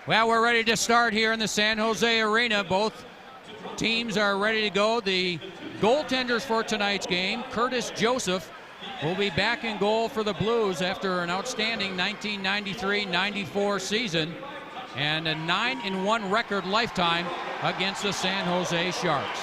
Well, we're ready to start here in the San Jose Arena. Both teams are ready to go. The goaltenders for tonight's game, Curtis Joseph, will be back in goal for the Blues after an outstanding 1993-94 season and a 9-1 record lifetime against the San Jose Sharks.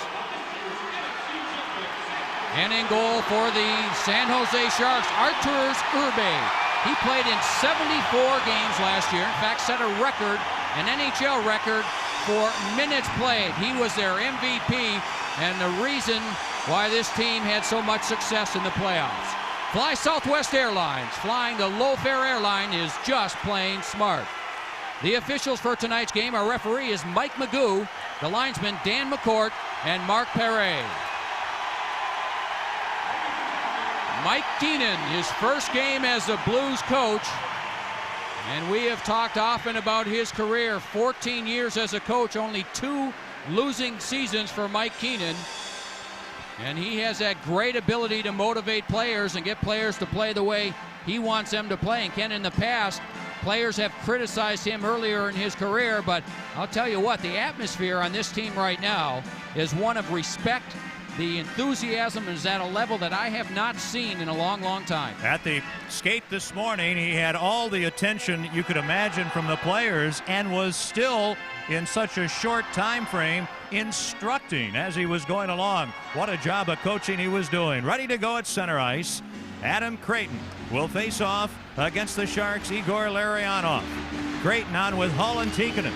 And in goal for the San Jose Sharks, Arturs Urbe. He played in 74 games last year. In fact, set a record, an NHL record, for minutes played. He was their MVP and the reason why this team had so much success in the playoffs. Fly Southwest Airlines. Flying the low-fare airline is just plain smart. The officials for tonight's game, our referee is Mike Magoo, the linesman Dan McCourt, and Mark Perret. Mike Keenan, his first game as the Blues coach, and we have talked often about his career. 14 years as a coach, only 2 losing seasons for Mike Keenan, and he has that great ability to motivate players and get players to play the way he wants them to play. And Ken, in the past, players have criticized him earlier in his career, but I'll tell you what, the atmosphere on this team right now is one of respect. The enthusiasm is at a level that I have not seen in a long, long time. At the skate this morning, he had all the attention you could imagine from the players and was still, in such a short time frame, instructing as he was going along. What a job of coaching he was doing. Ready to go at center ice. Adam Creighton will face off against the Sharks' Igor Larionov. Creighton on with Hull and Tikkanen.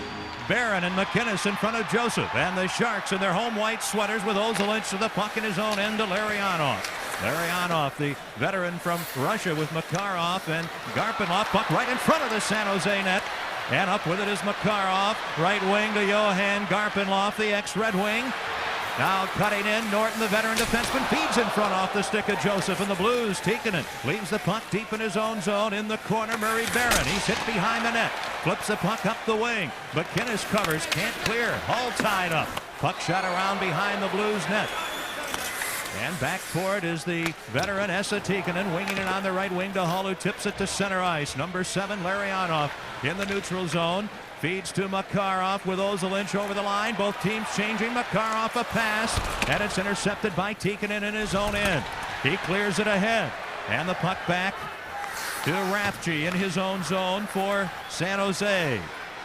Barron and McInnes in front of Joseph, and the Sharks in their home white sweaters with Ozolinsh to the puck in his own end to Larionov. Larionov, the veteran from Russia, with Makarov and Garpenlov. Puck right in front of the San Jose net, and up with it is Makarov. Right wing to Johan Garpenlov, the ex-Red Wing. Now cutting in, Norton, the veteran defenseman, feeds in front off the stick of Joseph, and the Blues. Tikkanen leaves the puck deep in his own zone. In the corner, Murray Barron. He's hit behind the net. Flips the puck up the wing. McInnes covers, can't clear. Hull tied up. Puck shot around behind the Blues net. And back for it is the veteran Esa Tikkanen, winging it on the right wing to Hull, who tips it to center ice. Number 7, Larionov in the neutral zone. Feeds to Makarov with Ozolinsh over the line. Both teams changing. Makarov a pass, and it's intercepted by Tikkanen in his own end. He clears it ahead, and the puck back to Rafji in his own zone for San Jose.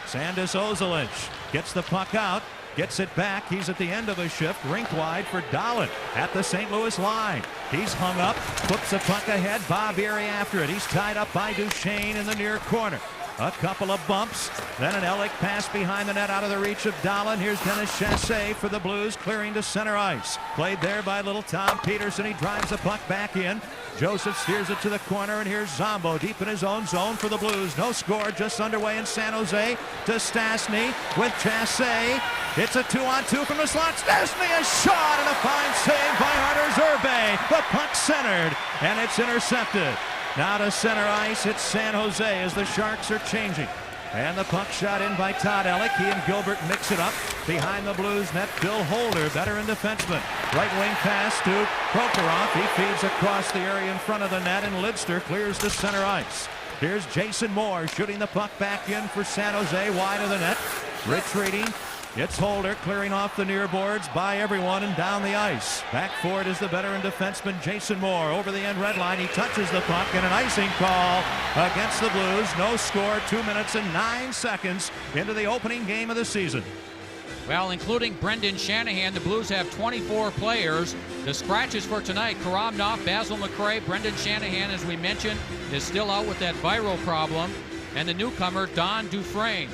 Sandis Ozolinsh gets the puck out, gets it back. He's at the end of a shift, rink wide for Dahlin at the St. Louis line. He's hung up, flips the puck ahead. Bob Erie after it. He's tied up by Duchesne in the near corner. A couple of bumps, then an Elick pass behind the net out of the reach of Dahlin. Here's Dennis Chassé for the Blues, clearing to center ice. Played there by little Tom Peterson. He drives the puck back in. Joseph steers it to the corner, and here's Zombo deep in his own zone for the Blues. No score, just underway in San Jose to Stastny with Chassé. It's a 2-on-2 from the slot. Stastny, a shot, and a fine save by Arturs Urbe. The puck centered, and it's intercepted. Now to center ice, it's San Jose as the Sharks are changing. And the puck shot in by Todd Elick. He and Gilbert mix it up. Behind the Blues net, Bill Holder, veteran defenseman. Right wing pass to Prokhorov. He feeds across the area in front of the net, and Lidster clears to center ice. Here's Jason Moore shooting the puck back in for San Jose, wide of the net. Retreating. It's Holder clearing off the near boards by everyone and down the ice. Back for it is the veteran defenseman Jason Moore. Over the end red line, he touches the puck, and an icing call against the Blues. No score, 2 minutes and 9 seconds into the opening game of the season. Well, including Brendan Shanahan, the Blues have 24 players. The scratches for tonight, Karamnov, Basil McRae. Brendan Shanahan, as we mentioned, is still out with that viral problem. And the newcomer, Don Dufresne.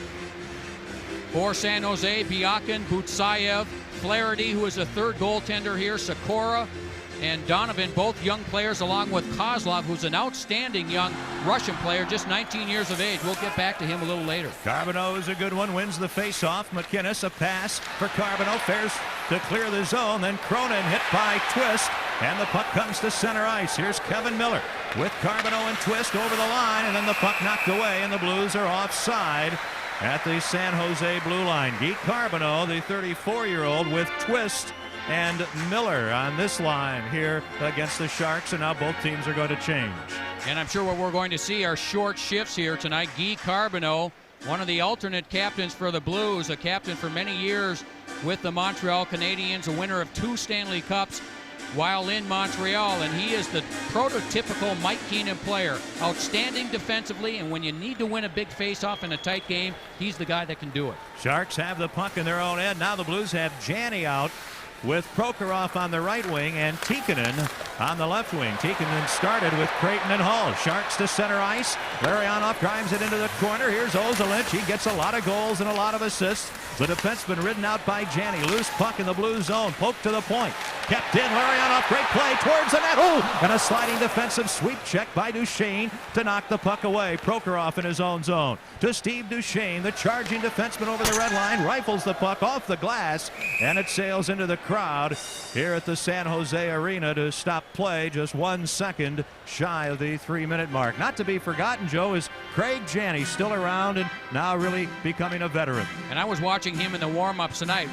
For San Jose, Biakin, Butsayev, Flaherty, who is a third goaltender here, Sikora, and Donovan, both young players, along with Kozlov, who's an outstanding young Russian player, just 19 years of age. We'll get back to him a little later. Carbonneau is a good one, wins the faceoff. McInnes, a pass for Carbonneau, fares to clear the zone. Then Cronin hit by Twist, and the puck comes to center ice. Here's Kevin Miller with Carbonneau and Twist over the line, and then the puck knocked away, and the Blues are offside at the San Jose blue line. Guy Carbonneau, the 34-year-old, with Twist and Miller on this line here against the Sharks, and now both teams are going to change. And I'm sure what we're going to see are short shifts here tonight. Guy Carbonneau one of the alternate captains for the Blues, a captain for many years with the Montreal Canadiens, a winner of 2 Stanley Cups while in Montreal, and he is the prototypical Mike Keenan player. Outstanding defensively, and when you need to win a big face-off in a tight game, he's the guy that can do it. Sharks have the puck in their own end. Now the Blues have Janney out with Prokhorov on the right wing and Tikkanen on the left wing. Tikkanen started with Creighton and Hall. Sharks to center ice. Larionov drives it into the corner. Here's Ozolinsh. He gets a lot of goals and a lot of assists. The defenseman ridden out by Janney. Loose puck in the blue zone. Poke to the point. Kept in. Larionov, great play towards the net. Oh! And a sliding defensive sweep check by Duchesne to knock the puck away. Prokhorov in his own zone. To Steve Duchesne, the charging defenseman over the red line. Rifles the puck off the glass, and it sails into the crowd here at the San Jose Arena to stop play just 1 second shy of the 3-minute mark. Not to be forgotten, Joe, is Craig Janney, still around and now really becoming a veteran. And I was watching him in the warm-ups tonight.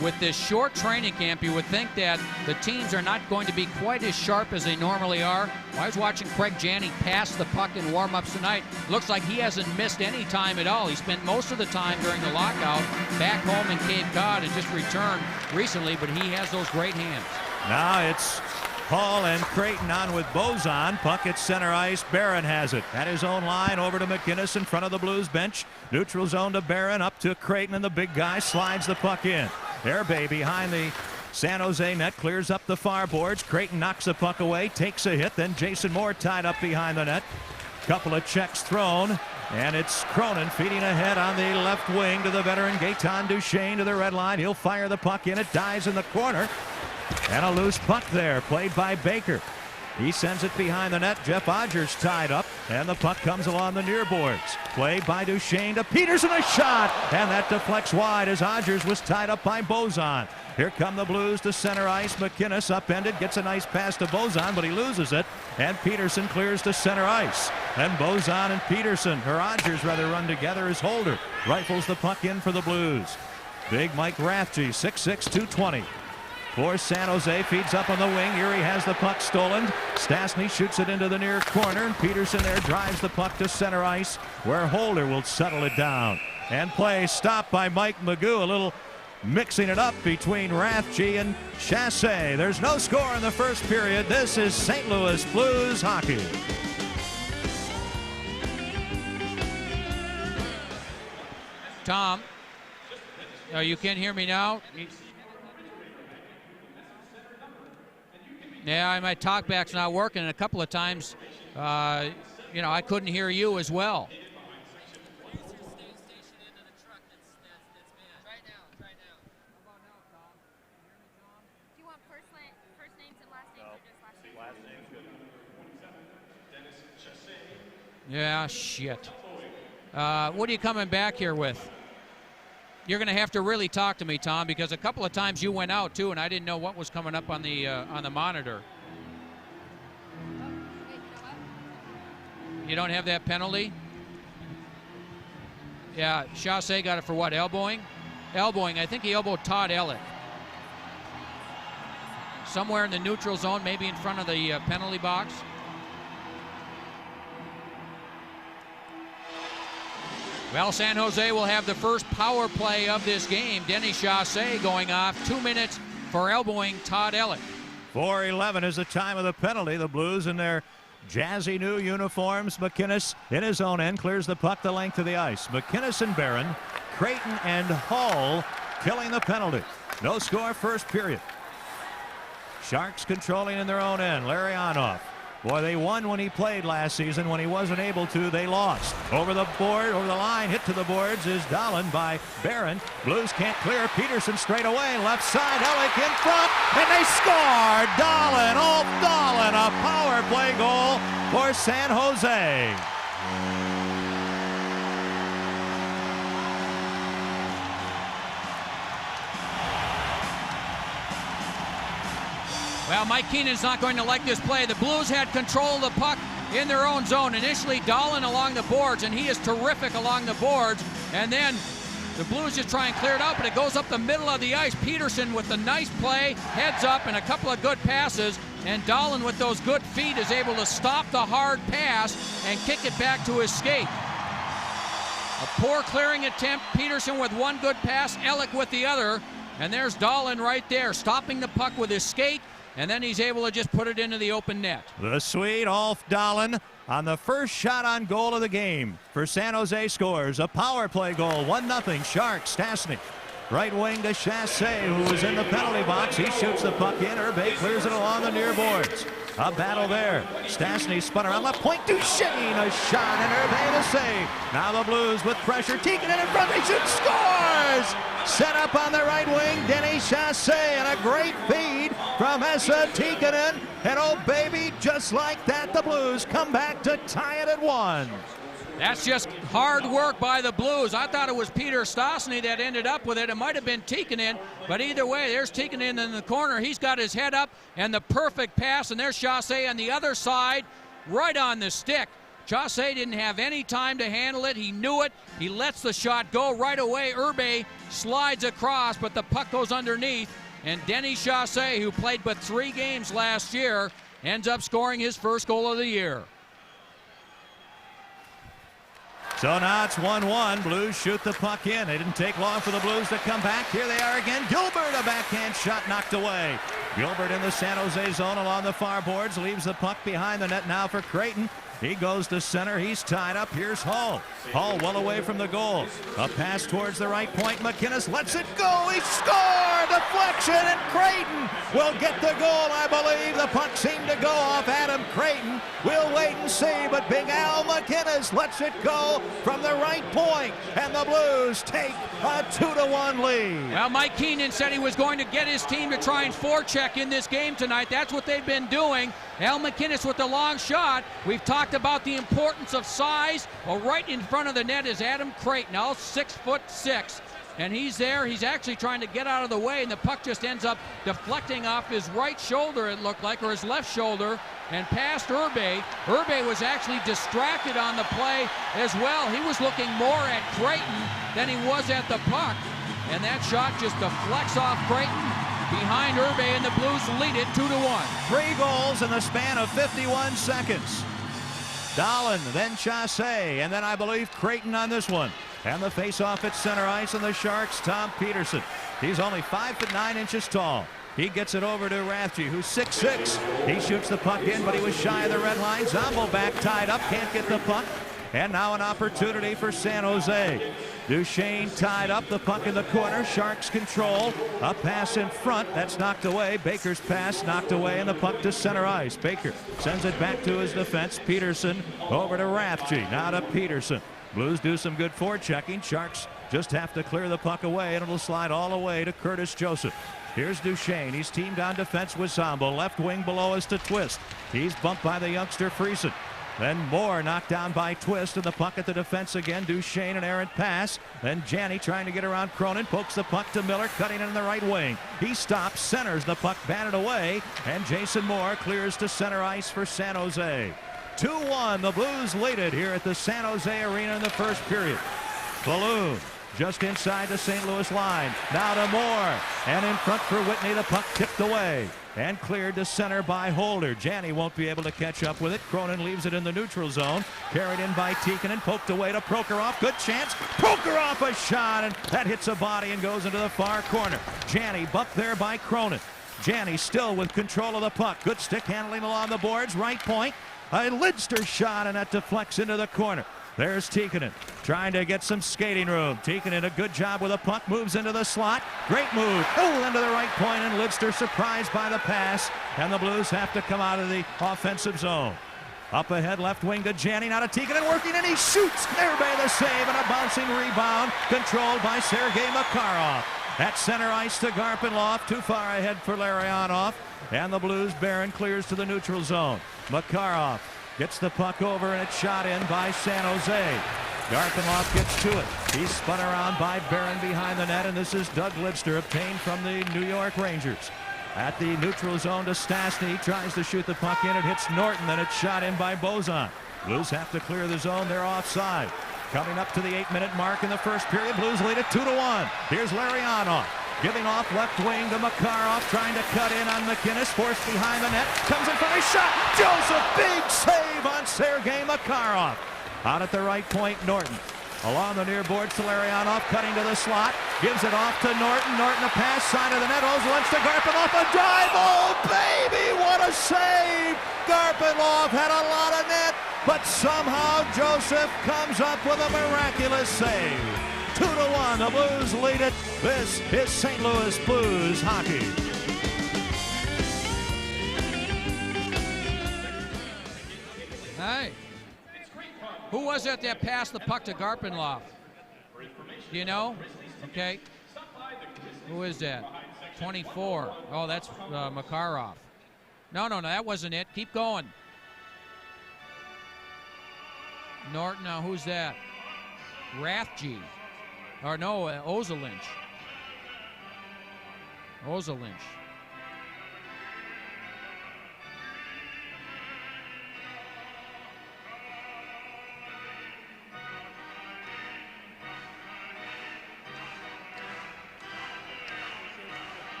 With this short training camp, you would think that the teams are not going to be quite as sharp as they normally are. I was watching Craig Janney pass the puck in warm-ups tonight. Looks like he hasn't missed any time at all. He spent most of the time during the lockout back home in Cape Cod and just returned recently, but he has those great hands. Now it's Hall and Creighton on with Bozon. Puck at center ice. Barron has it at his own line over to McInnes in front of the Blues bench. Neutral zone to Barron, up to Creighton, and the big guy slides the puck in. Airbay behind the San Jose net, clears up the far boards. Creighton knocks the puck away, takes a hit. Then Jason Moore tied up behind the net. Couple of checks thrown, and it's Cronin feeding ahead on the left wing to the veteran Gaetan Duchesne to the red line. He'll fire the puck in. It dives in the corner. And a loose puck there, played by Baker. He sends it behind the net. Jeff Odgers tied up, and the puck comes along the near boards. Played by Duchesne to Peterson, a shot, and that deflects wide as Odgers was tied up by Bozon. Here come the Blues to center ice. McInnes upended, gets a nice pass to Bozon, but he loses it, and Peterson clears to center ice. Then Bozon and Peterson, or Odgers rather, run together as Holder rifles the puck in for the Blues. Big Mike Rathje, 6'6", 220. For San Jose, feeds up on the wing. Erie has the puck stolen. Stastny shoots it into the near corner, and Peterson there drives the puck to center ice, where Holder will settle it down. And play stopped by Mike Magoo. A little mixing it up between Rathje and Chassé. There's no score in the first period. This is St. Louis Blues hockey. Tom, you can hear me now? Yeah, my talkback's not working, and a couple of times, I couldn't hear you as well. Do you want first names and last names, or just last names? Last names, good. Yeah, shit. What are you coming back here with? You're going to have to really talk to me, Tom, because a couple of times you went out too, and I didn't know what was coming up on the monitor. Oh, wait, you know what? You don't have that penalty? Yeah, Chassé got it for what, elbowing? Elbowing, I think he elbowed Todd Elliott. Somewhere in the neutral zone, maybe in front of the penalty box. Well, San Jose will have the first power play of this game. Denis Chassé going off, 2 minutes for elbowing Todd Elliott. 4:11 is the time of the penalty. The Blues in their jazzy new uniforms. McInnes in his own end clears the puck the length of the ice. McInnes and Barron, Creighton and Hall killing the penalty. No score first period. Sharks controlling in their own end. Larionov. Boy, they won when he played last season. When he wasn't able to, they lost. Over the board, over the line, hit to the boards is Dahlin by Barron. Blues can't clear. Peterson straight away, left side. Ellick in front, and they score! Dahlin, Dahlin, a power play goal for San Jose. Well, Mike Keenan's not going to like this play. The Blues had control of the puck in their own zone. Initially, Dahlin along the boards, and he is terrific along the boards. And then the Blues just try and clear it out, but it goes up the middle of the ice. Peterson with the nice play, heads up, and a couple of good passes. And Dahlin with those good feet is able to stop the hard pass and kick it back to his skate. A poor clearing attempt. Peterson with one good pass, Ellick with the other. And there's Dahlin right there, stopping the puck with his skate, and then he's able to just put it into the open net. The Swede, Ulf Dahlin, on the first shot on goal of the game for San Jose scores. A power play goal, 1-0 Sharks. Stastny. Right wing to Chassé, who is in the penalty box. He shoots the puck in. Urbe clears it along the near boards. A battle there. Stastny spun around left point. Duchesne, a shot, and Urbe the save. Now the Blues with pressure. Tikkanen in front. They shoot, scores! Set up on the right wing. Denny Chassé, and a great feed from Esa Tikkanen. And oh baby, just like that, the Blues come back to tie it at 1. That's just hard work by the Blues. I thought it was Peter Stastny that ended up with it. It might have been Tikkanen, but either way, there's Tikkanen in the corner. He's got his head up and the perfect pass, and there's Chassé on the other side, right on the stick. Chassé didn't have any time to handle it. He knew it. He lets the shot go right away. Urbe slides across, but the puck goes underneath, and Denny Chassé, who played but 3 games last year, ends up scoring his first goal of the year. So now it's 1-1. Blues shoot the puck in. It didn't take long for the Blues to come back. Here they are again. Gilbert, a backhand shot knocked away. Gilbert in the San Jose zone along the far boards. Leaves the puck behind the net now for Creighton. He goes to center. He's tied up. Here's Hull. Hull well away from the goal. A pass towards the right point. McInnes lets it go. He scored! Deflection, and Creighton will get the goal, I believe. The puck seemed to go off Adam Creighton. We'll wait and see, but Big Al McInnes lets it go from the right point, and the Blues take a 2-1 lead. Well, Mike Keenan said he was going to get his team to try and forecheck in this game tonight. That's what they've been doing. Al McInnes with the long shot. We've talked about the importance of size. Well, right in front of the net is Adam Creighton, all 6'6", and he's there. He's actually trying to get out of the way, and the puck just ends up deflecting off his right shoulder, it looked like, or his left shoulder, and past Urbe. Urbe was actually distracted on the play as well. He was looking more at Creighton than he was at the puck, and that shot just deflects off Creighton behind Urbe, and the Blues lead it 2-1. 3 goals in the span of 51 seconds. Dahlin, then Chassé, and then I believe Creighton on this one. And the face-off at center ice, and the Sharks, Tom Peterson. He's only 5'9" tall. He gets it over to Rathje, who's 6'6". He shoots the puck in, but he was shy of the red line. Zombo back tied up, can't get the puck. And now an opportunity for San Jose. Duchesne tied up, the puck in the corner. Sharks control. A pass in front. That's knocked away. Baker's pass knocked away, and the puck to center ice. Baker sends it back to his defense. Peterson over to Rathje. Now to Peterson. Blues do some good forechecking. Sharks just have to clear the puck away, and it'll slide all the way to Curtis Joseph. Here's Duchesne. He's teamed on defense with Zombo. Left wing below is to Twist. He's bumped by the youngster Friesen. Then Moore knocked down by Twist, and the puck at the defense again. Duchesne, an errant pass. Then Janney trying to get around Cronin, pokes the puck to Miller, cutting in the right wing. He stops, centers the puck, batted away, and Jason Moore clears to center ice for San Jose. 2-1, the Blues lead it here at the San Jose Arena in the first period. Balloon just inside the St. Louis line. Now to Moore, and in front for Whitney, the puck tipped away and cleared to center by Holder. Janney won't be able to catch up with it. Cronin leaves it in the neutral zone. Carried in by Tikkanen, poked away to Prokhorov. Good chance. Prokhorov a shot, and that hits a body and goes into the far corner. Janney bumped there by Cronin. Janney still with control of the puck. Good stick handling along the boards. Right point. A Lidster shot, and that deflects into the corner. There's Tikkanen trying to get some skating room. Tikkanen, a good job with a puck, moves into the slot. Great move. Oh, into the right point, and Lidster surprised by the pass. And the Blues have to come out of the offensive zone. Up ahead, left wing to Janney. Now to Tikkanen working, and he shoots. Urbe the save, and a bouncing rebound controlled by Sergei Makarov. At center ice to Garpenlov. Too far ahead for Larionov. And the Blues, Barron clears to the neutral zone. Makarov gets the puck over, and it's shot in by San Jose. Garpenlov gets to it. He's spun around by Barron behind the net, and this is Doug Lidster, obtained from the New York Rangers. At the neutral zone to Stastny. He tries to shoot the puck in. It hits Norton, then it's shot in by Bozon. Blues have to clear the zone. They're offside. Coming up to the 8-minute mark in the first period, Blues lead it 2-1. Here's Larionov. Giving off left wing to Makarov, trying to cut in on McInnes, forced behind the net, comes in for a shot. Joseph, big save on Sergei Makarov. Out at the right point, Norton. Along the near boards to Larionov, cutting to the slot. Gives it off to Norton. Norton a pass, side of the net. Ozolinsh to Garpenlov. A dive. Oh, baby, what a save! Garpenlov had a lot of net, but somehow Joseph comes up with a miraculous save. 2-1, the Blues lead it. This is St. Louis Blues hockey. Hey, who was it that passed the puck to Garpenlov? Do you know? Okay. Who is that? 24. Oh, that's Makarov. No, that wasn't it. Keep going. Norton, now who's that? Rathje. Or no, Ozolinsh.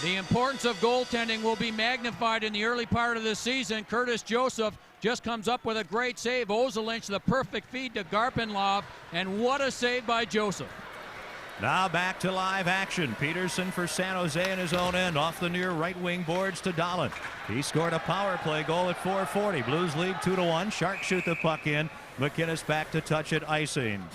The importance of goaltending will be magnified in the early part of the season. Curtis Joseph just comes up with a great save. Ozolinsh, the perfect feed to Garpenlov, and what a save by Joseph. Now back to live action. Peterson for San Jose in his own end. Off the near right wing boards to Dahlin. He scored a power play goal at 4:40. Blues lead 2-1. Sharks shoot the puck in. McInnes back to touch it, icing.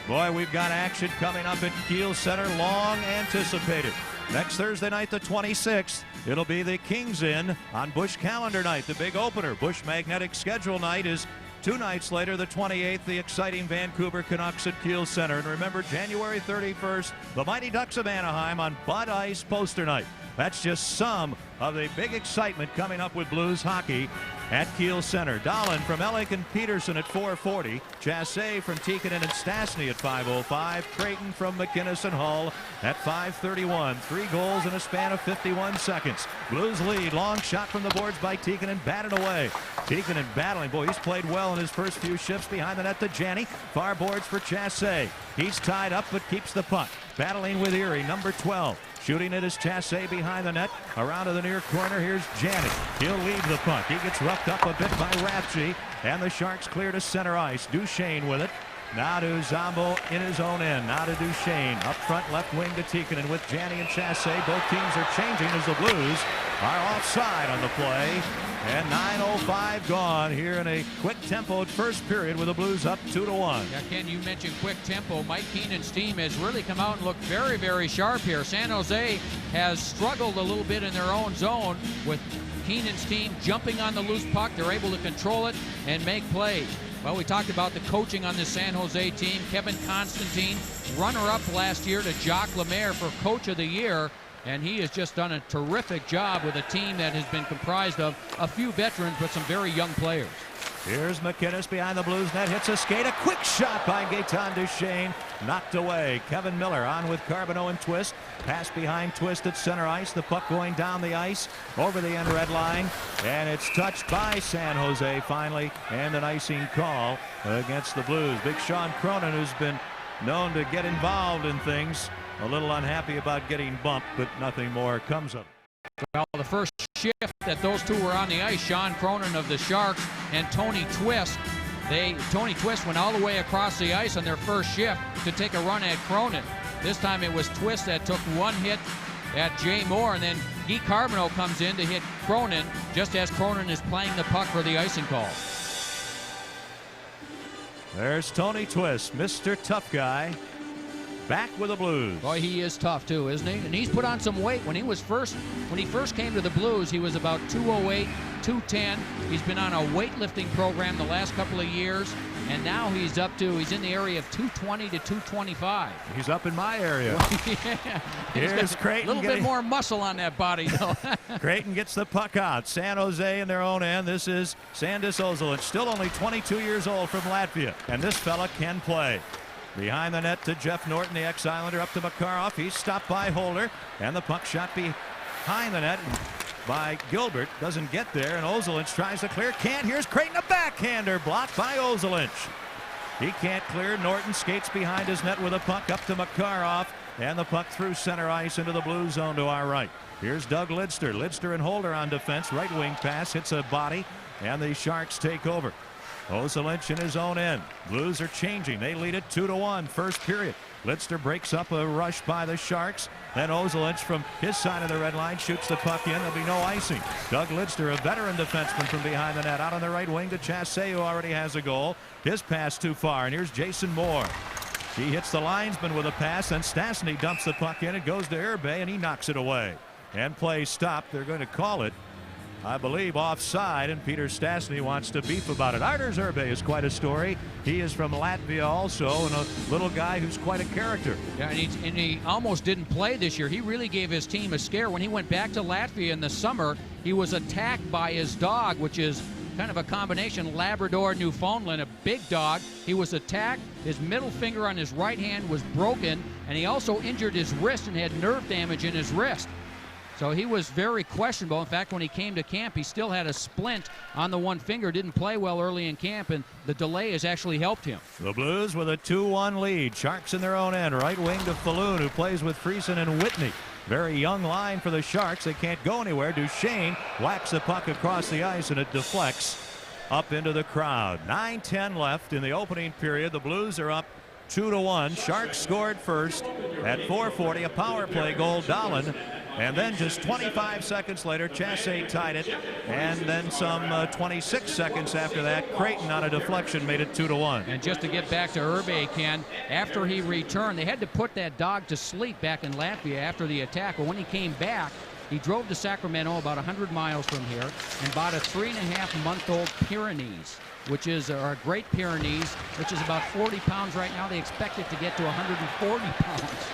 Boy, we've got action coming up at Kiel Center, long anticipated. Next Thursday night, the 26th, it'll be the Kings in on Busch Calendar night, the big opener. Busch Magnetic schedule night is 2 nights later, the 28th, the exciting Vancouver Canucks at Kiel Center. And remember, January 31st, the Mighty Ducks of Anaheim on Bud Ice poster night. That's just some of the big excitement coming up with Blues hockey at Kiel Center. Dahlin from Ellick and Peterson at 4:40. Chassé from Tikkanen and Stastny at 5:05. Creighton from McInnes and Hull at 5:31. 3 goals in a span of 51 seconds. Blues lead. Long shot from the boards by Tikkanen. Batted away. Tikkanen battling. Boy, he's played well in his first few shifts behind the net to Janney. Far boards for Chassé. He's tied up but keeps the puck. Battling with Erie, number 12. Shooting it is Chassé behind the net. Around to the near corner, here's Janney. He'll leave the puck. He gets roughed up a bit by Rathje, and the Sharks clear to center ice. Duchesne with it. Now to Zombo in his own end. Now to Duchesne. Up front, left wing to Tikkanen with Janney and Chassé. Both teams are changing as the Blues are offside on the play. And 9:05 gone here in a quick-tempoed first period with the Blues up 2-1. Yeah, Ken, you mentioned quick tempo. Mike Keenan's team has really come out and looked very, very sharp here. San Jose has struggled a little bit in their own zone with Keenan's team jumping on the loose puck. They're able to control it and make plays. Well, we talked about the coaching on the San Jose team. Kevin Constantine, runner-up last year to Jacques Lemaire for Coach of the Year. And he has just done a terrific job with a team that has been comprised of a few veterans but some very young players. Here's McInnes behind the Blues net, hits a skate, a quick shot by Gaetan Duchesne, knocked away. Kevin Miller on with Carbonneau and Twist. Pass behind Twist at center ice, the puck going down the ice, over the end red line, and it's touched by San Jose finally, and an icing call against the Blues. Big Sean Cronin, who's been known to get involved in things, a little unhappy about getting bumped, but nothing more comes of it. Well, the first shift that those two were on the ice, Sean Cronin of the Sharks and Tony Twist, Tony Twist went all the way across the ice on their first shift to take a run at Cronin. This time it was Twist that took one hit at Jay Moore, and then Guy Carbonneau comes in to hit Cronin just as Cronin is playing the puck for the icing call. There's Tony Twist, Mr. Tough Guy, back with the Blues. Boy, he is tough too, isn't he? And he's put on some weight. When he first came to the Blues, he was about 208, 210. He's been on a weightlifting program the last couple of years, and now he's in the area of 220 to 225. He's up in my area. Yeah. Here's Creighton. A little bit more muscle on that body, though. Creighton gets the puck out. San Jose in their own end. This is Sandis Ozolinsh, still only 22 years old from Latvia, and this fella can play. Behind the net to Jeff Norton, the ex-Islander, up to Makarov. He's stopped by Holder, and the puck shot behind the net. by Gilbert. Doesn't get there, and Ozelinch tries to clear. Can't. Here's Creighton, a backhander blocked by Ozelinch. He can't clear. Norton skates behind his net with a puck up to Makarov, and the puck through center ice into the blue zone to our right. Here's Doug Lidster. Lidster and Holder on defense. Right wing pass hits a body, and the Sharks take over. Ozelinch in his own end. Blues are changing. They lead it 2-1 first period. Lidster breaks up a rush by the Sharks. Then Ozelinch from his side of the red line shoots the puck in. There'll be no icing. Doug Lidster, a veteran defenseman from behind the net, out on the right wing to Chassé, who already has a goal. His pass too far, and here's Jason Moore. He hits the linesman with a pass, and Stastny dumps the puck in. It goes to Herbe, and he knocks it away. And play stopped. They're going to call it, I believe, offside, and Peter Stastny wants to beef about it. Arturs Herbe is quite a story. He is from Latvia also, and a little guy who's quite a character. Yeah, and he almost didn't play this year. He really gave his team a scare. When he went back to Latvia in the summer, he was attacked by his dog, which is kind of a combination Labrador, Newfoundland, a big dog. He was attacked. His middle finger on his right hand was broken, and he also injured his wrist and had nerve damage in his wrist. So he was very questionable. In fact, when he came to camp, he still had a splint on the one finger. Didn't play well early in camp, and the delay has actually helped him. The Blues with a 2-1 lead. Sharks in their own end. Right wing to Falloon, who plays with Friesen and Whitney. Very young line for the Sharks. They can't go anywhere. Duchesne whacks the puck across the ice, and it deflects up into the crowd. 9:10 left in the opening period. The Blues are up 2-1. Sharks scored first at 4:40. A power play goal, Dahlin. And then just 25 seconds later, Chassé tied it. And then some 26 seconds after that, Creighton on a deflection made it 2-1. And just to get back to Herbe, Ken, after he returned, they had to put that dog to sleep back in Latvia after the attack. But when he came back, he drove to Sacramento, about 100 miles from here, and bought a 3.5-month-old Pyrenees, which is a Great Pyrenees, which is about 40 pounds right now. They expect it to get to 140 pounds.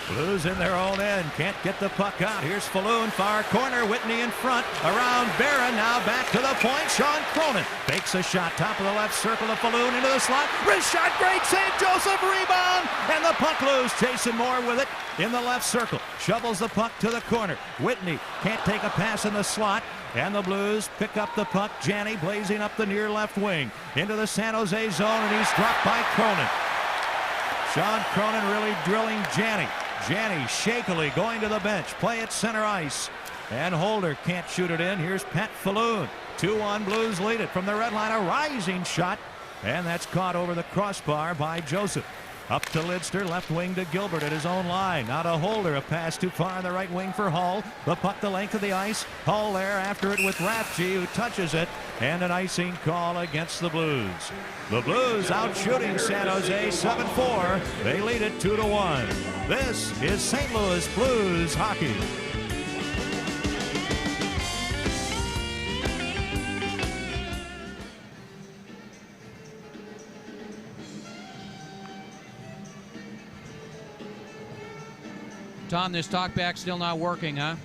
Blues in their own end. Can't get the puck out. Here's Falloon, far corner. Whitney in front. Around Barron. Now back to the point. Sean Cronin fakes a shot. Top of the left circle to Falloon into the slot. Wrist shot. Great save. Joseph rebound. And the puck loose. Jason Moore with it in the left circle. Shovels the puck to the corner. Whitney can't take a pass in the slot. And the Blues pick up the puck. Janney blazing up the near left wing into the San Jose zone, and he's dropped by Cronin. Sean Cronin really drilling Janney. Janney shakily going to the bench. Play at center ice. And Holder can't shoot it in. Here's Pat Falloon. 2-1 Blues lead it from the red line. A rising shot. And that's caught over the crossbar by Joseph. Up to Lidster, left wing to Gilbert at his own line. Now to Holder, a pass too far on the right wing for Hull. The puck the length of the ice. Hull there after it with Rathje, who touches it. And an icing call against the Blues. The Blues out shooting San Jose 7-4. They lead it 2-1. This is St. Louis Blues hockey. Tom, this talkback still not working, huh?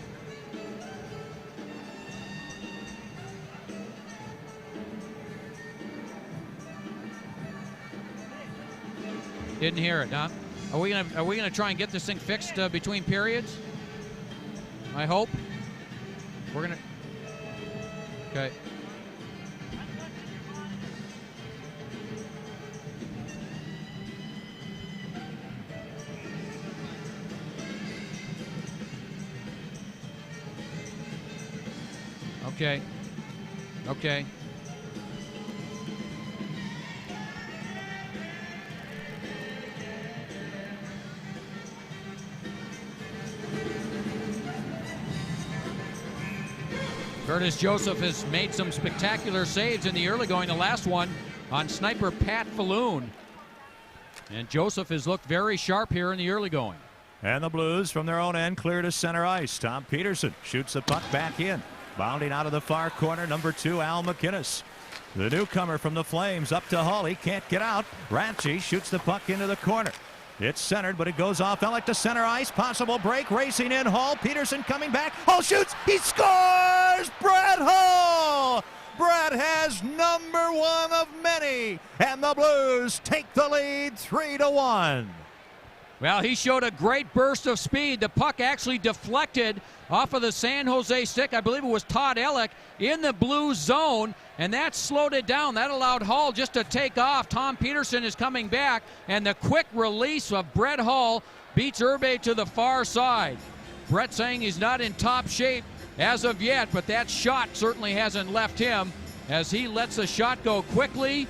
Didn't hear it, huh? Are we gonna try and get this thing fixed between periods? I hope. We're gonna. Okay. Okay. Okay. Curtis Joseph has made some spectacular saves in the early going. The last one on sniper Pat Falloon. And Joseph has looked very sharp here in the early going. And the Blues from their own end clear to center ice. Tom Peterson shoots the puck back in. Bounding out of the far corner, number 2, Al McInnes. The newcomer from the Flames up to Hull. He can't get out. Rathje shoots the puck into the corner. It's centered, but it goes off Ellick to center ice. Possible break. Racing in Hull. Peterson coming back. Hull shoots. He scores! Brett Hull! Brett has number 1 of many. And the Blues take the lead 3-1. Well, he showed a great burst of speed. The puck actually deflected off of the San Jose stick. I believe it was Todd Ellick in the blue zone, and that slowed it down. That allowed Hall just to take off. Tom Peterson is coming back, and the quick release of Brett Hull beats Irbe to the far side. Brett saying he's not in top shape as of yet, but that shot certainly hasn't left him as he lets the shot go quickly.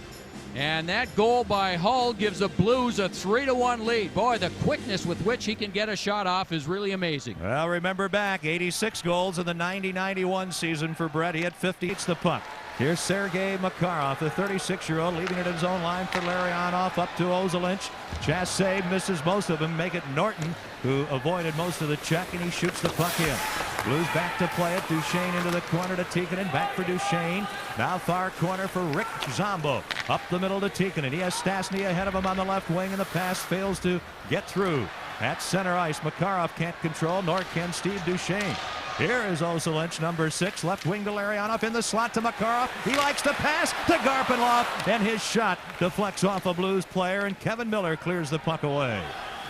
And that goal by Hull gives the Blues a 3-1 lead. Boy, the quickness with which he can get a shot off is really amazing. Well, remember back, 86 goals in the 90-91 season for Brett. He had 50. It's the puck. Here's Sergei Makarov, the 36-year-old, leaving it in his own line for Larionov, up to Ozelinch. Chassé misses most of them. Make it Norton, who avoided most of the check, and he shoots the puck in. Blues back to play it. Duchesne into the corner to Tikkanen. Back for Duchesne. Now far corner for Rick Zombo. Up the middle to Tikkanen. He has Stastny ahead of him on the left wing, and the pass fails to get through. At center ice, Makarov can't control, nor can Steve Duchesne. Here is Ozelinch, number 6, left wing to Larionov, in the slot to Makarov. He likes to pass to Garpenlov, and his shot deflects off a Blues player, and Kevin Miller clears the puck away.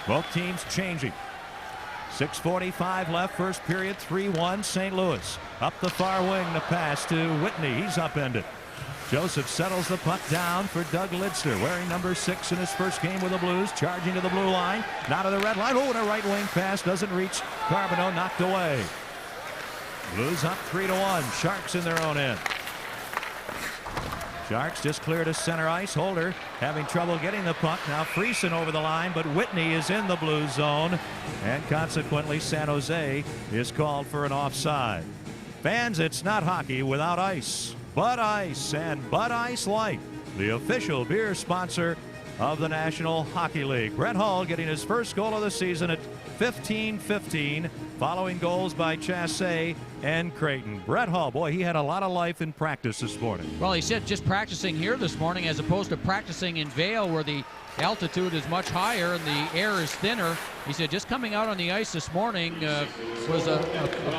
Both teams changing. 6:45 left, first period, 3-1 St. Louis. Up the far wing, the pass to Whitney. He's upended. Joseph settles the puck down for Doug Lidster, wearing number 6 in his first game with the Blues, charging to the blue line, now to the red line. Oh, and a right wing pass doesn't reach. Carbonneau knocked away. Blues up 3-1. Sharks in their own end. Sharks just clear to center ice. Holder having trouble getting the puck. Now Friesen over the line, but Whitney is in the blue zone, and consequently San Jose is called for an offside. Fans, it's not hockey without ice. Bud Ice and Bud Ice Light, the official beer sponsor of the National Hockey League. Brett Hull getting his first goal of the season at 15-15, following goals by Chassé and Creighton. Brett Hull, boy, he had a lot of life in practice this morning. Well, he said just practicing here this morning as opposed to practicing in Vail where the altitude is much higher and the air is thinner. He said just coming out on the ice this morning was a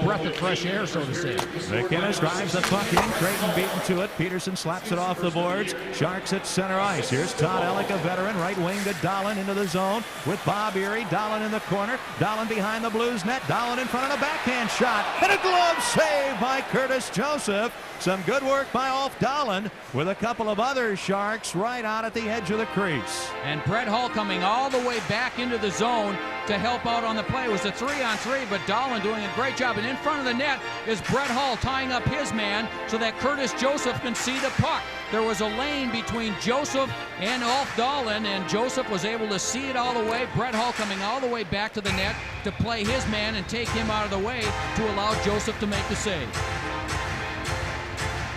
breath of fresh air, so to say. McInnes drives the puck in. Creighton beaten to it. Peterson slaps it off the boards. Sharks at center ice. Here's Todd Ellick, a veteran. Right wing to Dahlin into the zone with Bob Erie. Dahlin in the corner. Dahlin behind the Blues net. Dahlin in front of the backhand shot. And a glove save by Curtis Joseph. Some good work by Ulf Dahlin with a couple of other Sharks right out at the edge of the crease. And Brett Hull coming all the way back into the zone to help out on the play. It was a 3-on-3, but Dahlin doing a great job. And in front of the net is Brett Hull tying up his man so that Curtis Joseph can see the puck. There was a lane between Joseph and Ulf Dahlin, and Joseph was able to see it all the way. Brett Hull coming all the way back to the net to play his man and take him out of the way to allow Joseph to make the save.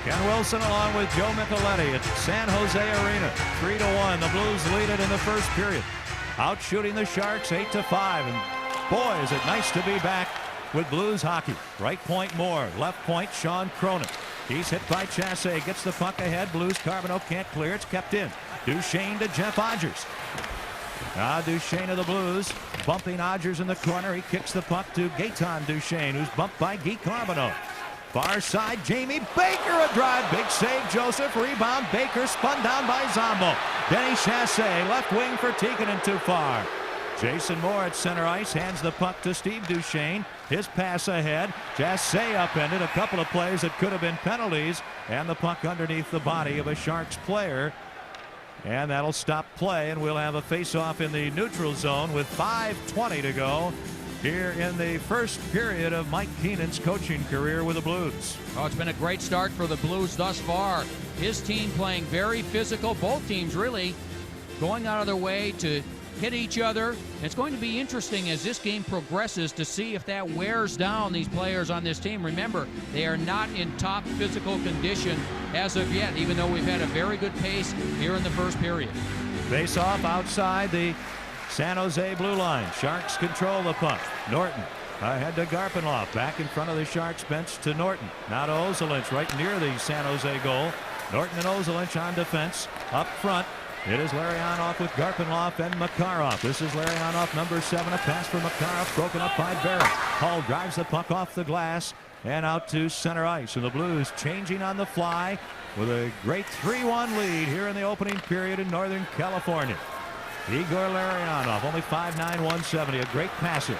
Ken Wilson along with Joe Micheletti at San Jose Arena. 3-1. The Blues lead it in the first period. Out shooting the Sharks 8-5. And boy, is it nice to be back with Blues hockey. Right point Moore. Left point Sean Cronin. He's hit by Chassé. Gets the puck ahead. Blues Carbonneau can't clear. It's kept in. Duchesne to Jeff Odgers. Now Duchesne of the Blues bumping Odgers in the corner. He kicks the puck to Gaetan Duchesne, who's bumped by Guy Carbonneau. Far side, Jamie Baker, a drive. Big save, Joseph. Rebound, Baker spun down by Zombo. Denny Chassé, left wing for Tikkanen, too far. Jason Moore at center ice hands the puck to Steve Duchesne. His pass ahead. Chassé upended. A couple of plays that could have been penalties. And the puck underneath the body of a Sharks player. And that'll stop play, and we'll have a face-off in the neutral zone with 5:20 to go here in the first period of Mike Keenan's coaching career with the Blues. Oh, it's been a great start for the Blues thus far. His team playing very physical. Both teams really going out of their way to hit each other. It's going to be interesting as this game progresses to see if that wears down these players on this team. Remember, they are not in top physical condition as of yet, even though we've had a very good pace here in the first period. Face off outside the San Jose blue line. Sharks control the puck. Norton ahead to Garpenlov. Back in front of the Sharks bench to Norton. Now to Ozelinch right near the San Jose goal. Norton and Ozelinch on defense. Up front, it is Larionov with Garpenlov and Makarov. This is Larionov, number 7. A pass for Makarov, broken up by Barrett. Hull drives the puck off the glass and out to center ice. And the Blues changing on the fly with a great 3-1 lead here in the opening period in Northern California. Igor Larionov, only 5'9", 170, a great passer.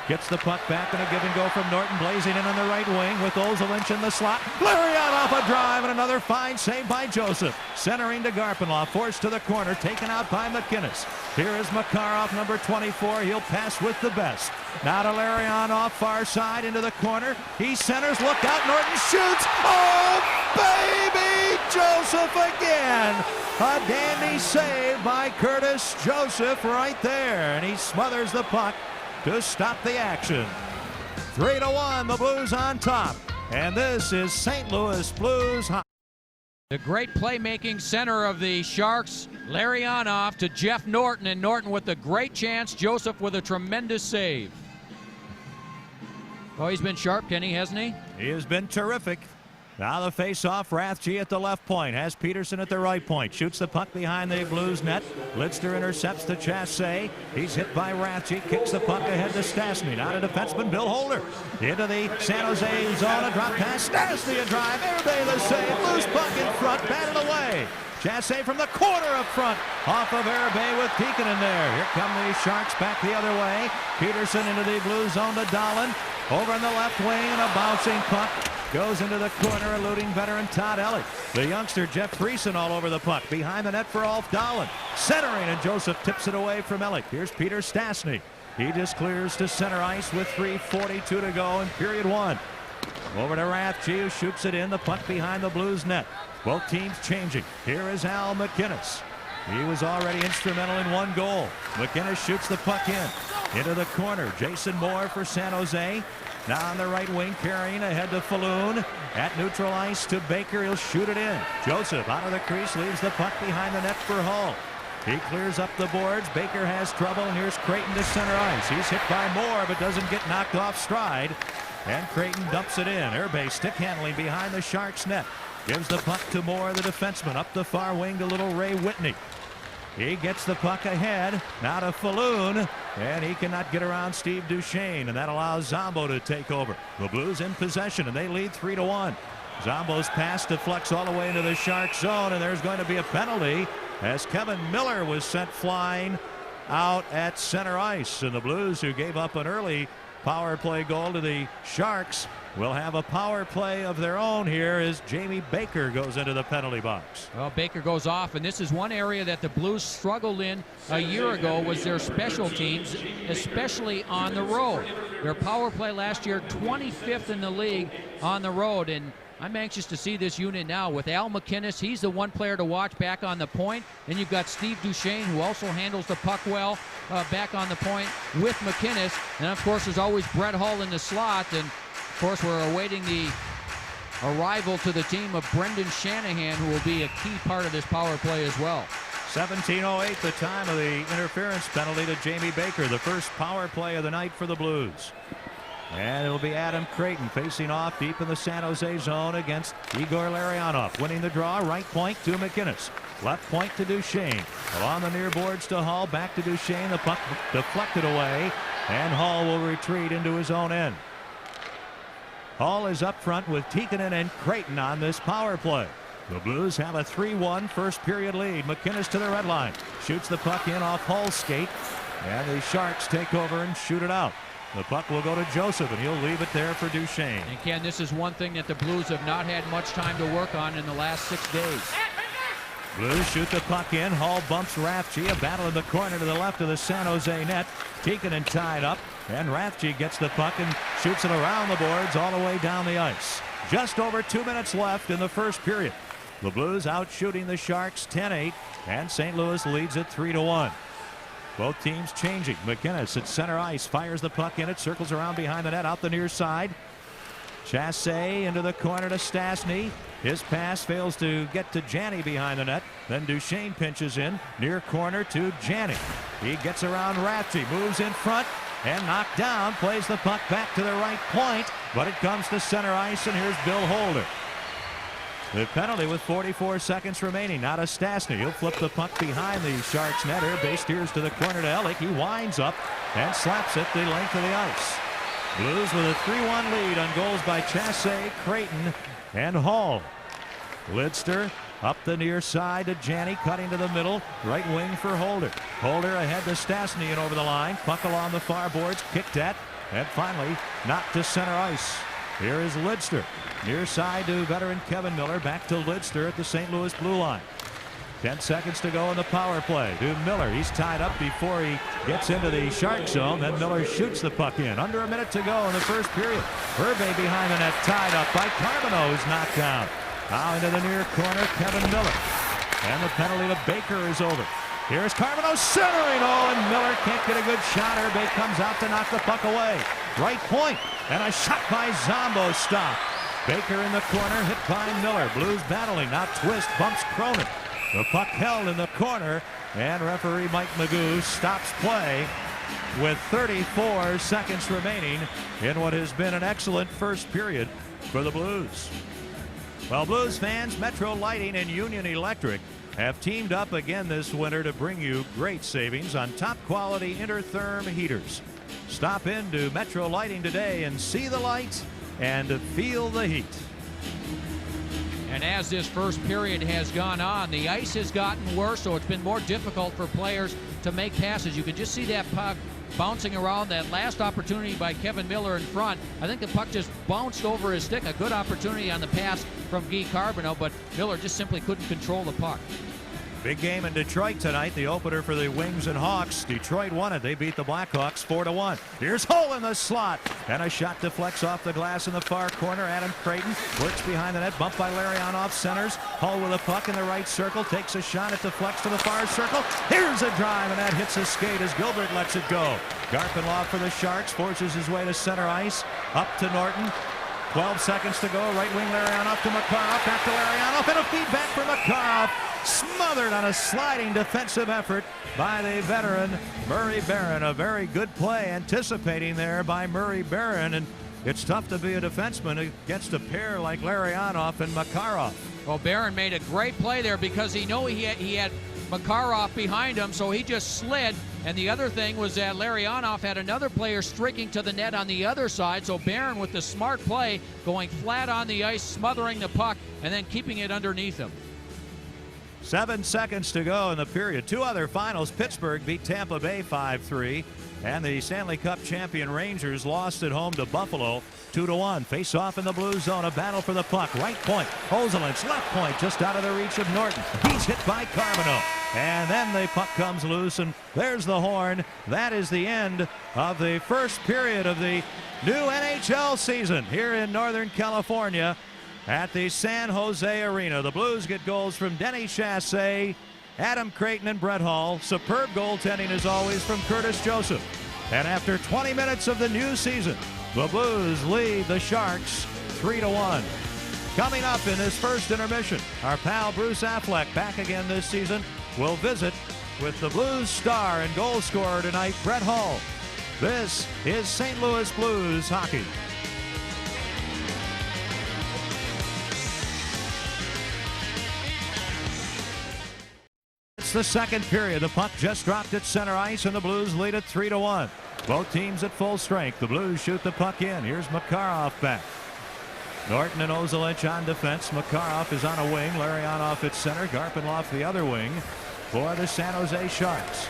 Gets the puck back and a give and go from Norton, blazing in on the right wing with Ozolinsh in the slot. Larionov a drive and another fine save by Joseph. Centering to Garpenlaw, forced to the corner, taken out by McInnes. Here is Makarov, number 24. He'll pass with the best. Now to Larionov, far side into the corner. He centers, look out, Norton shoots. Oh, baby! Joseph again. A dandy save by Curtis Joseph right there, and he smothers the puck to stop the action. 3-1, the Blues on top. And this is St. Louis Blues hockey. The great playmaking center of the Sharks, Larionov to Jeff Norton, and Norton with a great chance. Joseph with a tremendous save. Oh, he's been sharp, Kenny, hasn't he? He has been terrific. Now the face-off, Rathje at the left point, has Peterson at the right point, shoots the puck behind the Blues net. Lidster intercepts the Chassé. He's hit by Rathje, kicks the puck ahead to Stastny. Now to defenseman Bill Holder. Into the San Jose zone, a drop pass, Stastny a drive, Airbay the save, loose puck in front, batted away. Chassé from the corner up front, off of Airbay with Tikkanen there. Here come the Sharks back the other way. Peterson into the blue zone to Dahlin. Over in the left wing, and a bouncing puck goes into the corner, eluding veteran Todd Elliott. The youngster Jeff Friesen all over the puck, behind the net for Ulf Dahlin. Centering, and Joseph tips it away from Elliott. Here's Peter Stastny. He just clears to center ice with 3:42 to go in period one. Over to Rathje, who shoots it in, the puck behind the Blues net. Both teams changing. Here is Al McInnes. He was already instrumental in one goal. McInnes shoots the puck into the corner. Jason Moore for San Jose. Now on the right wing, carrying ahead to Falloon. At neutral ice to Baker. He'll shoot it in. Joseph out of the crease, leaves the puck behind the net for Hull. He clears up the boards. Baker has trouble, and here's Creighton to center ice. He's hit by Moore, but doesn't get knocked off stride. And Creighton dumps it in. Airbay stick handling behind the Sharks net. Gives the puck to Moore, the defenseman, up the far wing to little Ray Whitney. He gets the puck ahead, now to Falloon, and he cannot get around Steve Duchesne, and that allows Zombo to take over. The Blues in possession, and they lead 3-1. Zombo's pass deflects all the way into the Sharks zone, and there's going to be a penalty as Kevin Miller was sent flying out at center ice. And the Blues, who gave up an early power play goal to the Sharks, will have a power play of their own here as Jamie Baker goes into the penalty box. Well, Baker goes off, and this is one area that the Blues struggled in a year ago, was their special teams, especially on the road. Their power play last year, 25th in the league on the road, and I'm anxious to see this unit now with Al McInnes. He's the one player to watch back on the point. Then you've got Steve Duchesne, who also handles the puck well back on the point with McInnes. And, of course, there's always Brett Hull in the slot. And, of course, we're awaiting the arrival to the team of Brendan Shanahan, who will be a key part of this power play as well. 17:08, the time of the interference penalty to Jamie Baker, the first power play of the night for the Blues. And it'll be Adam Creighton facing off deep in the San Jose zone against Igor Larionov. Winning the draw, right point to McInnes. Left point to Duchesne. Along the near boards to Hull, back to Duchesne. The puck deflected away, and Hull will retreat into his own end. Hull is up front with Tikkanen and Creighton on this power play. The Blues have a 3-1 first period lead. McInnes to the red line. Shoots the puck in off Hull's skate, and the Sharks take over and shoot it out. The puck will go to Joseph, and he'll leave it there for Duchesne. And Ken, this is one thing that the Blues have not had much time to work on in the last 6 days. Blues shoot the puck in. Hull bumps Rathje. A battle in the corner to the left of the San Jose net. Tikkanen tied up, and Rathje gets the puck and shoots it around the boards all the way down the ice. Just over 2 minutes left in the first period. The Blues out shooting the Sharks 10-8, and St. Louis leads it 3-1. Both teams changing. McInnes at center ice fires the puck in. It circles around behind the net out the near side. Chassé into the corner to Stastny. His pass fails to get to Janney behind the net. Then Duchesne pinches in near corner to Janney. He gets around Rathje, moves in front, and knocked down. Plays the puck back to the right point, but it comes to center ice, and here's Bill Holder. The penalty with 44 seconds remaining. Now to Stastny. He'll flip the puck behind the Sharks net. Airbay steers to the corner to Ellick. He winds up and slaps it the length of the ice. Blues with a 3-1 lead on goals by Chassé, Creighton, and Hall. Lidster Up the near side to Janney, cutting to the middle. Right wing for Holder. Holder ahead to Stastny and over the line. Puck along the far boards, kicked at, and finally knocked to center ice. Here is Lidster. Near side to veteran Kevin Miller. Back to Lidster at the St. Louis blue line. 10 seconds to go in the power play. To Miller. He's tied up before he gets into the Shark zone. Then Miller shoots the puck in. Under a minute to go in the first period. Herbe behind the net, tied up by Carbonneau, who's knocked down. Now into the near corner, Kevin Miller. And the penalty to Baker is over. Here's Carbonneau centering. Oh, and Miller can't get a good shot. Herbe comes out to knock the puck away. Right point. And a shot by Zombo stopped. Baker in the corner, hit by Miller. Blues battling. Now twist, bumps Cronin. The puck held in the corner, and referee Mike Magoo stops play with 34 seconds remaining in what has been an excellent first period for the Blues. Well, Blues fans, Metro Lighting and Union Electric have teamed up again this winter to bring you great savings on top quality Intertherm heaters. Stop into Metro Lighting today and see the light and feel the heat. And as this first period has gone on, the ice has gotten worse, so it's been more difficult for players to make passes. You can just see that puck bouncing around. That last opportunity by Kevin Miller in front, I think the puck just bounced over his stick. A good opportunity on the pass from Guy Carbonneau, but Miller just simply couldn't control the puck. Big game in Detroit tonight, the opener for the Wings and Hawks. Detroit won it. They beat the Blackhawks 4-1. Here's Hull in the slot, and a shot deflects off the glass in the far corner. Adam Creighton works behind the net, bumped by Larionov, centers. Hull with a puck in the right circle, takes a shot, it deflects to the far circle. Here's a drive, and that hits his skate as Gilbert lets it go. Garpenlov for the Sharks, forces his way to center ice, up to Norton. 12 seconds to go. Right wing Larionov to Makarov. Back to Larionov. And a feedback for Makarov. Smothered on a sliding defensive effort by the veteran Murray Barron. A very good play anticipating there by Murray Barron. And it's tough to be a defenseman against a pair like Larionov and Makarov. Well, Barron made a great play there because he knew he had Makarov behind him, so he just slid. And the other thing was that Larionov had another player streaking to the net on the other side, so Barron with the smart play going flat on the ice, smothering the puck, and then keeping it underneath him. 7 seconds to go in the period. Two other finals. Pittsburgh beat Tampa Bay 5-3. And the Stanley Cup champion Rangers lost at home to Buffalo 2-1. Face off in the blue zone. A battle for the puck. Right point. Hozelins left point just out of the reach of Norton. He's hit by Carbonneau. And then the puck comes loose, and there's the horn. That is the end of the first period of the new NHL season here in Northern California at the San Jose Arena. The Blues get goals from Denny Chassé, Adam Creighton, and Brett Hall. Superb goaltending as always from Curtis Joseph. And after 20 minutes of the new season, the Blues lead the Sharks 3-1. Coming up in this first intermission, our pal Bruce Affleck, back again this season, will visit with the Blues star and goal scorer tonight, Brett Hall. This is St. Louis Blues hockey. It's the second period. The puck just dropped at center ice, and the Blues lead it 3-1. Both teams at full strength. The Blues shoot the puck in. Here's Makarov back. Norton and Ozelich on defense. Makarov is on a wing. Larionov at center. Garpenlov the other wing for the San Jose Sharks.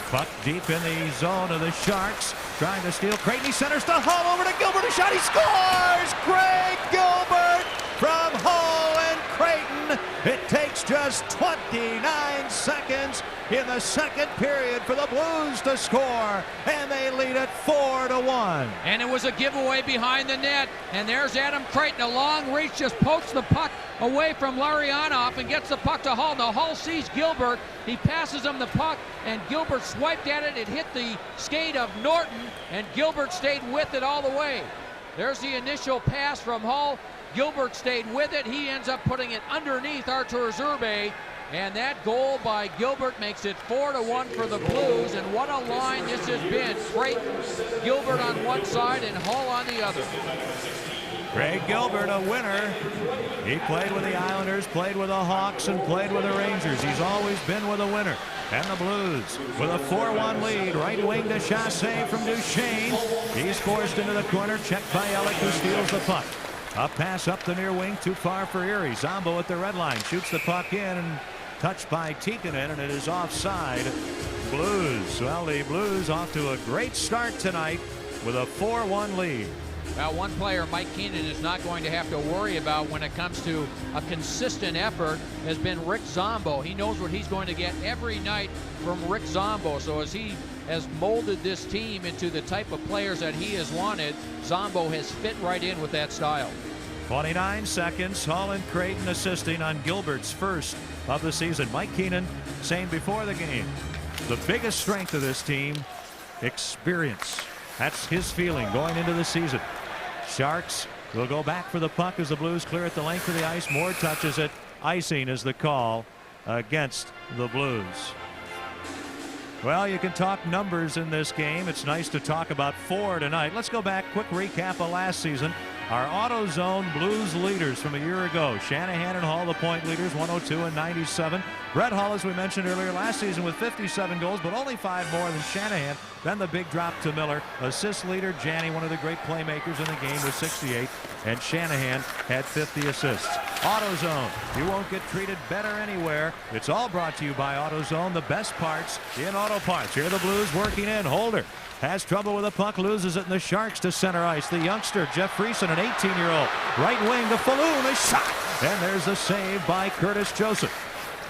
Puck deep in the zone of the Sharks. Trying to steal. Creighton, he centers to Hull. Over to Gilbert. A shot. He scores! Craig Gilbert from Hull and Creighton. It takes just 29 seconds in the second period for the Blues to score, and they lead it 4-1. And it was a giveaway behind the net, and there's Adam Creighton. A long reach, just pokes the puck away from Larionov and gets the puck to Hull. Now Hull sees Gilbert. He passes him the puck, and Gilbert swiped at it. It hit the skate of Norton, and Gilbert stayed with it all the way. There's the initial pass from Hull. Gilbert stayed with it. He ends up putting it underneath Artur Zerbe. And that goal by Gilbert makes it 4-1 for the Blues. And what a line this has been. Creighton, Gilbert on one side, and Hull on the other. Craig Gilbert, a winner. He played with the Islanders, played with the Hawks, and played with the Rangers. He's always been with a winner. And the Blues with a 4-1 lead. Right wing to Chassé from Duchesne. He's forced into the corner, checked by Ellick, who steals the puck. A pass up the near wing, too far for Erie. Zombo at the red line, shoots the puck in, and touched by Tikkanen, and it is offside. Blues. Well, the Blues off to a great start tonight with a 4-1 lead. Well, one player Mike Keenan is not going to have to worry about when it comes to a consistent effort has been Rick Zombo. He knows what he's going to get every night from Rick Zombo. So as he has molded this team into the type of players that he has wanted, Zombo has fit right in with that style. 29 seconds. Hall and Creighton assisting on Gilbert's first of the season. Mike Keenan saying before the game, the biggest strength of this team, experience. That's his feeling going into the season. Sharks will go back for the puck as the Blues clear at the length of the ice. Moore touches it. Icing is the call against the Blues. Well, you can talk numbers in this game. It's nice to talk about 4 tonight. Let's go back. Quick recap of last season. Our AutoZone Blues leaders from a year ago. Shanahan and Hall, the point leaders, 102 and 97. Brett Hull, as we mentioned earlier, last season with 57 goals, but only 5 more than Shanahan. Then the big drop to Miller. Assist leader, Janney, one of the great playmakers in the game, with 68. And Shanahan had 50 assists. AutoZone, you won't get treated better anywhere. It's all brought to you by AutoZone, the best parts in auto parts. Here are the Blues working in. Holder has trouble with the puck, loses it, and the Sharks to center ice. The youngster, Jeff Friesen, an 18-year-old. Right wing to Falloon, a shot. And there's the save by Curtis Joseph.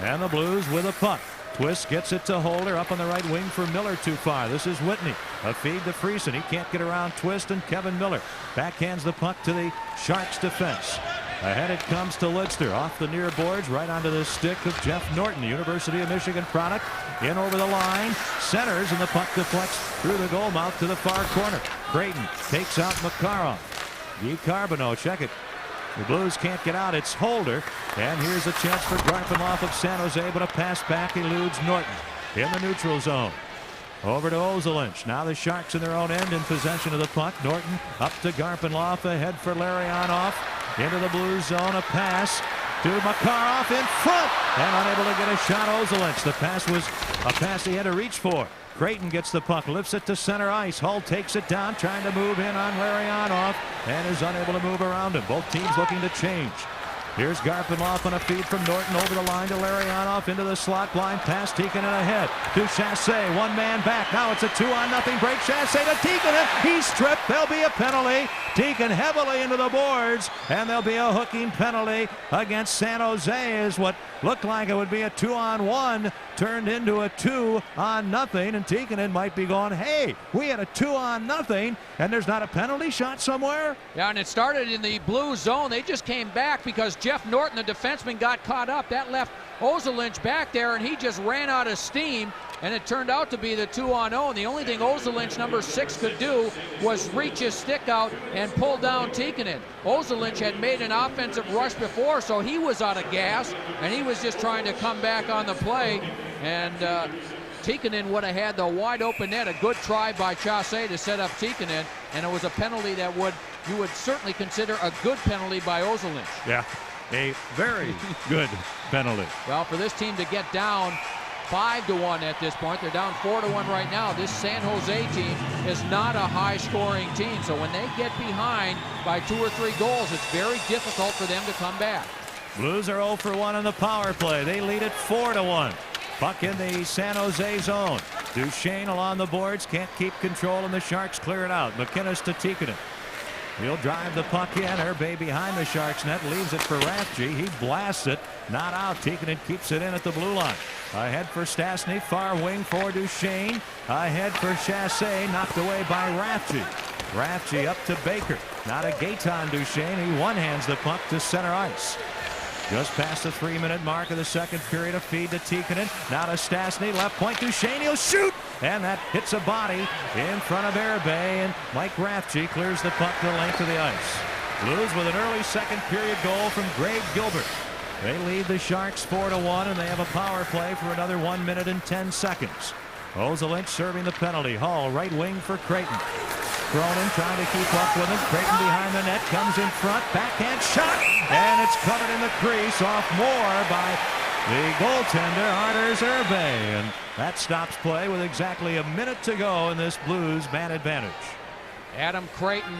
And the Blues with a puck. Twist gets it to Holder, up on the right wing for Miller, too far. This is Whitney. A feed to Friesen. He can't get around Twist and Kevin Miller. Backhands the puck to the Sharks defense. Ahead it comes to Lidster, off the near boards, right onto the stick of Jeff Norton, the University of Michigan product. In over the line, centers, and the puck deflects through the goal mouth to the far corner. Creighton takes out Makarov. DiCarbino, check it. The Blues can't get out. It's Holder. And here's a chance for Garpenhoff of San Jose, but a pass back eludes Norton in the neutral zone. Over to Ozelinch. Now the Sharks in their own end in possession of the puck. Norton up to Garpenhoff, ahead for Larionov. Into the Blues zone. A pass to Makarov in front. And unable to get a shot, Ozelinch. The pass was a pass he had to reach for. Creighton gets the puck, lifts it to center ice. Hull takes it down, trying to move in on Larionov, and is unable to move around him. Both teams looking to change. Here's Garpenhoff on a feed from Norton over the line to Larionov, into the slot, blind pass, Tikkanen ahead to Chassé, one man back. Now it's a 2-0 break. Chassé to Tikkanen. He's stripped. There'll be a penalty. Tikkanen heavily into the boards, and there'll be a hooking penalty against San Jose, as what looked like it would be a 2-on-1 turned into a 2-0, and Tikkanen might be going, hey, we had a 2-0, and there's not a penalty shot somewhere? Yeah, and it started in the blue zone. They just came back because Jeff Norton, the defenseman, got caught up. That left Ozelinch back there, and he just ran out of steam, and it turned out to be the 2-on-0. And the only thing Ozelinch, number 6, could do was reach his stick out and pull down Tikkanen. Ozelinch had made an offensive rush before, so he was out of gas, and he was just trying to come back on the play. And Tikkanen would have had the wide open net. A good try by Chassé to set up Tikkanen, and it was a penalty that you would certainly consider a good penalty by Ozelinch. Yeah, a very good penalty. Well, for this team to get down 5-1 at this point, they're down 4-1 right now. This San Jose team is not a high-scoring team, so when they get behind by 2 or 3 goals, it's very difficult for them to come back. Blues are 0 for 1 on the power play. They lead it 4-1. Puck in the San Jose zone. Duchesne along the boards, can't keep control, and the Sharks clear it out. McInnes to Tikkanen. He'll drive the puck in. Herbe behind the Sharks net, leaves it for Rathje. He blasts it, not out. Tikkanen keeps it in at the blue line. Ahead for Stastny, far wing for Duchesne. Ahead for Chassé, knocked away by Rathje. Rathje up to Baker. Not a Gaetan Duchesne. He one-hands the puck to center ice. Just past the 3-minute mark of the second period, a feed to Tikkanen. Now to Stastny, left point, Duchesne, he'll shoot! And that hits a body in front of Herbe, and Mike Rathje clears the puck to the length of the ice. Blues with an early second period goal from Greg Gilbert. They lead the Sharks 4-1, and they have a power play for another 1 minute and 10 seconds. Ozelinch serving the penalty. Hall, right wing for Creighton. Cronin trying to keep up with him. Creighton behind the net, comes in front, backhand shot, and it's covered in the crease off Moore by the goaltender, Anders Herbe. And that stops play with exactly a minute to go in this Blues man advantage. Adam Creighton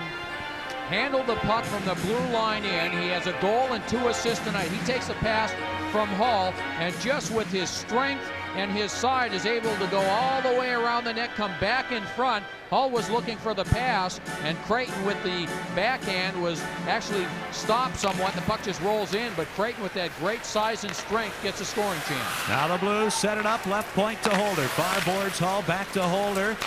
handled the puck from the blue line in. He has a goal and 2 assists tonight. He takes a pass from Hall, and just with his strength and his side is able to go all the way around the net, come back in front. Hall was looking for the pass, and Creighton with the backhand was actually stopped somewhat. The puck just rolls in, but Creighton with that great size and strength gets a scoring chance. Now the Blues set it up, left point to Holder. Far boards Hall, back to Holder.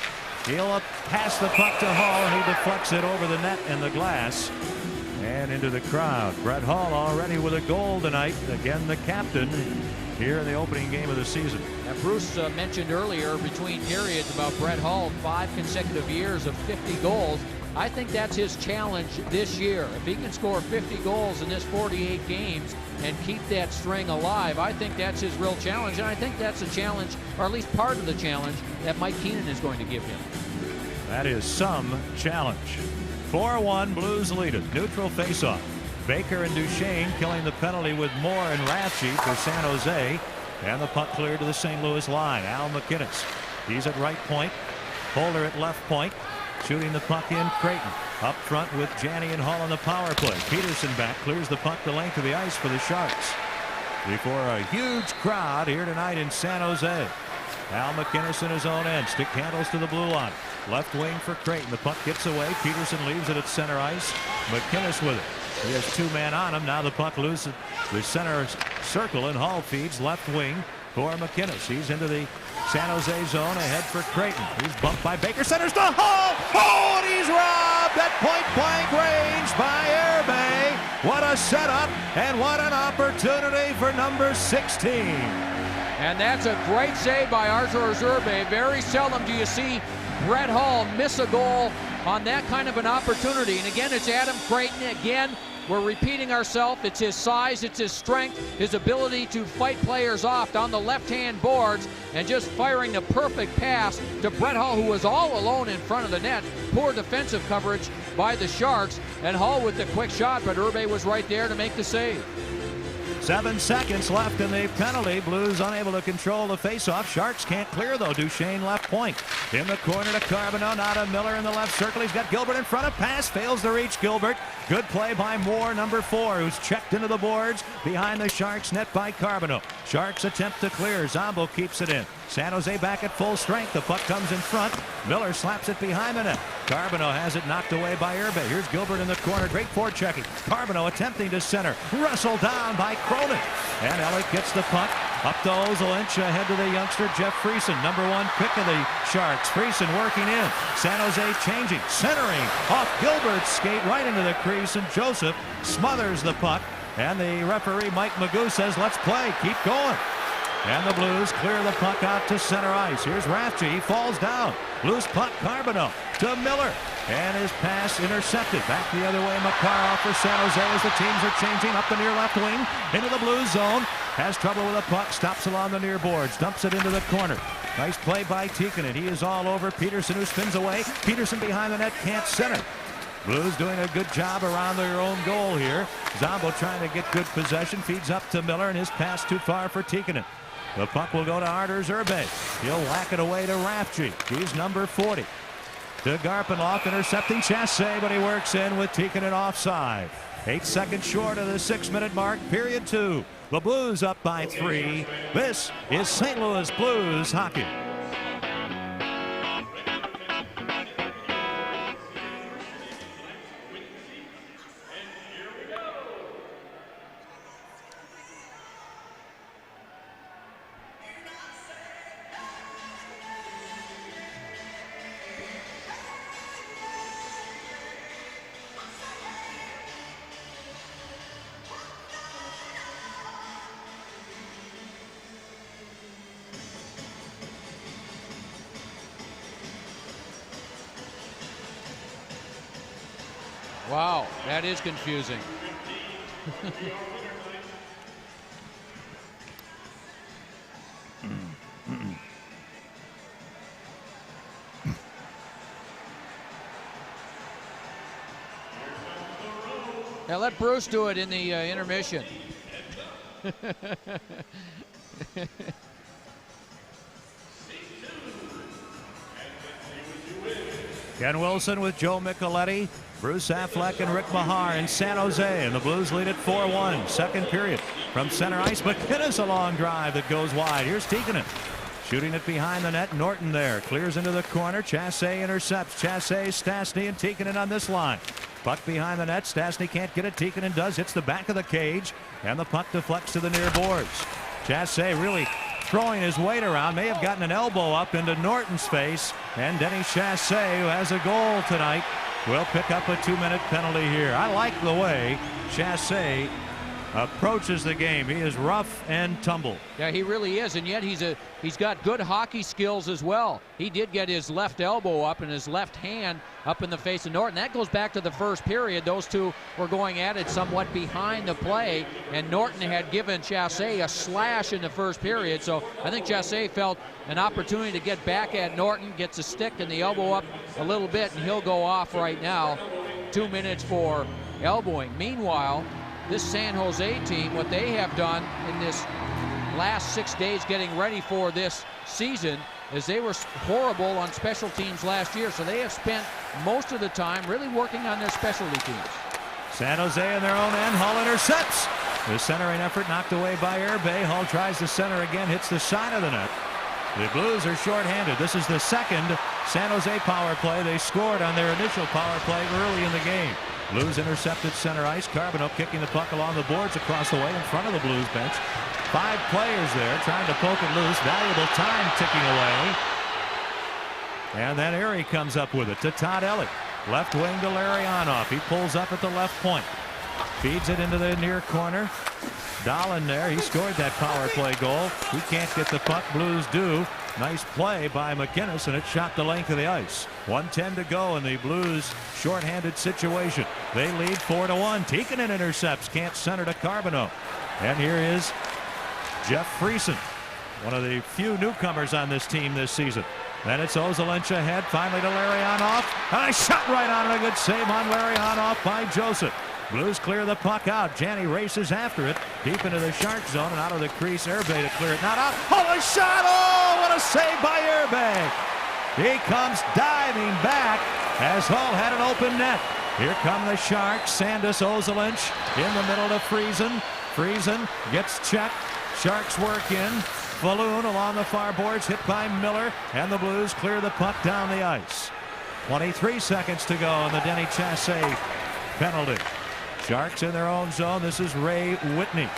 He'll pass the puck to Hall, and he deflects it over the net and the glass and into the crowd. Brett Hall already with a goal tonight. Again, the captain here in the opening game of the season. Now, Bruce mentioned earlier between periods about Brett Hall, 5 consecutive years of 50 goals. I think that's his challenge this year. If he can score 50 goals in this 48 games and keep that string alive, I think that's his real challenge. And I think that's a challenge, or at least part of the challenge, that Mike Keenan is going to give him. That is some challenge. 4-1, Blues lead it. Neutral faceoff. Baker and Duchesne killing the penalty with Moore and Ratchie for San Jose. And the puck cleared to the St. Louis line. Al McInnes. He's at right point. Holder at left point. Shooting the puck in, Creighton. Up front with Janney and Hall on the power play. Peterson back, clears the puck the length of the ice for the Sharks. Before a huge crowd here tonight in San Jose. Al McInnes in his own end. Stick handles to the blue line. Left wing for Creighton. The puck gets away. Peterson leaves it at center ice. McInnes with it. He has 2 men on him. Now the puck loose at the center circle, and Hall feeds left wing for McInnes. He's into the San Jose zone, ahead for Creighton. He's bumped by Baker. Centers to Hall. Oh, and he's robbed at point-blank range by Airbay. What a setup, and what an opportunity for number 16. And that's a great save by Artur Zerbe. Very seldom do you see Brett Hall miss a goal on that kind of an opportunity. And again, it's Adam Creighton. Again, we're repeating ourselves. It's his size, it's his strength, his ability to fight players off down the left-hand boards, and just firing the perfect pass to Brett Hall, who was all alone in front of the net. Poor defensive coverage by the Sharks, and Hall with the quick shot, but Irbe was right there to make the save. 7 seconds left in the penalty. Blues unable to control the faceoff. Sharks can't clear, though. Duchesne left point. In the corner to Carbonneau. Now to Miller in the left circle. He's got Gilbert in front of. Pass fails to reach Gilbert. Good play by Moore, number 4, who's checked into the boards behind the Sharks net by Carbonneau. Sharks attempt to clear. Zombo keeps it in. San Jose back at full strength. The puck comes in front. Miller slaps it behind the net. Carbonneau has it knocked away by Irbe. Here's Gilbert in the corner. Great forechecking. Carbonneau attempting to center. Wrestled down by Cronin. And Elliott gets the puck up to Ozolinch, ahead to the youngster Jeff Friesen, number 1 pick of the Sharks. Friesen working in. San Jose changing. Centering off Gilbert's skate right into the crease, and Joseph smothers the puck. And the referee, Mike Magoo, says, let's play. Keep going. And the Blues clear the puck out to center ice. Here's Ratchie. He falls down. Loose puck, Carbonneau to Miller. And his pass intercepted. Back the other way, Makarov for San Jose as the teams are changing up the near left wing into the Blues zone. Has trouble with the puck. Stops along the near boards. Dumps it into the corner. Nice play by Tikkanen. He is all over Peterson, who spins away. Peterson behind the net, can't center. Blues doing a good job around their own goal here. Zombo trying to get good possession. Feeds up to Miller, and his pass too far for Tikkanen. The puck will go to Artur Zerbe. He'll whack it away to Ratchie. He's number 40. To Garpenloff, intercepting Chassé, but he works in with Tikkanen offside. 8 seconds short of the 6-minute mark, period 2. The Blues up by 3. This is St. Louis Blues hockey. Wow, that is confusing. Now let Bruce do it in the intermission. Ken Wilson with Joe Micheletti. Bruce Affleck and Rick Mahar in San Jose, and the Blues lead at 4-1. Second period from center ice. McKinnis, a long drive that goes wide. Here's Tikkanen shooting it behind the net. Norton there clears into the corner. Chassé intercepts. Chassé, Stastny, and Tikkanen on this line. Puck behind the net. Stastny can't get it. Tikkanen does. Hits the back of the cage, and the puck deflects to the near boards. Chassé really throwing his weight around. May have gotten an elbow up into Norton's face, and Denny Chassé, who has a goal tonight, will pick up a 2-minute penalty here. I like the way Chassé approaches the game. He is rough and tumble. Yeah, he really is, and yet he's got good hockey skills as well. He did get his left elbow up and his left hand up in the face of Norton. That goes back to the first period. Those two were going at it somewhat behind the play, and Norton had given Chassé a slash in the first period, so I think Chassé felt an opportunity to get back at Norton, gets a stick and the elbow up a little bit, and he'll go off right now. 2 minutes for elbowing. Meanwhile, this San Jose team, what they have done in this last 6 days getting ready for this season is they were horrible on special teams last year, so they have spent most of the time really working on their specialty teams. San Jose in their own end. Hull intercepts. The centering effort knocked away by Herbe. Hull tries to center again, hits the side of the net. The Blues are shorthanded. This is the second San Jose power play. They scored on their initial power play early in the game. Blues intercepted center ice. Carbonneau kicking the puck along the boards across the way in front of the Blues bench. 5 players there trying to poke it loose. Valuable time ticking away. And then Erie comes up with it to Todd Ellie. Left wing to Larionov. He pulls up at the left point. Feeds it into the near corner. Dahlin there. He scored that power play goal. He can't get the puck. Blues do. Nice play by McKinnis, and it shot the length of the ice. 1:10 to go in the Blues shorthanded situation. They lead 4-1. Tikkanen intercepts. Can't center to Carbonneau. And here is Jeff Friesen, one of the few newcomers on this team this season. Then it's Ozolinsh ahead, finally to Larionov. And a shot right on it. A good save on Larionov by Joseph. Blues clear the puck out. Janney races after it deep into the Shark zone and out of the crease. Herbe to clear it. Not out. Oh, a shot! Oh, what a save by Herbe. He comes diving back as Hull had an open net. Here come the Sharks. Sandus, Ozolinsh in the middle to Friesen. Friesen gets checked. Sharks work in. Falloon along the far boards, hit by Miller, and the Blues clear the puck down the ice. 23 seconds to go on the Denny Chassé penalty. Sharks in their own zone. This is Ray Whitney.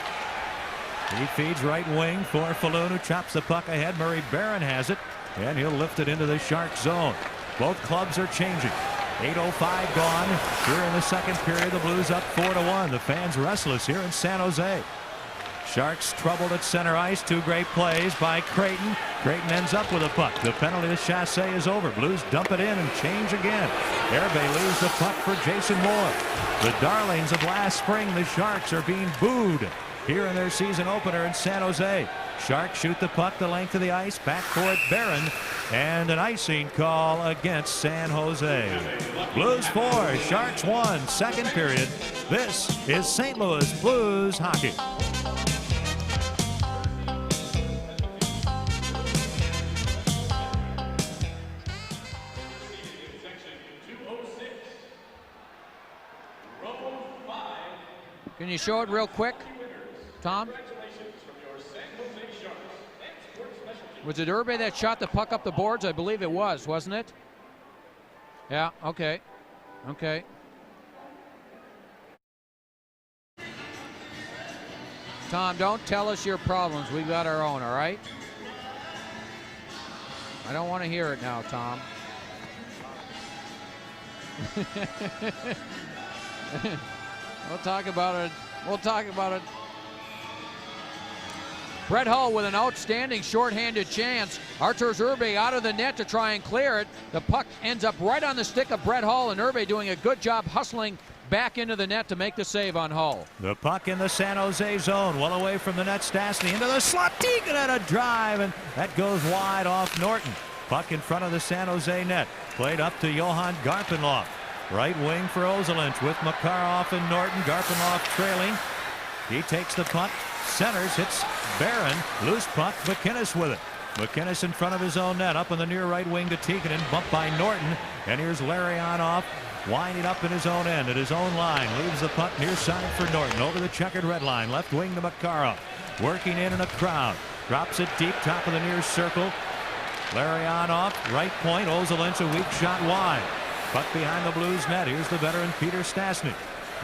He feeds right wing for Falloon, who chops the puck ahead. Murray Barron has it, and he'll lift it into the Shark zone. Both clubs are changing. 8:05 gone here in the second period. The Blues up 4-1. The fans restless here in San Jose. Sharks troubled at center ice. 2 great plays by Creighton. Creighton ends up with a puck. The penalty to Chassé is over. Blues dump it in and change again. Herbe leaves the puck for Jason Moore. The darlings of last spring, the Sharks, are being booed here in their season opener in San Jose. Sharks shoot the puck the length of the ice. Back for it, Barron. And an icing call against San Jose. Blues 4, Sharks 1, second period. This is St. Louis Blues hockey. Can you show it real quick, Tom? Was it Herbe that shot the puck up the boards? I believe it was, wasn't it? Yeah, okay. Okay. Tom, don't tell us your problems. We've got our own, all right? I don't want to hear it now, Tom. We'll talk about it. We'll talk about it. Brett Hull with an outstanding shorthanded chance. Arturs Herbe out of the net to try and clear it. The puck ends up right on the stick of Brett Hull, and Herbe doing a good job hustling back into the net to make the save on Hull. The puck in the San Jose zone, well away from the net. Stastny into the slot. Deegan at a drive, and that goes wide off Norton. Puck in front of the San Jose net. Played up to Johan Garpenloff. Right wing for Ozolinsh with Makarov and Norton. Garpenloff trailing. He takes the puck, centers, hits Barron. Loose puck, McKinnis with it. McKinnis in front of his own net, up on the near right wing to Tikkanen, bumped by Norton. And here's Larionov winding up in his own end at his own line. Leaves the puck near side for Norton. Over the checkered red line. Left wing to Makarov. Working in a crowd. Drops it deep, top of the near circle. Larry on off. Right point. Ozolin's a weak shot wide. Puck behind the Blues net. Here's the veteran Peter Stastny.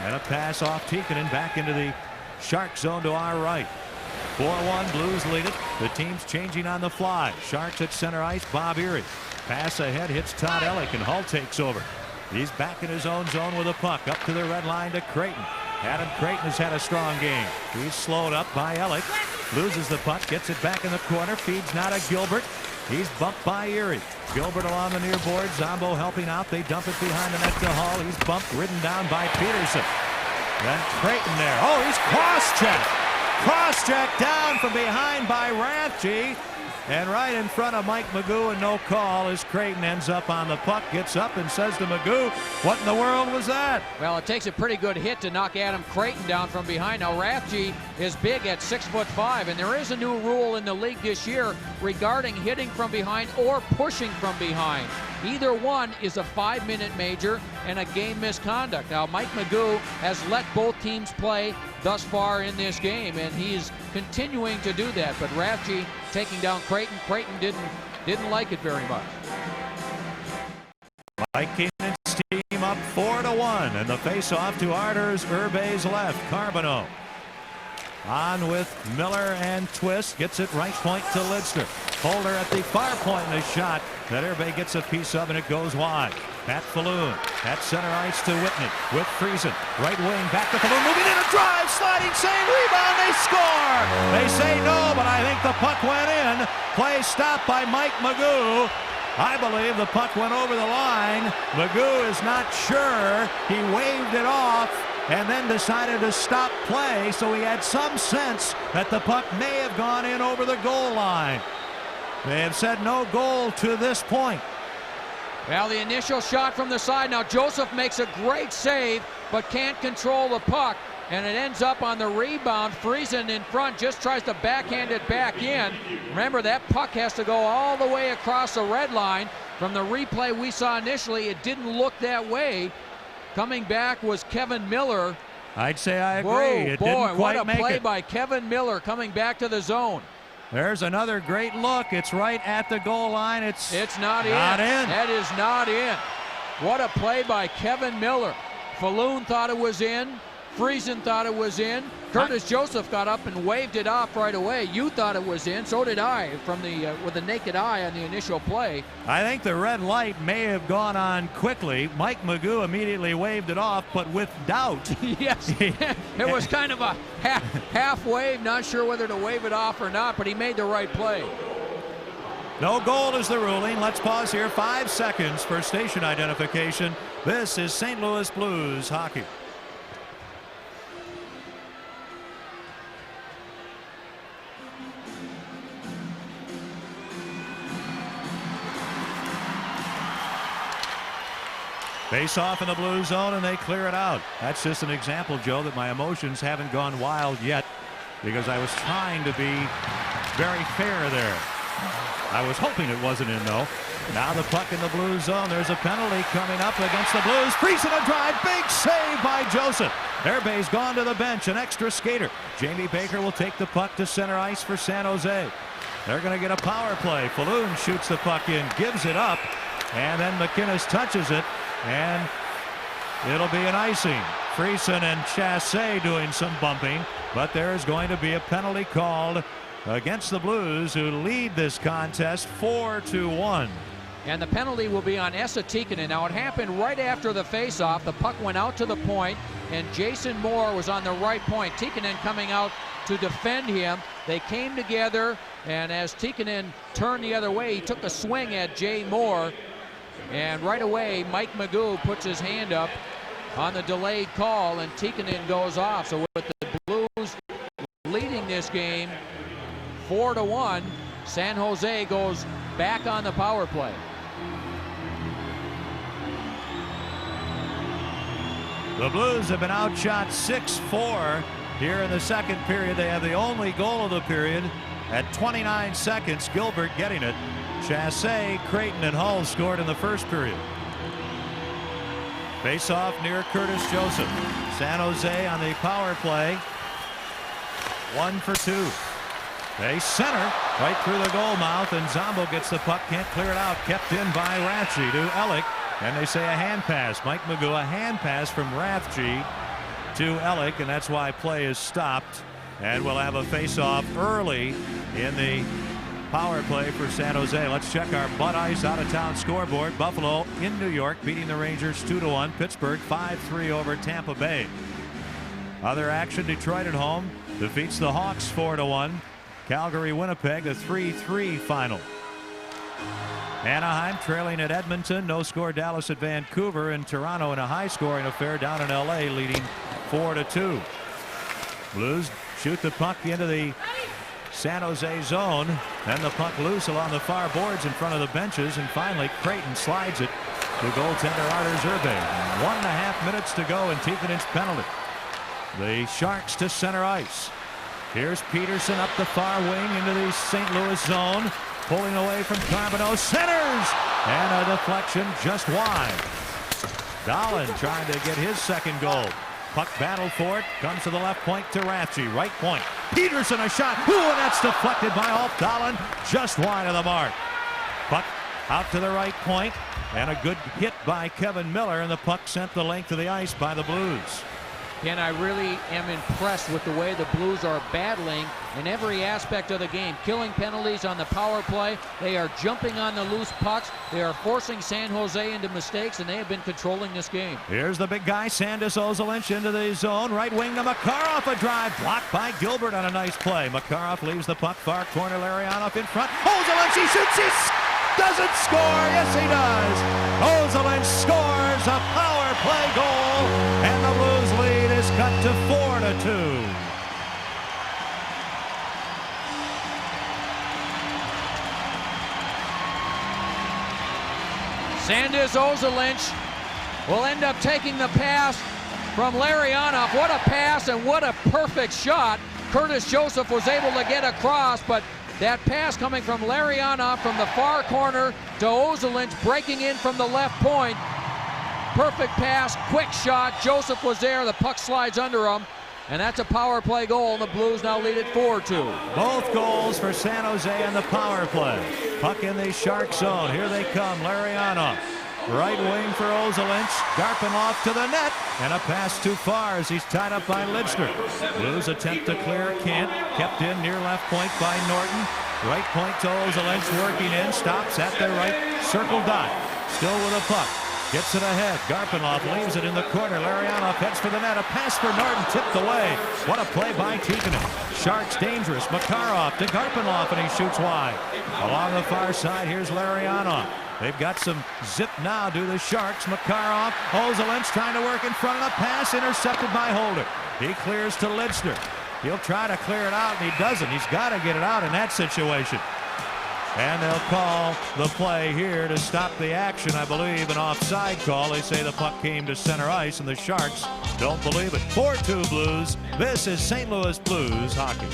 And a pass off Tikkanen back into the Shark zone to our right. 4-1 Blues lead it. The team's changing on the fly. Sharks at center ice. Bob Erie. Pass ahead, hits Todd Ellick, and Hull takes over. He's back in his own zone with a puck. Up to the red line to Creighton. Adam Creighton has had a strong game. He's slowed up by Ellick. Loses the puck, gets it back in the corner. Feeds now to Gilbert. He's bumped by Erie. Gilbert along the near board. Zombo helping out. They dump it behind the net to Hull. He's bumped, ridden down by Peterson. Then Creighton there. Oh, he's cross-checked. Cross-checked down from behind by Rathje. And right in front of Mike Magoo, and no call as Creighton ends up on the puck, gets up and says to Magoo, what in the world was that? Well, it takes a pretty good hit to knock Adam Creighton down from behind. Now, Rathje is big at 6'5", and there is a new rule in the league this year regarding hitting from behind or pushing from behind. Either one is a 5-minute major and a game misconduct. Now, Mike Magoo has let both teams play thus far in this game, and he's continuing to do that. But Rathje taking down Creighton. Creighton didn't like it very much. Mike Keenan's team up 4-1, and the face-off to Arders Urbe's left. Carbonneau on with Miller and Twist. Gets it right point to Lidster. Holder at the far point in a shot that Urbe gets a piece of, and it goes wide. Pat Falloon at center ice to Whitney with Friesen. Right wing back to Falloon, moving in a drive, sliding save, rebound, they score! They say no, but I think the puck went in. Play stopped by Mike Magoo. I believe the puck went over the line. Magoo is not sure. He waved it off and then decided to stop play, so he had some sense that the puck may have gone in over the goal line. They have said no goal to this point. Well, the initial shot from the side. Now Joseph makes a great save, but can't control the puck, and it ends up on the rebound. Friesen in front just tries to backhand it back in. Remember, that puck has to go all the way across the red line. From the replay we saw initially, it didn't look that way. Coming back was Kevin Miller. I'd say I agree. Whoa, it boy, didn't quite what a make play it. by Kevin Miller coming back to the zone. There's another great look. It's right at the goal line. It's not in. That is not in. What a play by Kevin Miller. Falloon thought it was in. Friesen thought it was in. Curtis Joseph got up and waved it off right away. You thought it was in. So did I from the with the naked eye on the initial play. I think the red light may have gone on quickly. Mike Magoo immediately waved it off, but with doubt. Yes, it was kind of a half wave. Not sure whether to wave it off or not, but he made the right play. No goal is the ruling. Let's pause here 5 seconds for station identification. This is St. Louis Blues hockey. Face off in the blue zone, and they clear it out. That's just an example, Joe, that my emotions haven't gone wild yet because I was trying to be very fair there. I was hoping it wasn't in, though. Now the puck in the blue zone. There's a penalty coming up against the Blues. Friesen a drive. Big save by Joseph. Herbe's gone to the bench. An extra skater. Jamie Baker will take the puck to center ice for San Jose. They're going to get a power play. Falloon shoots the puck in, gives it up, and then McInnes touches it. And it'll be an icing. Friesen and Chassé doing some bumping, but there is going to be a penalty called against the Blues, who lead this contest 4-1. And the penalty will be on Esa Tikkanen. Now, it happened right after the faceoff. The puck went out to the point, and Jason Moore was on the right point. Tikkanen coming out to defend him. They came together, and as Tikkanen turned the other way, he took a swing at Jay Moore. And right away, Mike Magoo puts his hand up on the delayed call, and Tikkanen goes off. So with the Blues leading this game 4-1, San Jose goes back on the power play. The Blues have been outshot 6-4 here in the second period. They have the only goal of the period at 29 seconds. Gilbert getting it. Chassé, Creighton, and Hull scored in the first period. Face off near Curtis Joseph. San Jose on the power play. 1 for 2. They center right through the goal mouth, and Zombo gets the puck, can't clear it out. Kept in by Rathje to Elick, and they say a hand pass. Mike Magoo, a hand pass from Rathje to Elick, and that's why play is stopped. And we'll have a face-off early in the power play for San Jose. Let's check our Bud Ice out-of-town scoreboard. Buffalo in New York beating the Rangers 2-1. Pittsburgh 5-3 over Tampa Bay. Other action, Detroit at home defeats the Hawks 4-1. Calgary Winnipeg a 3-3 final. Anaheim trailing at Edmonton. No score Dallas at Vancouver, and Toronto in a high scoring affair down in LA leading 4-2. Blues shoot the puck into the San Jose zone, and the puck loose along the far boards in front of the benches, and finally Creighton slides it to goaltender Artur Zerbe. 1.5 minutes to go, and Tikkanen's penalty. The Sharks to center ice. Here's Peterson up the far wing into the St. Louis zone, pulling away from Carbonneau, centers, and a deflection just wide. Dahlin trying to get his second goal. Puck battle for it, comes to the left point to Rathje, right point. Peterson a shot, ooh, and that's deflected by Ulf Dahlin, just wide of the mark. Puck out to the right point, and a good hit by Kevin Miller, and the puck sent the length of the ice by the Blues. And I really am impressed with the way the Blues are battling in every aspect of the game. Killing penalties on the power play. They are jumping on the loose pucks. They are forcing San Jose into mistakes, and they have been controlling this game. Here's the big guy, Sandis Ozolinsh into the zone. Right wing to Makarov, a drive blocked by Gilbert on a nice play. Makarov leaves the puck far corner. Larionov in front. Ozolinsh, he shoots, he doesn't score. Yes, he does. Ozolinsh scores a power play goal, and the Blues lead is cut to 4-2. Sandis Ozolinsh will end up taking the pass from Larionov. What a pass and what a perfect shot. Curtis Joseph was able to get across, but that pass coming from Larionov from the far corner to Ozolinsh breaking in from the left point. Perfect pass, quick shot. Joseph was there. The puck slides under him. And that's a power play goal, and the Blues now lead it 4-2. Both goals for San Jose on the power play. Puck in the Shark zone. Here they come. Larionov. Right wing for Ozolinsh. Garpenlov to the net. And a pass too far as he's tied up by Lidster. Blues attempt to clear. Can't. Kept in near left point by Norton. Right point to Ozolinsh working in. Stops at the right circle dot. Still with a puck. Gets it ahead. Garpenlov leaves it in the corner. Larionov heads for the net. A pass for Norton tipped away. What a play by Tikkanen. Sharks dangerous. Makarov to Garpenlov, and he shoots wide. Along the far side, here's Larionov. They've got some zip now, do the Sharks. Makarov, Ozolinsh trying to work in front of the pass, intercepted by Holder. He clears to Lidster. He'll try to clear it out, and he doesn't. He's got to get it out in that situation. And they'll call the play here to stop the action. I believe an offside call. They say the puck came to center ice, and the Sharks don't believe it. 4-2 Blues. This is St. Louis Blues hockey.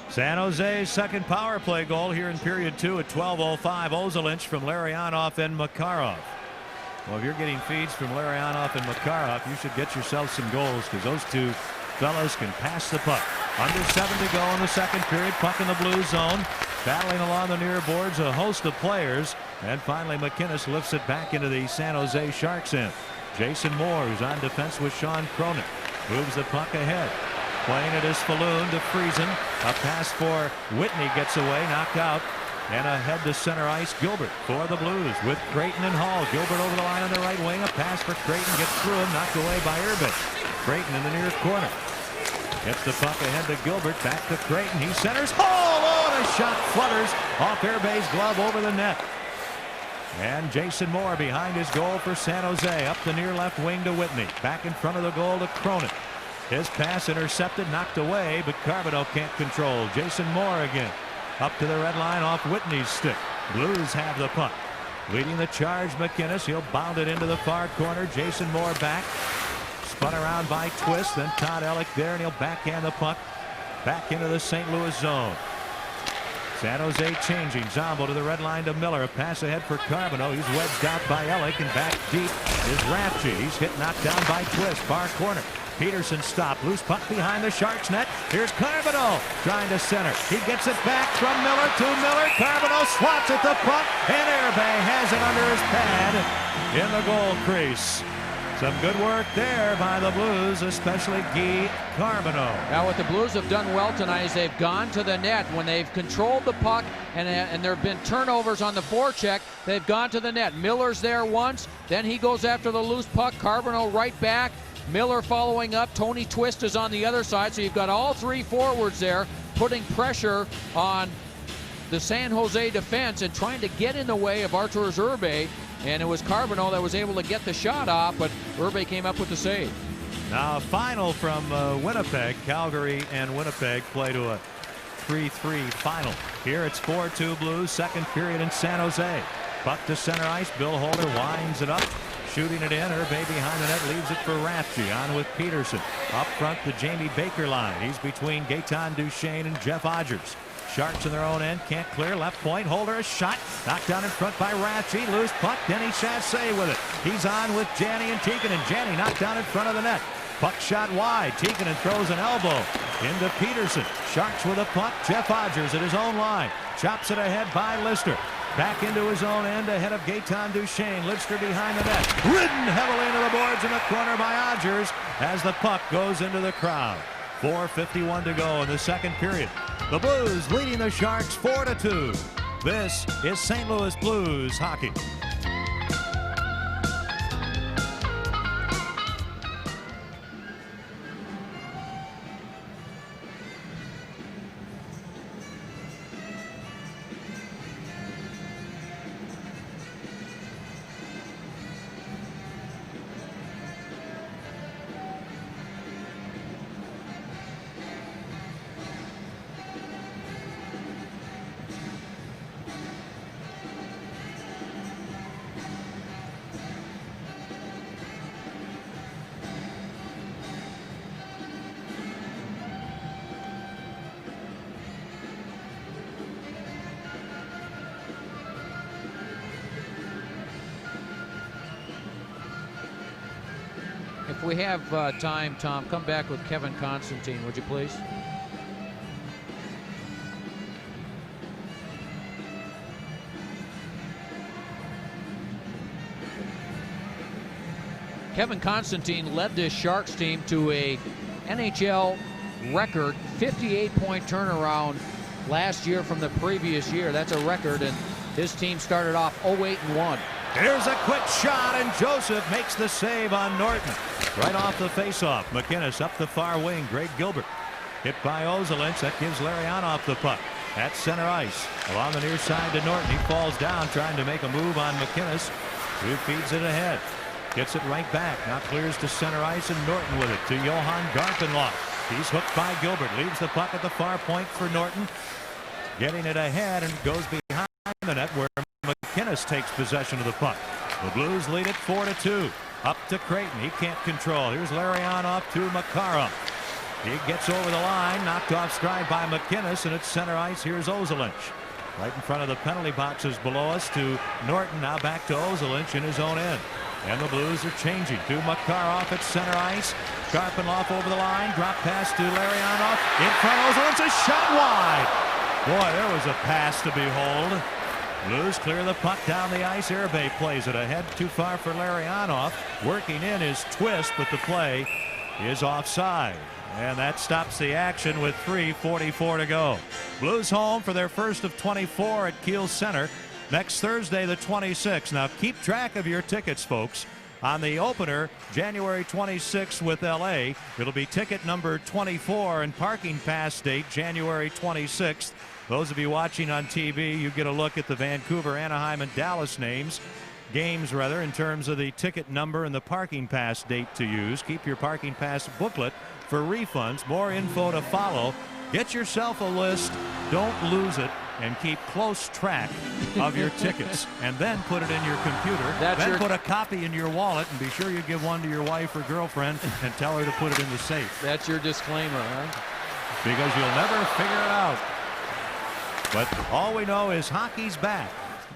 San Jose's second power play goal here in period 2 at 12:05. Ozolinsh from Larionov and Makarov. Well, if you're getting feeds from Larionov and Makarov, you should get yourself some goals, because those two fellas can pass the puck. Under 7 to go in the second period. Puck in the blue zone. Battling along the near boards, a host of players. And finally, McInnes lifts it back into the San Jose Sharks end. Jason Moore, who's on defense with Sean Cronin, moves the puck ahead. Playing it is Falloon to Friesen. A pass for Whitney gets away, knocked out. And ahead to center ice, Gilbert for the Blues with Creighton and Hall. Gilbert over the line on the right wing. A pass for Creighton, gets through him, knocked away by Irving. Creighton in the near corner. Gets the puck ahead to Gilbert, back to Creighton. He centers. Oh, and a shot flutters off Irbay's glove over the net. And Jason Moore behind his goal for San Jose. Up the near left wing to Whitney. Back in front of the goal to Cronin. His pass intercepted, knocked away, but Carbonneau can't control. Jason Moore again. Up to the red line off Whitney's stick. Blues have the puck. Leading the charge, McInnes. He'll bound it into the far corner. Jason Moore back. Spun around by Twist. Then Todd Ellick there, and he'll backhand the puck back into the St. Louis zone. San Jose changing. Zombo to the red line to Miller. A pass ahead for Carbonneau. He's wedged out by Ellick, and back deep is Rafchi. He's hit knocked down by Twist. Far corner. Peterson stopped. Loose puck behind the Sharks net. Here's Carbonneau trying to center. He gets it back from Miller to Miller. Carbonneau swats at the puck, and Irbay has it under his pad in the goal crease. Some good work there by the Blues, especially Guy Carbonneau. Now what the Blues have done well tonight is they've gone to the net. When they've controlled the puck and there have been turnovers on the forecheck, they've gone to the net. Miller's there once, then he goes after the loose puck. Carbonneau right back. Miller following up. Tony Twist is on the other side, so you've got all three forwards there putting pressure on the San Jose defense and trying to get in the way of Arturs Irbe. And it was Carbonneau that was able to get the shot off, but Irbe came up with the save. Now a final from Winnipeg. Calgary and Winnipeg play to a 3-3 final. Here it's 4-2 Blues, second period in San Jose. Puck to center ice. Bill Holder winds it up. Shooting it in. Irbe behind the net, leaves it for Rafchi. On with Peterson. Up front, the Jamie Baker line. He's between Gaetan Duchesne and Jeff Odgers. Sharks in their own end, can't clear. Left point, Holder a shot. Knocked down in front by Rafchi. Loose puck, Denny Chassé with it. He's on with Janney and Tikkanen. Janney knocked down in front of the net. Puck shot wide. Tikkanen throws an elbow into Peterson. Sharks with a puck. Jeff Odgers at his own line. Chops it ahead by Lister. Back into his own end ahead of Gaetan Duchesne. Lister behind the net. Ridden heavily into the boards in the corner by Odgers as the puck goes into the crowd. 4:51 to go in the second period. The Blues leading the Sharks 4-2. This is St. Louis Blues hockey. If we have time, Tom, come back with Kevin Constantine, would you please? Kevin Constantine led this Sharks team to a NHL record 58-point turnaround last year from the previous year. That's a record, and his team started off 0-8-1. Here's a quick shot, and Joseph makes the save on Norton. Right off the faceoff. McInnes up the far wing. Greg Gilbert hit by Ozolinsh. That gives Larionov the puck at center ice. Along the near side to Norton. He falls down trying to make a move on McInnes, who feeds it ahead. Gets it right back. Now clears to center ice, and Norton with it to Johan Garpenlock. He's hooked by Gilbert. Leaves the puck at the far point for Norton. Getting it ahead, and goes behind the net where McInnes takes possession of the puck. The Blues lead it 4-2. Up to Creighton. He can't control. Here's Larionov to Makarov. He gets over the line. Knocked off stride by McInnes, and it's center ice. Here's Ozolinsh. Right in front of the penalty boxes below us to Norton. Now back to Ozolinsh in his own end. And the Blues are changing to Makarov at center ice. Garpenlock over the line. Drop pass to Larionov. In front, Ozolinsh, a shot wide. Boy, there was a pass to behold. Blues clear the puck down the ice. Irbe plays it ahead, too far for Larionov. Working in his twist, but the play is offside. And that stops the action with 3:44 to go. Blues home for their first of 24 at Kiel Center next Thursday, the 26th. Now keep track of your tickets, folks. On the opener, January 26th with LA, it'll be ticket number 24 and parking pass date January 26th. Those of you watching on TV, you get a look at the Vancouver, Anaheim, and Dallas games in terms of the ticket number and the parking pass date to use. Keep your parking pass booklet for refunds. More info to follow. Get yourself a list. Don't lose it. And keep close track of your tickets. And then put it in your computer. Then put a copy in your wallet and be sure you give one to your wife or girlfriend and tell her to put it in the safe. That's your disclaimer, huh? Because you'll never figure it out. But all we know is hockey's back.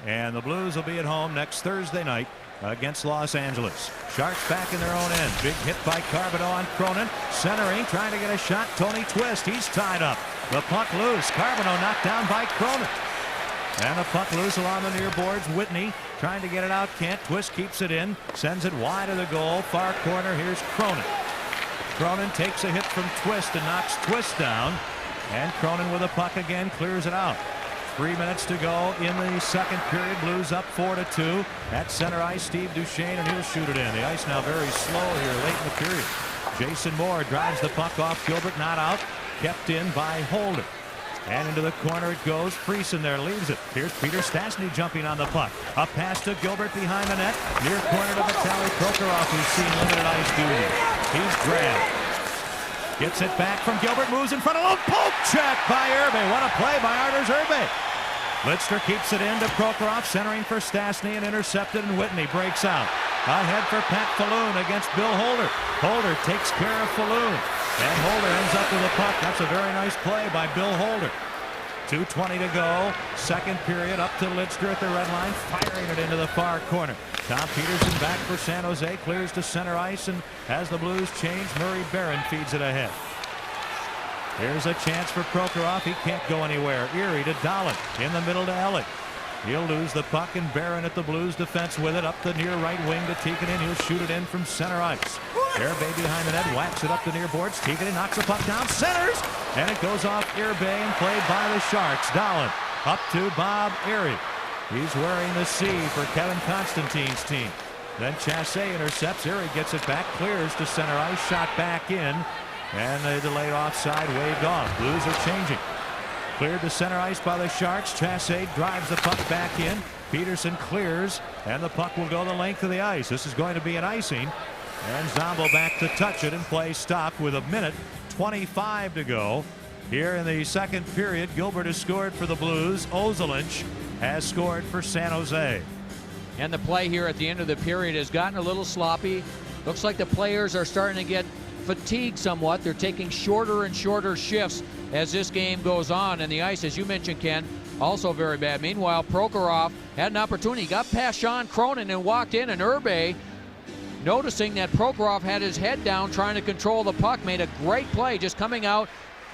And the Blues will be at home next Thursday night against Los Angeles. Sharks back in their own end. Big hit by Carbonneau on Cronin. Centering, trying to get a shot. Tony Twist. He's tied up. The puck loose. Carbonneau knocked down by Cronin. And the puck loose along the near boards. Whitney trying to get it out. Can't. Twist keeps it in. Sends it wide of the goal. Far corner. Here's Cronin. Cronin takes a hit from Twist and knocks Twist down. And Cronin with the puck again. Clears it out. 3 minutes to go in the second period. Blues up 4-2. At center ice, Steve Duchesne, and he'll shoot it in. The ice now very slow here late in the period. Jason Moore drives the puck off Gilbert, not out. Kept in by Holder. And into the corner it goes. Friesen there leaves it. Here's Peter Stastny jumping on the puck. A pass to Gilbert behind the net. Near corner to Vitaly Prokhorov, who's seen limited ice duty. He's grabbed. Gets it back from Gilbert. Moves in front of him. Poke check by Irbe. What a play by Anders Irbe. Litzner keeps it in to Prokhorov, centering for Stastny and intercepted, and Whitney breaks out. Ahead for Pat Falloon against Bill Holder. Holder takes care of Falloon. And Holder ends up with a puck. That's a very nice play by Bill Holder. 2:20 to go. Second period. Up to Litzner at the red line. Firing it into the far corner. Tom Peterson back for San Jose. Clears to center ice. And as the Blues change, Murray Barron feeds it ahead. Here's a chance for Prokhorov. He can't go anywhere. Erie to Dahlin. In the middle to Elliott. He'll lose the puck, and Barron at the Blues defense with it. Up the near right wing to Tikkanen. He'll shoot it in from center ice. Irbe behind the net. Whacks it up the near boards. Tikkanen knocks the puck down. Centers. And it goes off Irbe and played by the Sharks. Dahlin up to Bob Erie. He's wearing the C for Kevin Constantine's team. Then Chassé intercepts. Erie gets it back. Clears to center ice. Shot back in. And the delayed offside waved off. Blues are changing. Cleared to center ice by the Sharks. Chassé drives the puck back in. Peterson clears, and the puck will go the length of the ice. This is going to be an icing. And Zombo back to touch it, and play stopped with 1:25 to go. Here in the second period, Gilbert has scored for the Blues. Ozolinsh has scored for San Jose. And the play here at the end of the period has gotten a little sloppy. Looks like the players are starting to get fatigued somewhat. They're taking shorter and shorter shifts as this game goes on, and the ice, as you mentioned, Ken, also very bad. Meanwhile, Prokhorov had an opportunity, got past Sean Cronin and walked in, and Irbe, noticing that Prokhorov had his head down trying to control the puck, made a great play just coming out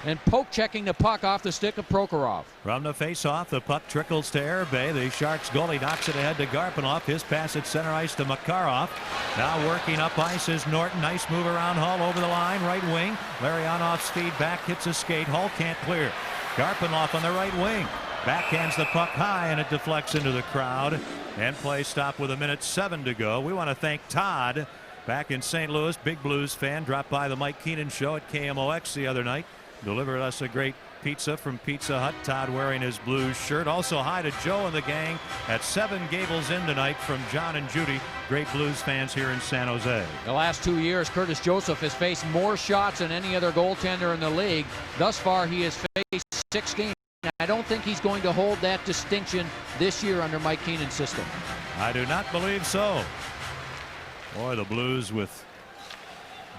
and poke checking the puck off the stick of Prokhorov. From the face-off, the puck trickles to Irbe. The Sharks goalie knocks it ahead to Garpenov. His pass at center ice to Makarov. Now working up ice is Norton. Nice move around Hull over the line. Right wing. Larionov's speed back hits a skate. Hull can't clear. Garpenov on the right wing. Backhands the puck high, and it deflects into the crowd. And play stopped with 1:07 to go. We want to thank Todd back in St. Louis. Big Blues fan. Dropped by the Mike Keenan show at KMOX the other night. Delivered us a great pizza from Pizza Hut. Todd wearing his Blues shirt. Also hi to Joe and the gang at 7 Gables Inn tonight from John and Judy. Great Blues fans here in San Jose. The last 2 years, Curtis Joseph has faced more shots than any other goaltender in the league. Thus far, he has faced 16. I don't think he's going to hold that distinction this year under Mike Keenan's system. I do not believe so. Boy, the Blues with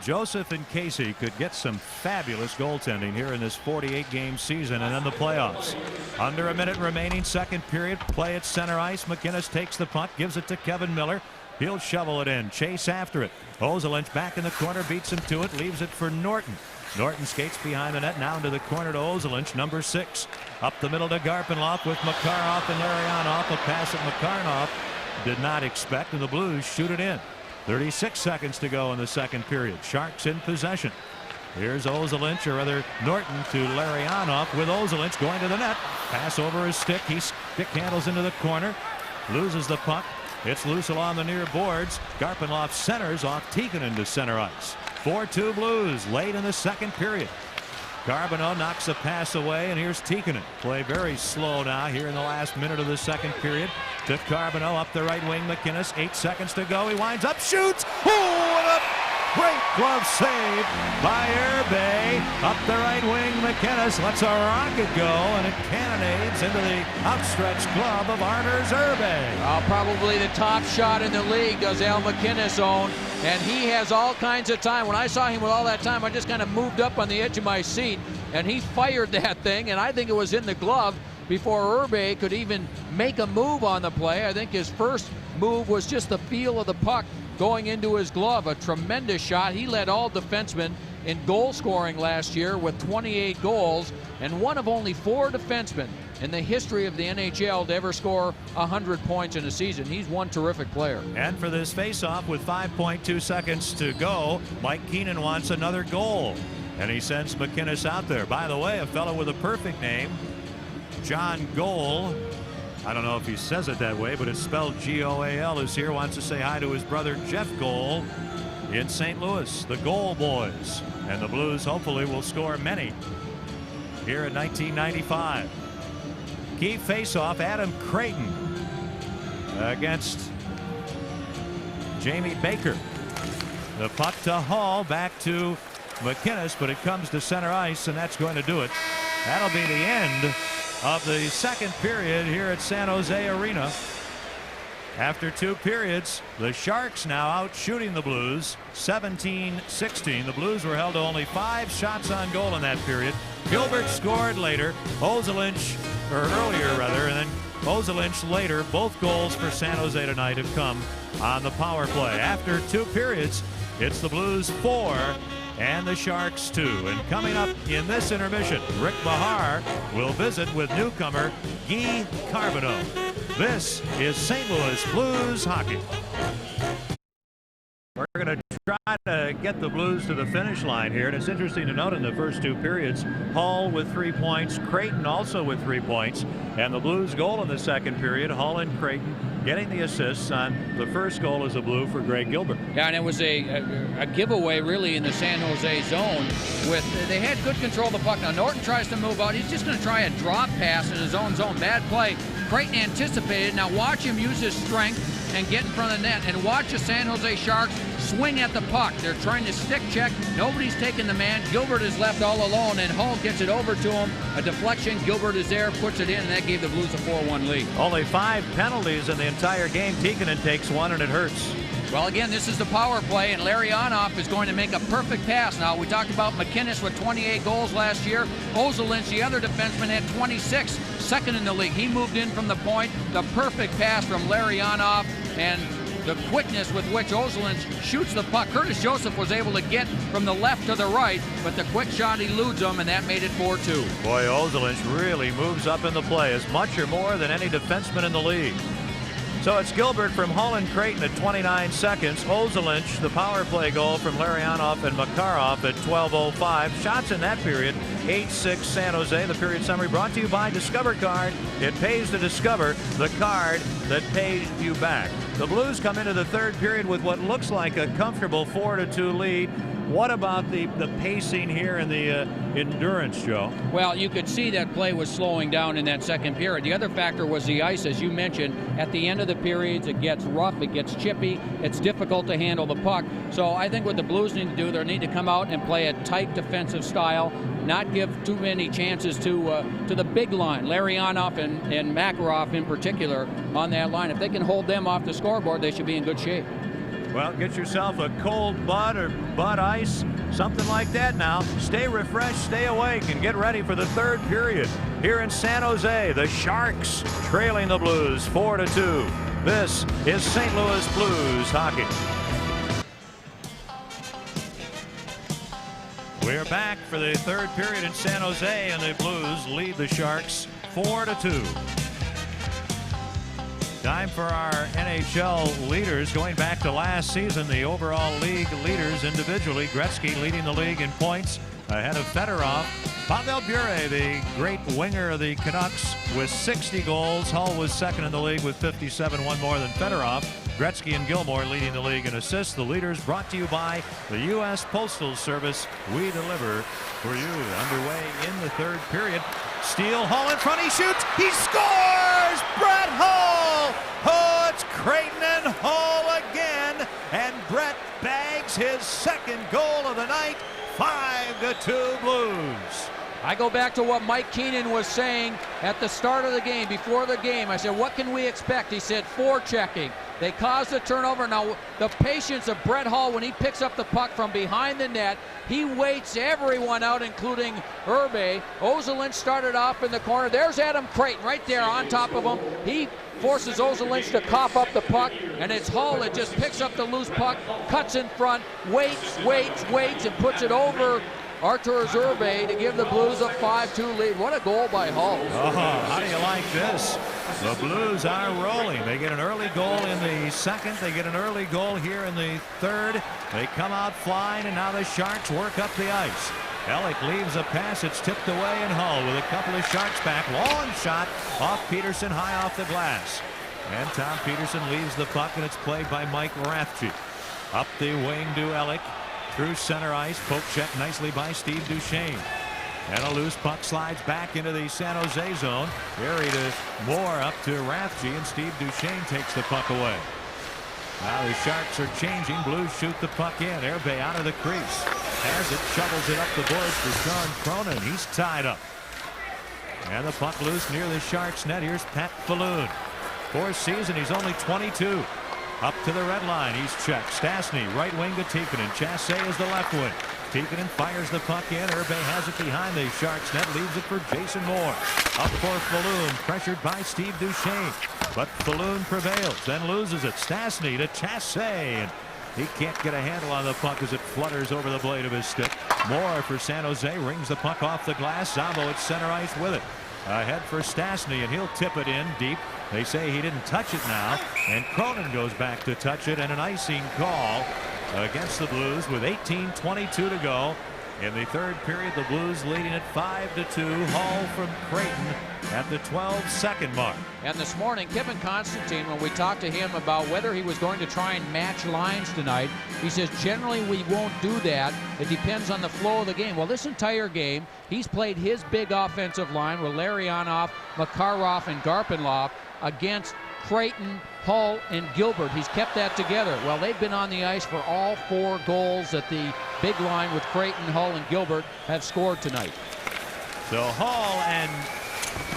Joseph and Casey could get some fabulous goaltending here in this 48-game season, and then the playoffs. Under a minute remaining, second period. Play at center ice. McInnes takes the puck, gives it to Kevin Miller. He'll shovel it in. Chase after it. Ozolinsh back in the corner, beats him to it, leaves it for Norton. Norton skates behind the net, now into the corner to Ozolinsh, number 6. Up the middle to Garpenloff with Makarov and Larionov. A pass that Makarov did not expect, and the Blues shoot it in. 36 seconds to go in the second period. Sharks in possession. Here's Ozelinch, or rather Norton, to Larionov, with Ozelinch going to the net. Pass over his stick. He stick handles into the corner. Loses the puck. It's loose along the near boards. Garpenloff centers off Tikkanen to center ice. 4-2 Blues late in the second period. Garpenloff knocks a pass away, and here's Tikkanen. Play very slow now here in the last minute of the second period. To Garpenloff up the right wing. McInnes, 8 seconds to go. He winds up, shoots. Oh, what a great glove save by Herbe. Up the right wing, McInnes lets a rocket go, and it cannonades into the outstretched glove of Anders Herbe. Probably the top shot in the league does Al McInnes own, and he has all kinds of time. When I saw him with all that time, I just kind of moved up on the edge of my seat, and he fired that thing, and I think it was in the glove before Herbe could even make a move on the play. I think his first move was just the feel of the puck going into his glove. A tremendous shot. He led all defensemen in goal scoring last year with 28 goals, and one of only 4 defensemen in the history of the NHL to ever score 100 points in a season. He's one terrific player. And for this faceoff with 5.2 seconds to go, Mike Keenan wants another goal, and he sends McInnes out there. By the way, a fellow with a perfect name, John Goal. I don't know if he says it that way, but it's spelled G-O-A-L, is here. Wants to say hi to his brother Jeff Goal in St. Louis, the Goal Boys. And the Blues hopefully will score many here in 1995. Key faceoff, Adam Creighton against Jamie Baker. The puck to Hall, back to McInnes, but it comes to center ice, and that's going to do it. That'll be the end of the second period here at San Jose Arena. After 2 periods, the Sharks now out shooting the Blues 17-16. The Blues were held to only 5 shots on goal in that period. Gilbert scored later, Ozelinch, or earlier rather, and then Ozelinch later. Both goals for San Jose tonight have come on the power play. After 2 periods, it's the Blues 4 and the Sharks 2. And coming up in this intermission, Rick Mahar will visit with newcomer Guy Carbonneau. This is St. Louis Blues hockey. We're going to try to get the Blues to the finish line here, and it's interesting to note in the first 2 periods, Hull with 3 points, Creighton also with 3 points, and the Blues goal in the second period, Hull and Creighton getting the assists on the first goal as a Blue for Greg Gilbert. Yeah, and it was a giveaway really in the San Jose zone. They had good control of the puck. Now Norton tries to move out. He's just going to try a drop pass in his own zone. Bad play. Creighton anticipated. Now watch him use his strength and get in front of the net, and watch the San Jose Sharks swing at the puck. They're trying to stick check. Nobody's taking the man. Gilbert is left all alone, and Hull gets it over to him. A deflection. Gilbert is there, puts it in, and that gave the Blues a 4-1 lead. Only 5 penalties in the entire game. Tikkanen takes 1, and it hurts. Well, again, this is the power play, and Larionov is going to make a perfect pass. Now, we talked about McInnes with 28 goals last year. Ozelinch, the other defenseman, had 26, second in the league. He moved in from the point. The perfect pass from Larionov, and the quickness with which Ozelinch shoots the puck. Curtis Joseph was able to get from the left to the right, but the quick shot eludes him, and that made it 4-2. Boy, Ozelinch really moves up in the play as much or more than any defenseman in the league. So it's Gilbert from Hull and Creighton at 29 seconds. Ozelinch, the power play goal from Larionov and Makarov at 12:05. Shots in that period, 8-6 San Jose. The period summary brought to you by Discover Card. It pays to discover, the card that pays you back. The Blues come into the third period with what looks like a comfortable 4-2 lead. What about the pacing here and the endurance, Joe? Well, you could see that play was slowing down in that second period. The other factor was the ice, as you mentioned. At the end of the periods, it gets rough, it gets chippy, it's difficult to handle the puck. So I think what the Blues need to do, they need to come out and play a tight defensive style, not give too many chances to the big line, Larionov and Makarov in particular on that line. If they can hold them off the scoreboard, they should be in good shape. Well, get yourself a cold Bud or Bud Ice, something like that now. Stay refreshed, stay awake, and get ready for the third period. Here in San Jose, the Sharks trailing the Blues 4-2. This is St. Louis Blues hockey. We're back for the third period in San Jose, and the Blues lead the Sharks 4-2. Time for our NHL leaders. Going back to last season, the overall league leaders individually. Gretzky leading the league in points ahead of Fedorov. Pavel Bure, the great winger of the Canucks, with 60 goals. Hull was second in the league with 57, one more than Fedorov. Gretzky and Gilmore leading the league in assists. The leaders brought to you by the U.S. Postal Service. We deliver for you. Underway in the third period. Steele, Hull in front, he shoots, he scores! Brett Hull! Oh, it's Creighton and Hull again, and Brett bags his second goal of the night. 5-2 Blues. I go back to what Mike Keenan was saying at the start of the game, before the game. I said, what can we expect? He said, forechecking. They caused a turnover. Now, the patience of Brett Hull when he picks up the puck from behind the net, he waits everyone out, including Herbe. Ozelin started off in the corner. There's Adam Creighton right there on top of him. He forces Ozelin to cough up the puck, and it's Hull that just picks up the loose puck, cuts in front, waits, and puts it over Artur Herbe to give the Blues a 5-2 lead. What a goal by Hull. Oh, how do you like this? The Blues are rolling. They get an early goal in the second. They get an early goal here in the third. They come out flying, and now the Sharks work up the ice. Ellick leaves a pass. It's tipped away in Hull with a couple of Sharks back. Long shot off Peterson, high off the glass. And Tom Peterson leaves the puck, and it's played by Mike Rathje. Up the wing to Ellick. Through center ice, poke check nicely by Steve Duchesne. And a loose puck slides back into the San Jose zone. Buried to Moore, up to Rathje, and Steve Duchesne takes the puck away. Now the Sharks are changing. Blues shoot the puck in. Herbe out of the crease. Has it, shovels it up the boards for Sean Cronin. He's tied up. And the puck loose near the Sharks net. Here's Pat Falloon. Fourth season, he's only 22. Up to the red line, he's checked. Stastny, right wing to Tikkanen. Chassé is the left wing. Tikkanen fires the puck in. Herbe has it behind the Sharks net. Leaves it for Jason Moore. Up for Falloon, pressured by Steve Duchesne. But Falloon prevails, then loses it. Stastny to Chassé. And he can't get a handle on the puck as it flutters over the blade of his stick. Moore for San Jose rings the puck off the glass. Zambo at center ice with it. Ahead for Stastny, and he'll tip it in deep. They say he didn't touch it now, and Cronin goes back to touch it, and an icing call against the Blues with 18:22 to go. In the third period, the Blues leading at 5-2. Hull from Creighton at the 12-second mark. And this morning, Kevin Constantine, when we talked to him about whether he was going to try and match lines tonight, he says generally we won't do that. It depends on the flow of the game. Well, this entire game, he's played his big offensive line with Larionov, Makarov, and Garpenlov against Creighton, Hull, and Gilbert. He's kept that together. Well, they've been on the ice for all four goals that the big line with Creighton, Hull, and Gilbert have scored tonight. So Hull and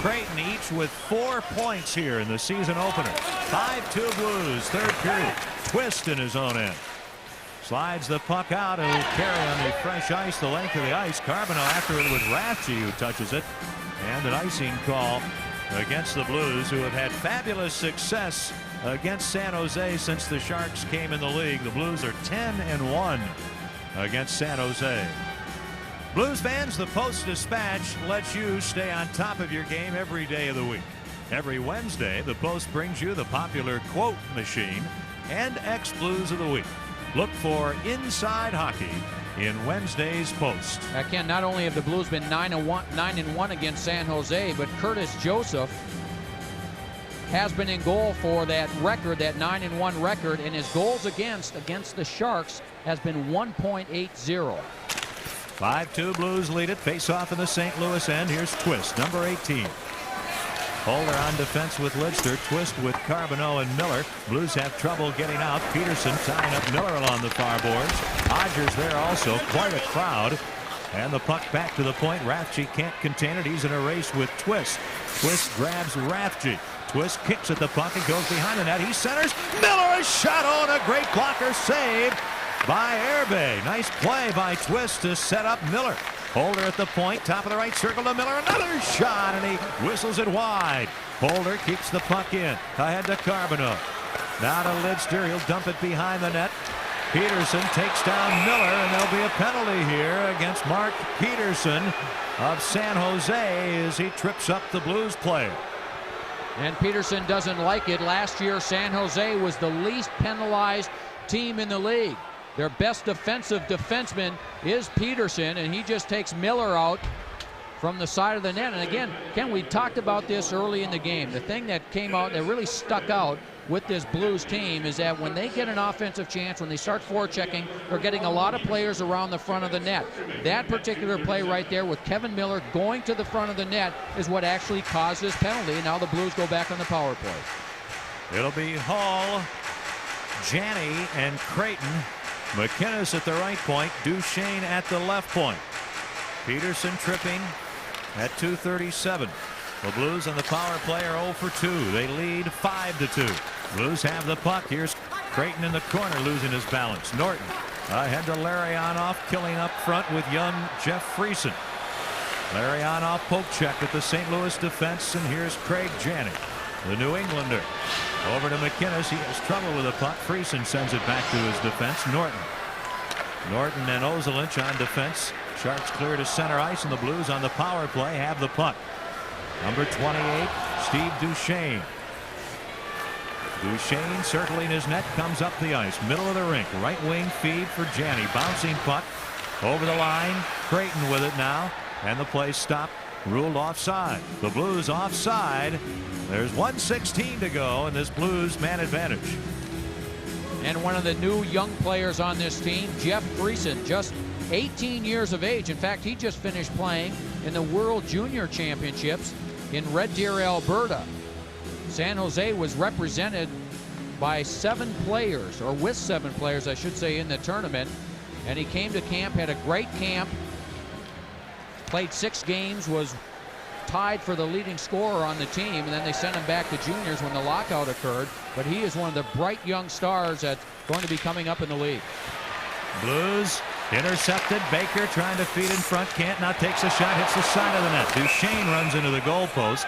Creighton each with 4 points here in the season opener. 5-2 Blues, third period. Twist in his own end. Slides the puck out and will carry on the fresh ice, the length of the ice. Carbonell after it with Rathje, who touches it. And an icing call against the Blues, who have had fabulous success against San Jose since the Sharks came in the league. The Blues are 10-1 against San Jose. Blues fans, the Post-Dispatch lets you stay on top of your game every day of the week. Every Wednesday, the Post brings you the popular quote machine and ex-Blues of the week. Look for Inside Hockey in Wednesday's Post. Ken, not only have the Blues been 9-1 against San Jose, but Curtis Joseph has been in goal for that record, that 9-1 record, and his goals against the Sharks has been 1.80. 5-2 Blues lead it. Face off in the St. Louis end. Here's Twist, number 18. Holder on defense with Lidster. Twist with Carbonell and Miller. Blues have trouble getting out. Peterson tying up Miller along the far boards. Odgers there also. Quite a crowd. And the puck back to the point. Rathje can't contain it. He's in a race with Twist. Twist grabs Rathje. Twist kicks at the puck and goes behind the net. He centers. Miller, a shot on, a great blocker save by Herbe. Nice play by Twist to set up Miller. Holder at the point, top of the right circle to Miller. Another shot, and he whistles it wide. Holder keeps the puck in. Ahead to Carbonell. Now to Lidster. He'll dump it behind the net. Peterson takes down Miller, and there'll be a penalty here against Mark Peterson of San Jose as he trips up the Blues player. And Peterson doesn't like it. Last year, San Jose was the least penalized team in the league. Their best defensive defenseman is Peterson, and he just takes Miller out from the side of the net. And again, Ken, we talked about this early in the game. The thing that came out that really stuck out with this Blues team is that when they get an offensive chance, when they start forechecking, they're getting a lot of players around the front of the net. That particular play right there with Kevin Miller going to the front of the net is what actually caused this penalty. And now the Blues go back on the power play. It'll be Hall, Janney, and Creighton. McInnes at the right point, Duchesne at the left point. Peterson tripping at 2:37. The Blues on the power play are 0 for 2. They lead 5-2. Blues have the puck. Here's Creighton in the corner, losing his balance. Norton ahead to Larionov, killing up front with young Jeff Friesen. Larionov poke check at the St. Louis defense, and here's Craig Janney, the New Englander. Over to McInnes. He has trouble with the puck. Friesen sends it back to his defense. Norton and Ozelich on defense. Sharks clear to center ice, and the Blues on the power play have the puck. Number 28, Steve Duchesne. Duchesne circling his net, comes up the ice, middle of the rink, right wing feed for Janney. Bouncing puck over the line. Creighton with it now, and the play stopped. Ruled offside. The Blues offside. There's 1:16 to go, and this Blues man advantage. And one of the new young players on this team, Jeff Friesen, just 18 years of age. In fact, he just finished playing in the World Junior Championships in Red Deer, Alberta. San Jose was represented by 7 players, or with 7 players, I should say, in the tournament. And he came to camp, had a great camp, played 6 games, was tied for the leading scorer on the team, and then they sent him back to juniors when the lockout occurred. But he is one of the bright young stars that's going to be coming up in the league. Blues intercepted. Baker trying to feed in front, can't. Now takes a shot, hits the side of the net. Duchesne runs into the goalpost.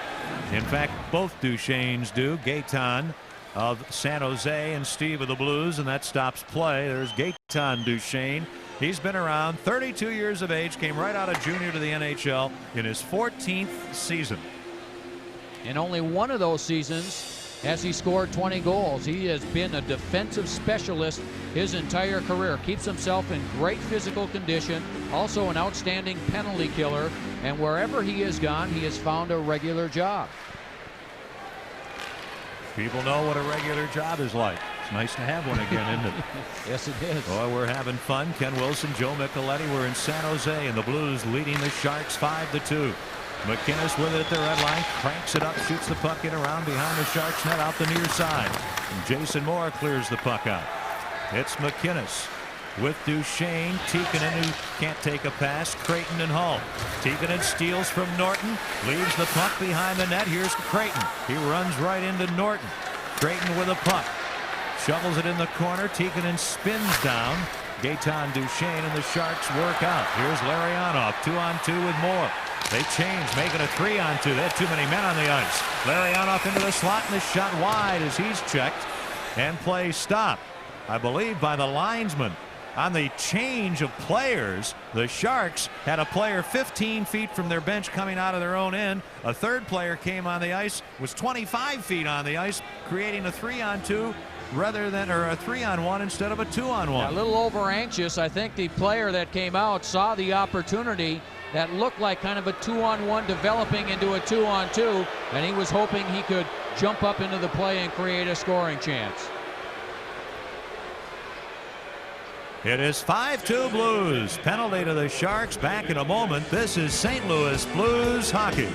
In fact, both Duchesnes do. Gaetan of San Jose and Steve of the Blues, and that stops play. There's Gaetan Duchesne. He's been around, 32 years of age, came right out of junior to the NHL in his 14th season. In only one of those seasons has he scored 20 goals. He has been a defensive specialist his entire career. Keeps himself in great physical condition. Also an outstanding penalty killer. And wherever he has gone, he has found a regular job. People know what a regular job is like. It's nice to have one again, isn't it? Yes, it is. Boy, we're having fun. Ken Wilson, Joe Micheletti. We're in San Jose, and the Blues leading the Sharks 5-2. McInnes with it at the red line, cranks it up, shoots the puck in around behind the Sharks net out the near side. And Jason Moore clears the puck out. It's McInnes with Duchesne, Tikkanen, who can't take a pass, Creighton and Hull. Tikkanen steals from Norton, leaves the puck behind the net. Here's Creighton. He runs right into Norton. Creighton with a puck, shovels it in the corner. Tikkanen spins down. Gaetan Duchesne and the Sharks work out. Here's Larionov, 2-on-2 with Moore. They change, making a 3-on-2. They had too many men on the ice. Larionov into the slot, and the shot wide as he's checked, and play stopped, I believe, by the linesman. On the change of players, the Sharks had a player 15 feet from their bench coming out of their own end. A third player came on the ice, was 25 feet on the ice, creating a 3-on-2 rather than, or a 3-on-1 instead of a 2-on-1. A little over anxious. I think the player that came out saw the opportunity that looked like kind of a 2-on-1 developing into a 2-on-2, and he was hoping he could jump up into the play and create a scoring chance. It is 5-2 Blues. Penalty to the Sharks. Back in a moment. This is St. Louis Blues hockey.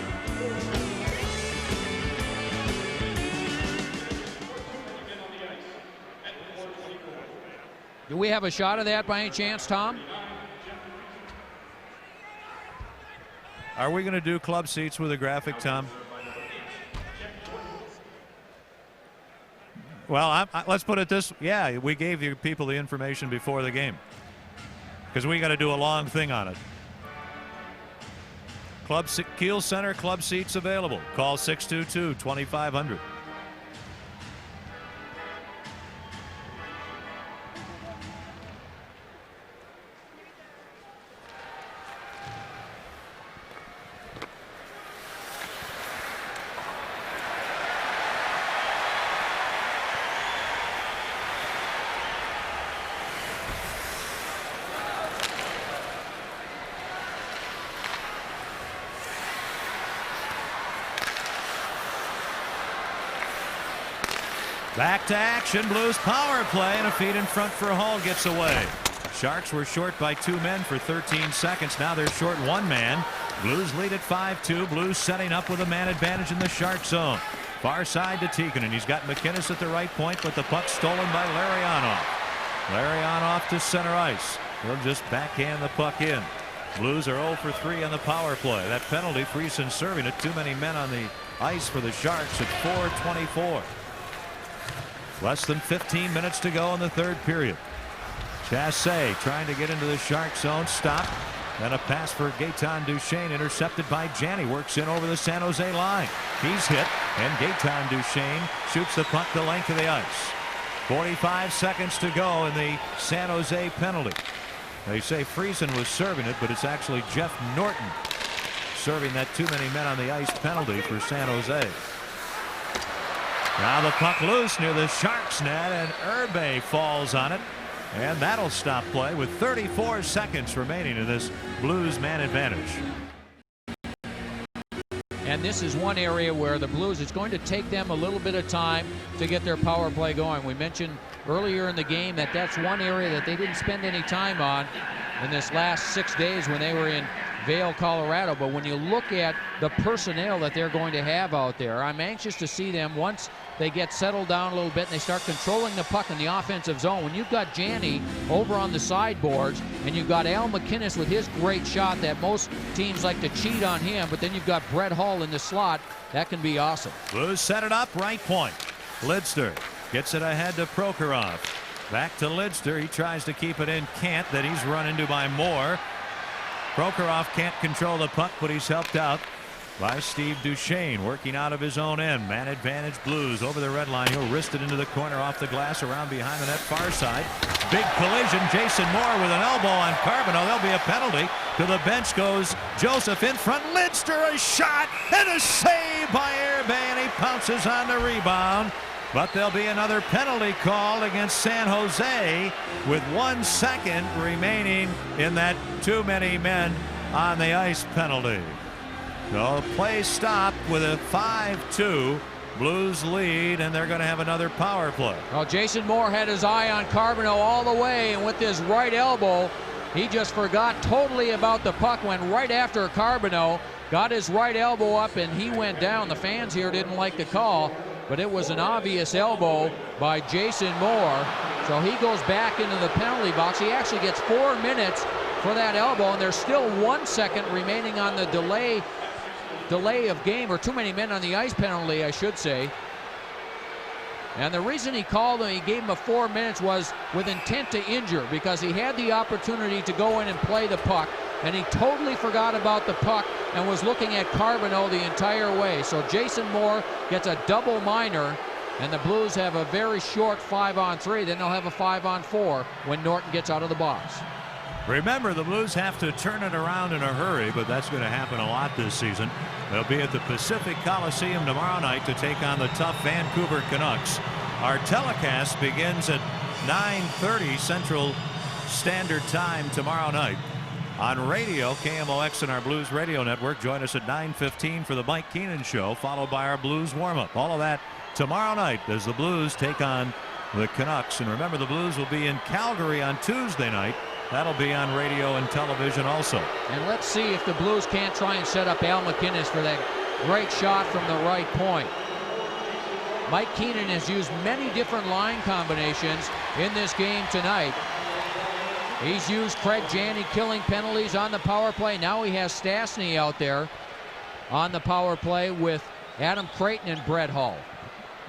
Do we have a shot of that by any chance, Tom? Are we going to do club seats with a graphic, Tom? Well, let's put it this. Yeah, we gave you people the information before the game because we got to do a long thing on it. Kiel Center club seats available. Call 622-2500. Back to action. Blues power play, and a feed in front for Hall gets away. Sharks were short by 2 men for 13 seconds. Now they're short 1 man. Blues lead at 5-2. Blues setting up with a man advantage in the Shark zone. Far side to Tikkanen. He's got McInnes at the right point, but the puck stolen by Larionov. Larionov to center ice. He'll just backhand the puck in. Blues are 0 for 3 on the power play. That penalty, Friesen serving it. Too many men on the ice for the Sharks at 4:24. Less than 15 minutes to go in the third period. Chassé trying to get into the Shark zone. Stop. And a pass for Jan.20 intercepted by Janney. Works in over the San Jose line. He's hit, and Jan.20 shoots the puck the length of the ice. 45 seconds to go in the San Jose penalty. They say Friesen was serving it, but it's actually Jeff Norton serving that too many men on the ice penalty for San Jose. Now the puck loose near the Sharks net, and Irbe falls on it. And that'll stop play with 34 seconds remaining in this Blues man advantage. And this is one area where the Blues, it's going to take them a little bit of time to get their power play going. We mentioned earlier in the game that that's one area that they didn't spend any time on in this last 6 days when they were in Vail, Colorado. But when you look at the personnel that they're going to have out there, I'm anxious to see them once they get settled down a little bit and they start controlling the puck in the offensive zone. When you've got Janney over on the sideboards and you've got Al McInnes with his great shot that most teams like to cheat on him, but then you've got Brett Hull in the slot, that can be awesome. Blues set it up, right point. Lidster gets it ahead to Prokhorov. Back to Lidster. He tries to keep it in. Can't. Then he's run into by Moore. Prokhorov can't control the puck, but he's helped out by Steve Duchesne, working out of his own end. Man advantage Blues over the red line. He'll wrist it into the corner off the glass around behind the net far side. Big collision. Jason Moore with an elbow on Carbonneau. There'll be a penalty. To the bench goes Joseph in front. Lidster, a shot and a save by Irbe, and he pounces on the rebound. But there'll be another penalty called against San Jose with 1 second remaining in that too many men on the ice penalty. So play stopped with a 5-2 Blues lead, and they're going to have another power play. Well, Jason Moore had his eye on Carbonneau all the way, and with his right elbow, he just forgot totally about the puck, went right after Carbonneau, got his right elbow up, and he went down. The fans here didn't like the call, but it was an obvious elbow by Jason Moore. So he goes back into the penalty box. He actually gets 4 minutes for that elbow, and there's still 1 second remaining on the delay of game, or too many men on the ice penalty, I should say. And the reason he called him, he gave him a 4 minutes, was with intent to injure, because he had the opportunity to go in and play the puck, and he totally forgot about the puck and was looking at Carbonneau the entire way. So Jason Moore gets a double minor, and the Blues have a very short 5-on-3. Then they'll have a 5-on-4 when Norton gets out of the box. Remember, the Blues have to turn it around in a hurry, but that's going to happen a lot this season. They'll be at the Pacific Coliseum tomorrow night to take on the tough Vancouver Canucks. Our telecast begins at 9:30 Central Standard Time tomorrow night. On radio, KMOX and our Blues Radio Network. Join us at 9:15 for the Mike Keenan Show, followed by our Blues warm-up. All of that tomorrow night as the Blues take on the Canucks. And remember, the Blues will be in Calgary on Tuesday night. That'll be on radio and television also. And let's see if the Blues can't try and set up Al McInnes for that great shot from the right point. Mike Keenan has used many different line combinations in this game tonight. He's used Craig Janney killing penalties on the power play. Now he has Stastny out there on the power play with Adam Creighton and Brett Hull.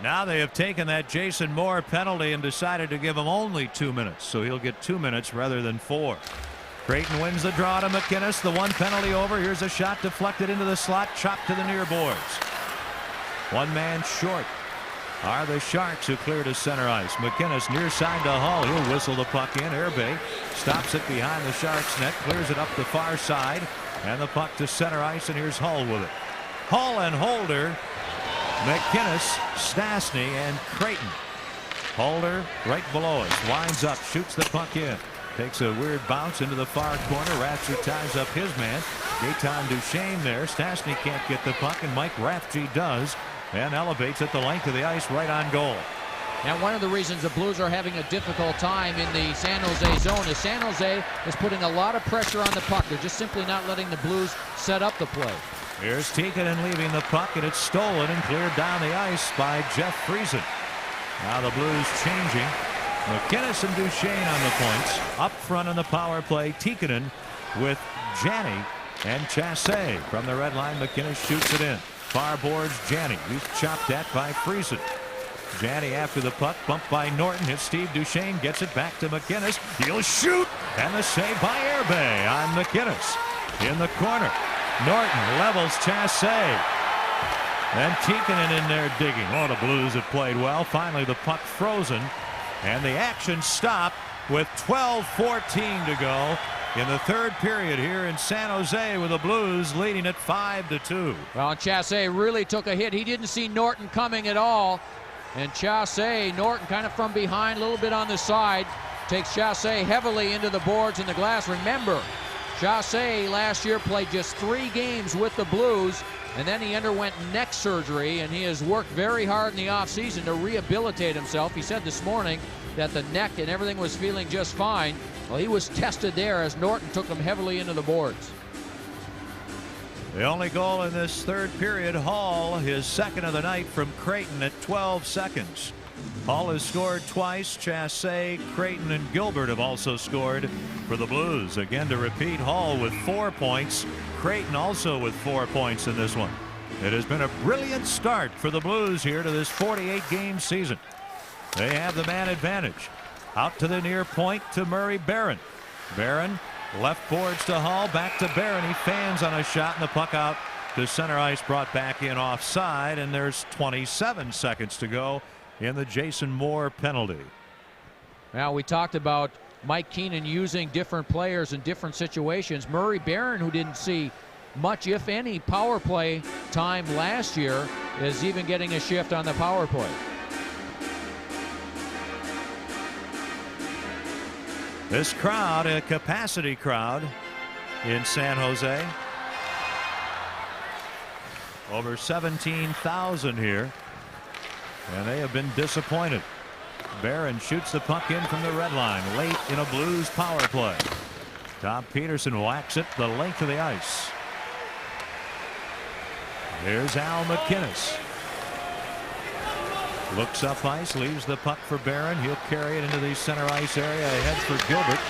Now they have taken that Jason Moore penalty and decided to give him only 2 minutes, so he'll get 2 minutes rather than 4. Creighton wins the draw to McInnes. The 1 penalty over. Here's a shot deflected into the slot, chopped to the near boards. 1 man short are the Sharks, who clear to center ice. McInnes near side to Hull. He'll whistle the puck in. Irbe stops it behind the Sharks net, clears it up the far side, and the puck to center ice, and here's Hull with it. Hull and Holder, McInnes, Stastny, and Creighton. Holder right below us, winds up, shoots the puck in, takes a weird bounce into the far corner. Rafferty ties up his man. Jan.20 there. Stastny can't get the puck, and Mike Rafferty does, and elevates at the length of the ice right on goal. And one of the reasons the Blues are having a difficult time in the San Jose zone is San Jose is putting a lot of pressure on the puck. They're just simply not letting the Blues set up the play. Here's Tikkanen leaving the puck, and it's stolen and cleared down the ice by Jeff Friesen. Now the Blues changing. McInnes and Duchesne on the points. Up front on the power play, Tikkanen with Janney and Chassé. From the red line, McInnes shoots it in. Far boards Janney. He's chopped at by Friesen. Janney after the puck, bumped by Norton. Hits Steve Duchesne, gets it back to McInnes. He'll shoot, and the save by Airbay on McInnes. In the corner, Norton levels Chassé. Then Tikkanen in there digging. Oh, the Blues have played well. Finally, the puck frozen, and the action stopped with 12:14 to go in the third period here in San Jose, with the Blues leading it 5-2. Well, Chassé really took a hit. He didn't see Norton coming at all. And Chassé, Norton kind of from behind, a little bit on the side, takes Chassé heavily into the boards and the glass. Remember, Chassé last year played just 3 games with the Blues, and then he underwent neck surgery, and he has worked very hard in the offseason to rehabilitate himself. He said this morning that the neck and everything was feeling just fine. Well, he was tested there as Norton took him heavily into the boards. The only goal in this third period, Hall, his second of the night from Creighton at 12 seconds. Hall has scored twice. Chassé, Creighton, and Gilbert have also scored for the Blues. Again, to repeat, Hall with 4 points. Creighton also with 4 points in this one. It has been a brilliant start for the Blues here to this 48-game season. They have the man advantage. Out to the near point to Murray Barron. Barron left boards to Hall, back to Barron. He fans on a shot, and the puck out to center ice, brought back in offside, and there's 27 seconds to go in the Jason Moore penalty. Now, we talked about Mike Keenan using different players in different situations. Murray Barron, who didn't see much, if any, power play time last year, is even getting a shift on the power play. This crowd, a capacity crowd in San Jose. Over 17,000 here, and they have been disappointed. Barron shoots the puck in from the red line late in a Blues power play. Tom Peterson whacks it the length of the ice. Here's Al McInnes. Looks up ice, leaves the puck for Barron. He'll carry it into the center ice area ahead for Gilbert.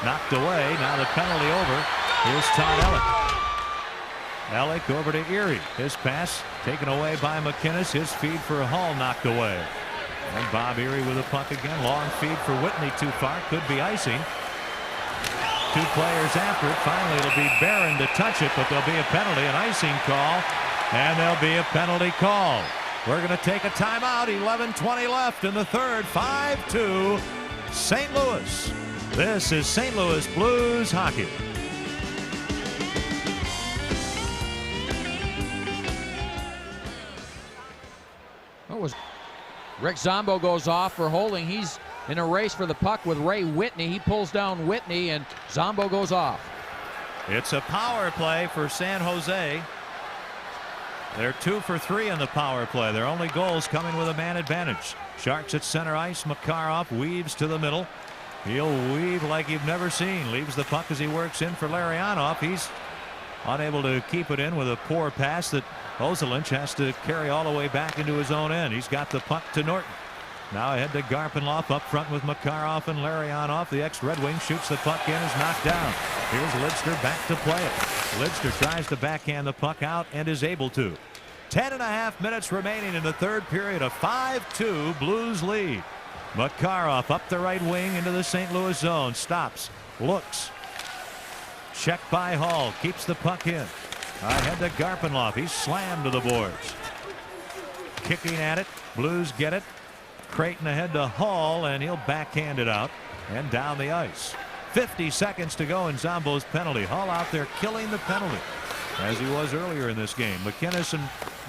Knocked away. Now the penalty over. Here's Todd Ellick. Ellick over to Erie. His pass taken away by McInnes. His feed for Hall knocked away. And Bob Erie with the puck again. Long feed for Whitney, too far. Could be icing. 2 players after it. Finally, it'll be Barron to touch it, but there'll be a penalty, an icing call, and there'll be a penalty call. We're going to take a timeout. 11:20 left in the third. 5-2 St. Louis. This is St. Louis Blues hockey. What was Rick Zombo goes off for holding. He's in a race for the puck with Ray Whitney. He pulls down Whitney, and Zombo goes off. It's a power play for San Jose. They're 2 for 3 on the power play. Their only goals coming with a man advantage. Sharks at center ice. Makarov weaves to the middle. He'll weave like you've never seen. Leaves the puck as he works in for Larionov. He's unable to keep it in with a poor pass that Ozelinch has to carry all the way back into his own end. He's got the puck to Norton. Now ahead to Garpenloff up front with Makarov and Larionov. The ex-Red Wing shoots the puck in, is knocked down. Here's Lidster back to play it. Lidster tries to backhand the puck out and is able to. 10.5 minutes remaining in the third period. A 5-2 Blues lead. Makarov up the right wing into the St. Louis zone. Stops. Looks. Checked by Hall. Keeps the puck in. Ahead to Garpenloff. He's slammed to the boards. Kicking at it. Blues get it. Creighton ahead to Hall, and he'll backhand it out and down the ice. 50 seconds to go in Zombo's penalty. Hall out there killing the penalty as he was earlier in this game. McInnes and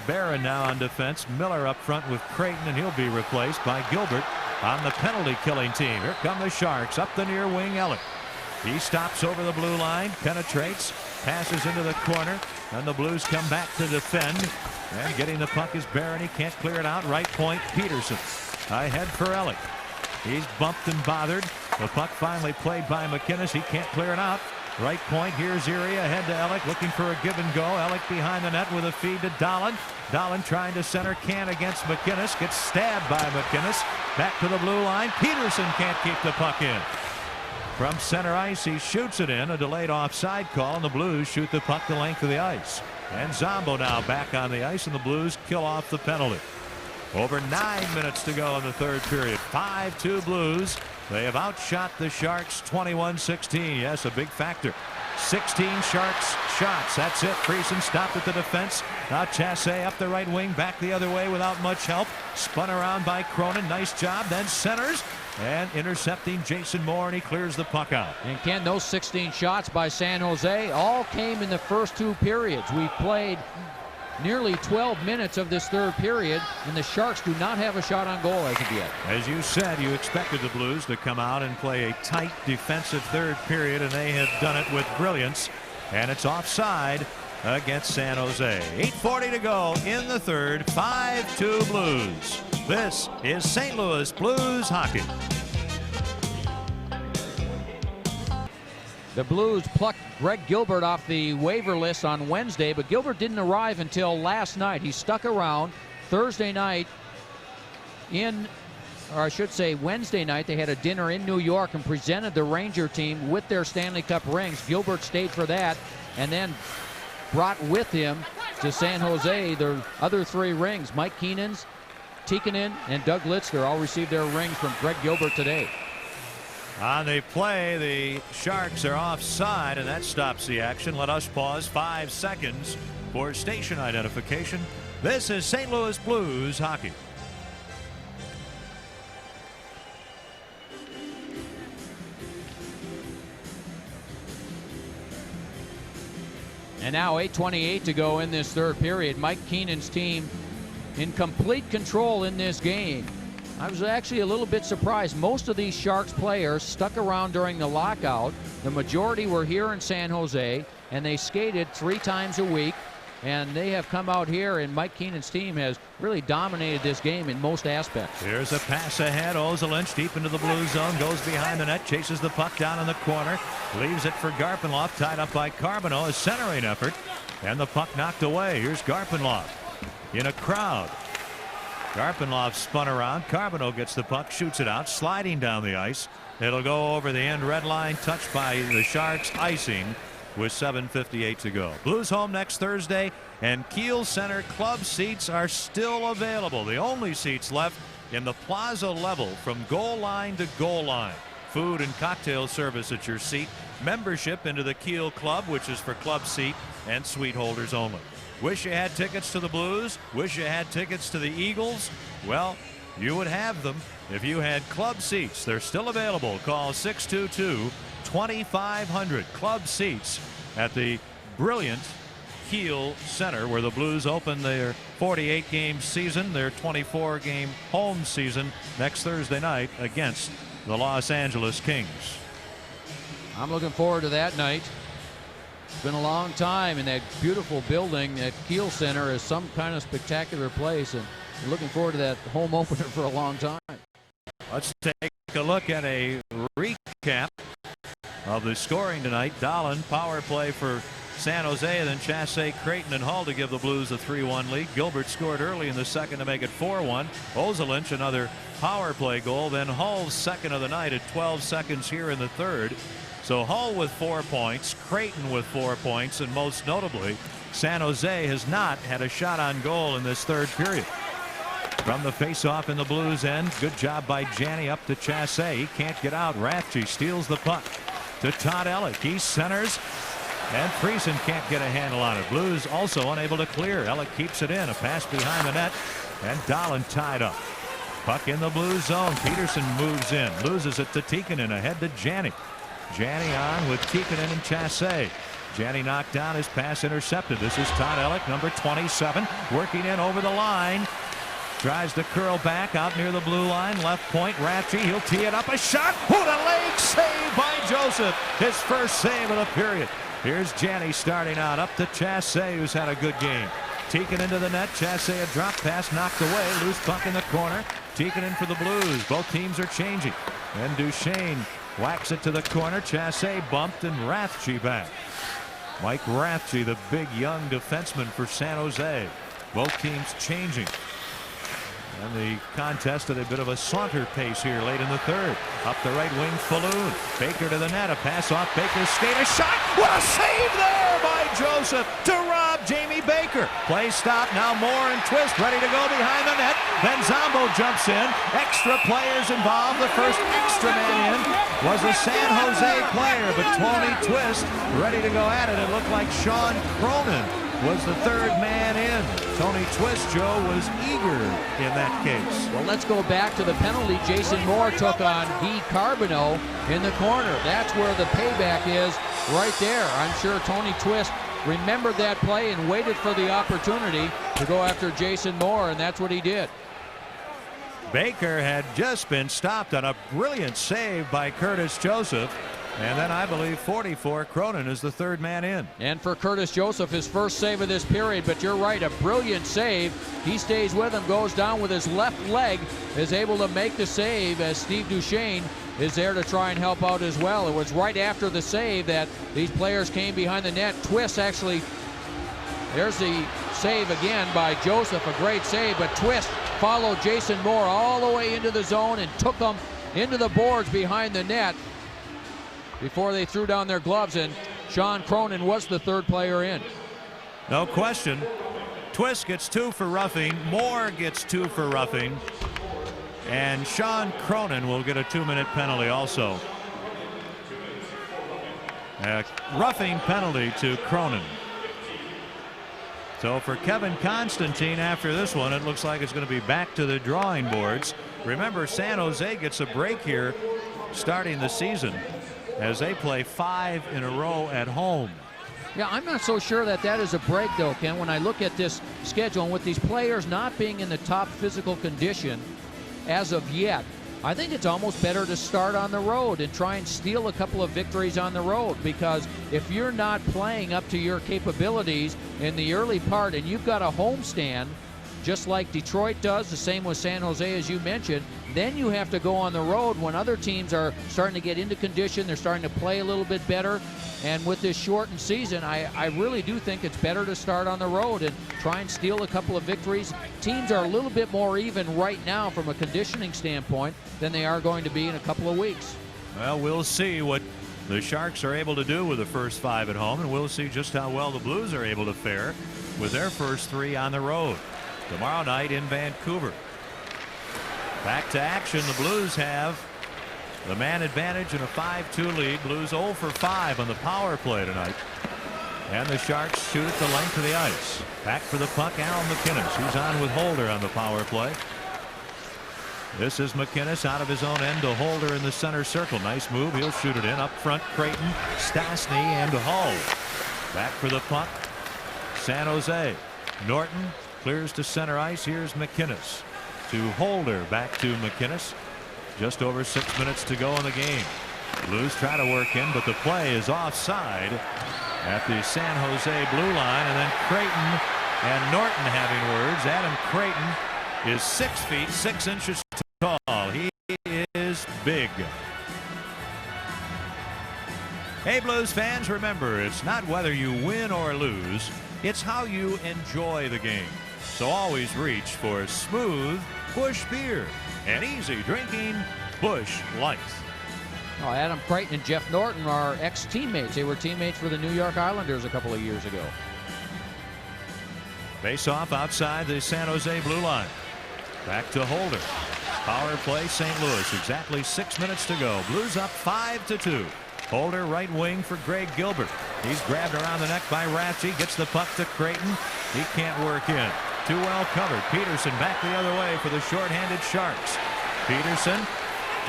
Barron now on defense. Miller up front with Creighton, and he'll be replaced by Gilbert on the penalty killing team. Here come the Sharks up the near wing. Ellick. He stops over the blue line, penetrates, passes into the corner, and the Blues come back to defend. And getting the puck is Barron. He can't clear it out. Right point, Peterson. Ahead for Ellick. He's bumped and bothered. The puck finally played by McInnes. He can't clear it out. Right point. Here's Erie ahead to Ellick, looking for a give and go. Ellick behind the net with a feed to Dahlin. Dahlin trying to center, can against McInnes. Gets stabbed by McInnes. Back to the blue line. Peterson can't keep the puck in. From center ice, he shoots it in. A delayed offside call, and the Blues shoot the puck the length of the ice. And Zombo now back on the ice, and the Blues kill off the penalty. Over 9 minutes to go in the third period. 5-2 Blues. They have outshot the Sharks 21-16. Yes, a big factor. 16 Sharks shots. That's it. Friesen stopped at the defense. Now Chassé up the right wing, back the other way without much help. Spun around by Cronin. Nice job. Then centers and intercepting Jason Moore, and he clears the puck out. And Ken, those 16 shots by San Jose all came in the first two periods. We've played nearly 12 minutes of this third period, and the Sharks do not have a shot on goal as of yet. As you said, you expected the Blues to come out and play a tight defensive third period, and they have done it with brilliance. And it's offside against San Jose. 8:40 to go in the third. 5-2 Blues. This is St. Louis Blues hockey. The Blues plucked Greg Gilbert off the waiver list on Wednesday, but Gilbert didn't arrive until last night. He stuck around. Thursday night or I should say Wednesday night, they had a dinner in New York and presented the Ranger team with their Stanley Cup rings. Gilbert stayed for that and then brought with him to San Jose their other three rings. Mike Keenan's, Tikkanen, and Doug Litzler all received their rings from Greg Gilbert today. On the play, the Sharks are offside, and that stops the action. Let us pause 5 seconds for station identification. This is St. Louis Blues hockey. And now 8:28 to go in this third period. Mike Keenan's team in complete control in this game. I was actually a little bit surprised. Most of these Sharks players stuck around during the lockout. The majority were here in San Jose, and they skated 3 times a week. And they have come out here, and Mike Keenan's team has really dominated this game in most aspects. Here's a pass ahead. Ozelinch deep into the blue zone, goes behind the net, chases the puck down in the corner, leaves it for Garpenloff, tied up by Carbonneau. A centering effort, and the puck knocked away. Here's Garpenloff in a crowd. Garpenloff spun around. Carbonneau gets the puck, shoots it out, sliding down the ice. It'll go over the end red line, touched by the Sharks, icing with 7:58 to go. Blues home next Thursday, and Kiel Center club seats are still available. The only seats left in the plaza level from goal line to goal line. Food and cocktail service at your seat. Membership into the Kiel Club, which is for club seat and suite holders only. Wish you had tickets to the Blues? Wish you had tickets to the Eagles? Well, you would have them if you had club seats. They're still available. Call 622-2500. Club seats at the brilliant Kiel Center, where the Blues open their 48-game season, their 24-game home season next Thursday night against the Los Angeles Kings. I'm looking forward to that night. It's been a long time in that beautiful building. That Kiel Center is some kind of spectacular place, and we're looking forward to that home opener for a long time. Let's take a look at a recap of the scoring tonight. Dahlin, power play for San Jose, then Chassé, Creighton, and Hull to give the Blues a 3-1 lead. Gilbert scored early in the second to make it 4-1. Ozelinch, another power play goal. Then Hull's second of the night at 12 seconds here in the third. So Hull with 4 points, Creighton with 4 points, and most notably, San Jose has not had a shot on goal in this third period. From the faceoff in the Blues end, good job by Janney up to Chassé. He can't get out. Rathje steals the puck to Todd Ellick. He centers, and Friesen can't get a handle on it. Blues also unable to clear. Ellick keeps it in. A pass behind the net, and Dahlin tied up. Puck in the Blues zone. Peterson moves in, loses it to Tikkanen, ahead to Janney. Janney on with Tikkanen and Chassé. Janney knocked down, his pass intercepted. This is Todd Ellick, number 27, working in over the line. Tries to curl back out near the blue line. Left point, Rathje. He'll tee it up. A shot. What a leg save by Joseph. His first save of the period. Here's Janney starting out up to Chassé, who's had a good game. Tikkanen into the net. Chasse a drop pass knocked away. Loose puck in the corner. Tikkanen for the Blues. Both teams are changing. And Duchesne whacks it to the corner. Chasse bumped and Rathje back. Mike Rathje, the big young defenseman for San Jose. Both teams changing. And the contest at a bit of a saunter pace here late in the third. Up the right wing, Falloon. Baker to the net. A pass off Baker's skate. A shot. What a save there by Joseph to rob Jamie Baker. Play stop. Now Moore and Twist ready to go behind the net. Then Zombo jumps in. Extra players involved. The first extra man in was a San Jose player, but Tony Twist ready to go at it. It looked like Sean Cronin was the third man in. Tony Twist, Joe, was eager in that case. Well, let's go back to the penalty Jason Moore took on Guy Carbonneau in the corner. That's where the payback is right there. I'm sure Tony Twist remembered that play and waited for the opportunity to go after Jason Moore, and that's what he did. Baker had just been stopped on a brilliant save by Curtis Joseph. And then I believe 44, Cronin is the third man in. And for Curtis Joseph, his first save of this period, but you're right, a brilliant save. He stays with him, goes down with his left leg, is able to make the save as Steve Duchesne is there to try and help out as well. It was right after the save that these players came behind the net. Twist actually, there's the save again by Joseph, a great save, but Twist followed Jason Moore all the way into the zone and took him into the boards behind the net before they threw down their gloves, and Sean Cronin was the third player in. No question. Twist gets 2 for roughing. Moore gets 2 for roughing. And Sean Cronin will get a 2-minute penalty also. A roughing penalty to Cronin. So for Kevin Constantine after this one, it looks like it's going to be back to the drawing boards. Remember, San Jose gets a break here starting the season as they play 5 in a row at home. Yeah, I'm not so sure that that is a break, though, Ken. When I look at this schedule, and with these players not being in the top physical condition as of yet, I think it's almost better to start on the road and try and steal a couple of victories on the road, because if you're not playing up to your capabilities in the early part and you've got a homestand, just like Detroit does, the same with San Jose as you mentioned, then you have to go on the road when other teams are starting to get into condition, they're starting to play a little bit better. And with this shortened season, I really do think it's better to start on the road and try and steal a couple of victories. Teams are a little bit more even right now from a conditioning standpoint than they are going to be in a couple of weeks. Well, we'll see what the Sharks are able to do with the first 5 at home, and we'll see just how well the Blues are able to fare with their first 3 on the road tomorrow night in Vancouver. Back to action. The Blues have the man advantage in a 5-2 lead. Blues 0 for 5 on the power play tonight. And the Sharks shoot at the length of the ice. Back for the puck, Aaron McInnes. He's on with Holder on the power play. This is McInnes out of his own end to Holder in the center circle. Nice move. He'll shoot it in. Up front, Creighton, Stastny, and Hull. Back for the puck, San Jose. Norton clears to center ice. Here's McInnes to Holder. Back to McInnes. Just over 6 minutes to go in the game. Blues try to work in, but the play is offside at the San Jose blue line. And then Creighton and Norton having words. Adam Creighton is 6 feet 6 inches tall. He is big. Hey, Blues fans, remember, it's not whether you win or lose, it's how you enjoy the game. So always reach for smooth Busch beer and easy drinking Busch Light. Oh, Adam Creighton and Jeff Norton are ex-teammates. They were teammates for the New York Islanders a couple of years ago. Face off outside the San Jose blue line. Back to Holder. Power play, St. Louis. Exactly 6 minutes to go. Blues up 5-2. Holder right wing for Greg Gilbert. He's grabbed around the neck by Rathje. Gets the puck to Creighton. He can't work in. Too well covered. Peterson back the other way for the shorthanded Sharks. Peterson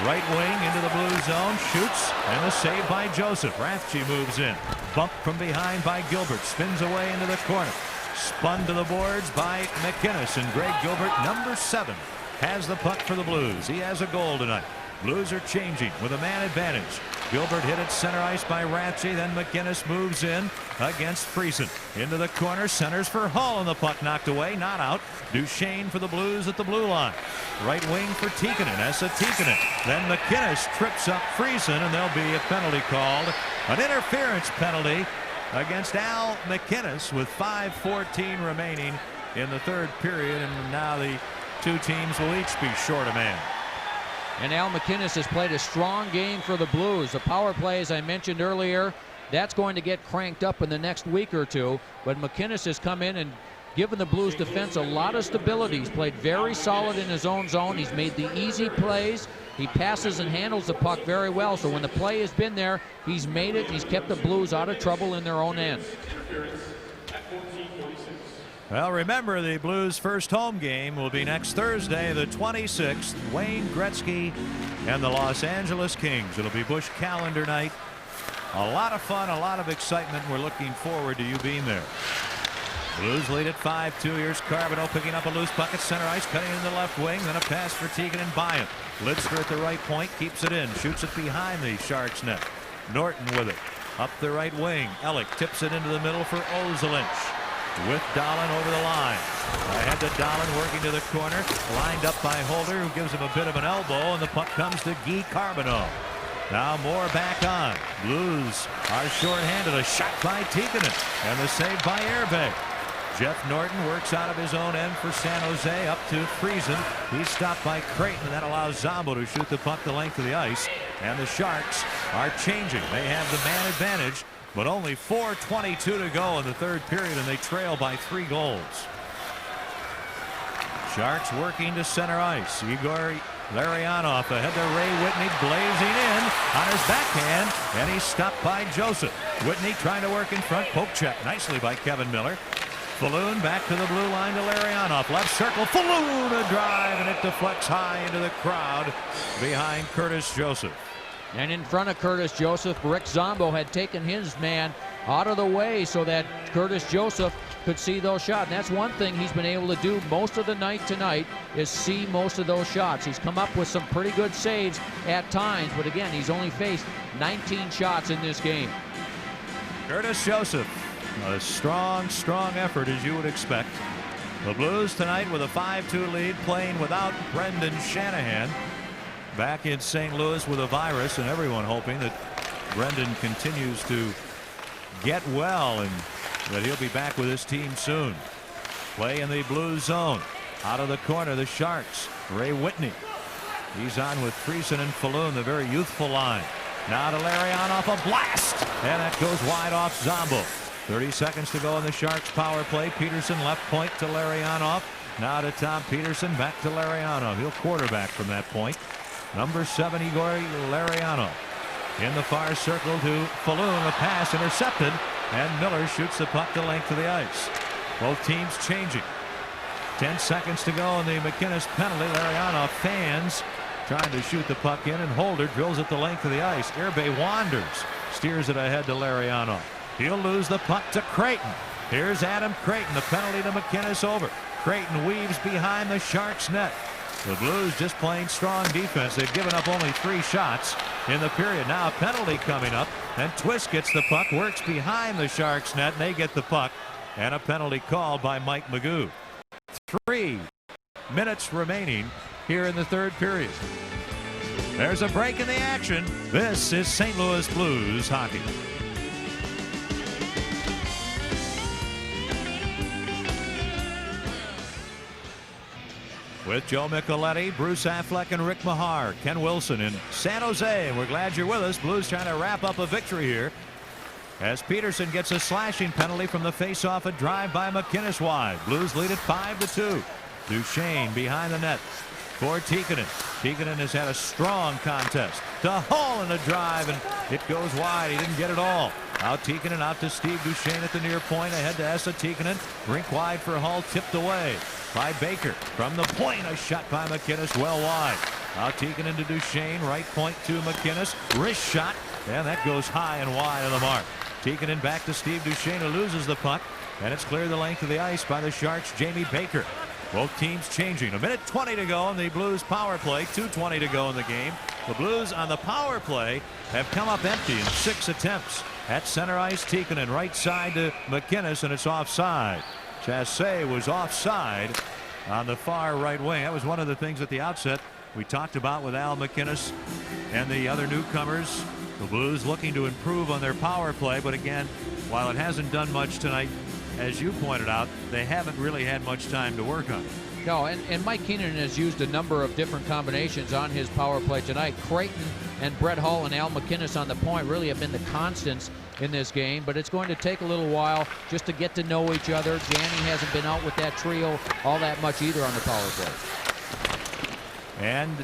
right wing into the blue zone. Shoots, and the save by Joseph. Rathje moves in. Bump from behind by Gilbert. Spins away into the corner. Spun to the boards by McInnes, and Greg Gilbert, number 7, has the puck for the Blues. He has a goal tonight. Blues are changing with a man advantage. Gilbert hit at center ice by Ratchey. Then McInnes moves in against Friesen. Into the corner, centers for Hull, and the puck knocked away, not out. Duchesne for the Blues at the blue line. Right wing for Tikkanen. Esa Tikkanen. Then McInnes trips up Friesen, and there'll be a penalty called. An interference penalty against Al McInnes with 5:14 remaining in the third period, and now the two teams will each be short a man. And Al McInnes has played a strong game for the Blues. The power play, as I mentioned earlier, that's going to get cranked up in the next week or two. But McInnes has come in and given the Blues defense a lot of stability. He's played very solid in his own zone. He's made the easy plays. He passes and handles the puck very well. So when the play has been there, he's made it. He's kept the Blues out of trouble in their own end. Well, remember, the Blues' first home game will be next Thursday, the 26th. Wayne Gretzky and the Los Angeles Kings. It'll be Busch calendar night. A lot of fun, a lot of excitement. We're looking forward to you being there. Blues lead at 5-2. Here's Carbonneau picking up a loose puck at center ice, cutting in the left wing. Then a pass for Teagan and Bryant. Lidster at the right point, keeps it in, shoots it behind the Sharks net. Norton with it. Up the right wing. Ellick tips it into the middle for Ozelinch. With Dahlin over the line. Ahead to Dahlin, working to the corner. Lined up by Holder, who gives him a bit of an elbow, and the puck comes to Guy Carbonneau. Now Moore back on. Blues are short-handed. A shot by Tikkanen, and the save by Airbag. Jeff Norton works out of his own end for San Jose, up to Friesen. He's stopped by Creighton, and that allows Zombo to shoot the puck the length of the ice. And the Sharks are changing. They have the man advantage, but only 4:22 to go in the third period, and they trail by 3 goals. Sharks working to center ice. Igor Larionov ahead to Ray Whitney, blazing in on his backhand, and he's stopped by Joseph. Whitney trying to work in front. Poke check nicely by Kevin Miller. Falloon back to the blue line to Larionov. Left circle. Falloon a drive, and it deflects high into the crowd behind Curtis Joseph. And in front of Curtis Joseph, Rick Zombo had taken his man out of the way so that Curtis Joseph could see those shots. And that's one thing he's been able to do most of the night tonight, is see most of those shots. He's come up with some pretty good saves at times, but again, he's only faced 19 shots in this game. Curtis Joseph, a strong effort, as you would expect. The Blues tonight with a 5-2 lead, playing without Brendan Shanahan. Back in St. Louis with a virus, and everyone hoping that Brendan continues to get well and that he'll be back with his team soon. Play in the Blues zone. Out of the corner, the Sharks. Ray Whitney. He's on with Friesen and Falloon, the very youthful line. Now to Larionov, a blast, and that goes wide off Zombo. 30 seconds to go in the Sharks power play. Peterson left point to Larionov. Now to Tom Peterson, back to Larionov. He'll quarterback from that point. Number 7, Igor Larionov. In the far circle to Falloon, a pass intercepted, and Miller shoots the puck the length of the ice. Both teams changing. 10 seconds to go in the McInnes penalty. Larionov fans, trying to shoot the puck in, and Holder drills it the length of the ice. Airbay wanders, steers it ahead to Larionov. He'll lose the puck to Creighton. Here's Adam Creighton. The penalty to McInnes over. Creighton weaves behind the Sharks net. The Blues just playing strong defense. They've given up only 3 shots in the period. Now a penalty coming up, and Twist gets the puck, works behind the Sharks net, and they get the puck, and a penalty called by Mike Magoo. 3 minutes remaining here in the third period. There's a break in the action. This is St. Louis Blues hockey. With Joe Micheletti, Bruce Affleck, and Rick Mahar, Ken Wilson in San Jose. And we're glad you're with us. Blues trying to wrap up a victory here, as Peterson gets a slashing penalty from the faceoff, a drive by McInnes wide. Blues lead at 5-2. Duchesne behind the net for Tikkanen. Tikkanen has had a strong contest to Hull in a drive, and it goes wide. He didn't get it all. Out Tikkanen, out to Steve Duchesne at the near point. Ahead to Esa Tikkanen. Rink wide for Hull, tipped away by Baker. From the point, a shot by McInnes well wide. Out Tikkanen to Duchesne, right point to McInnes. Wrist shot, and that goes high and wide of the mark. Tikkanen back to Steve Duchesne, who loses the puck, and it's cleared the length of the ice by the Sharks' Jamie Baker. Both teams changing. 1:20 to go in the Blues power play. 2:20 to go in the game. The Blues on the power play have come up empty in 6 attempts. At center ice, Tikkanen right side to McInnes, and it's offside. Chassé was offside on the far right wing. That was one of the things at the outset we talked about with Al McInnes and the other newcomers. The Blues looking to improve on their power play, but again, while it hasn't done much tonight, as you pointed out, they haven't really had much time to work on it. No, and Mike Keenan has used a number of different combinations on his power play tonight. Creighton and Brett Hull and Al McInnes on the point really have been the constants in this game, but it's going to take a little while just to get to know each other. Janny hasn't been out with that trio all that much either on the power play. And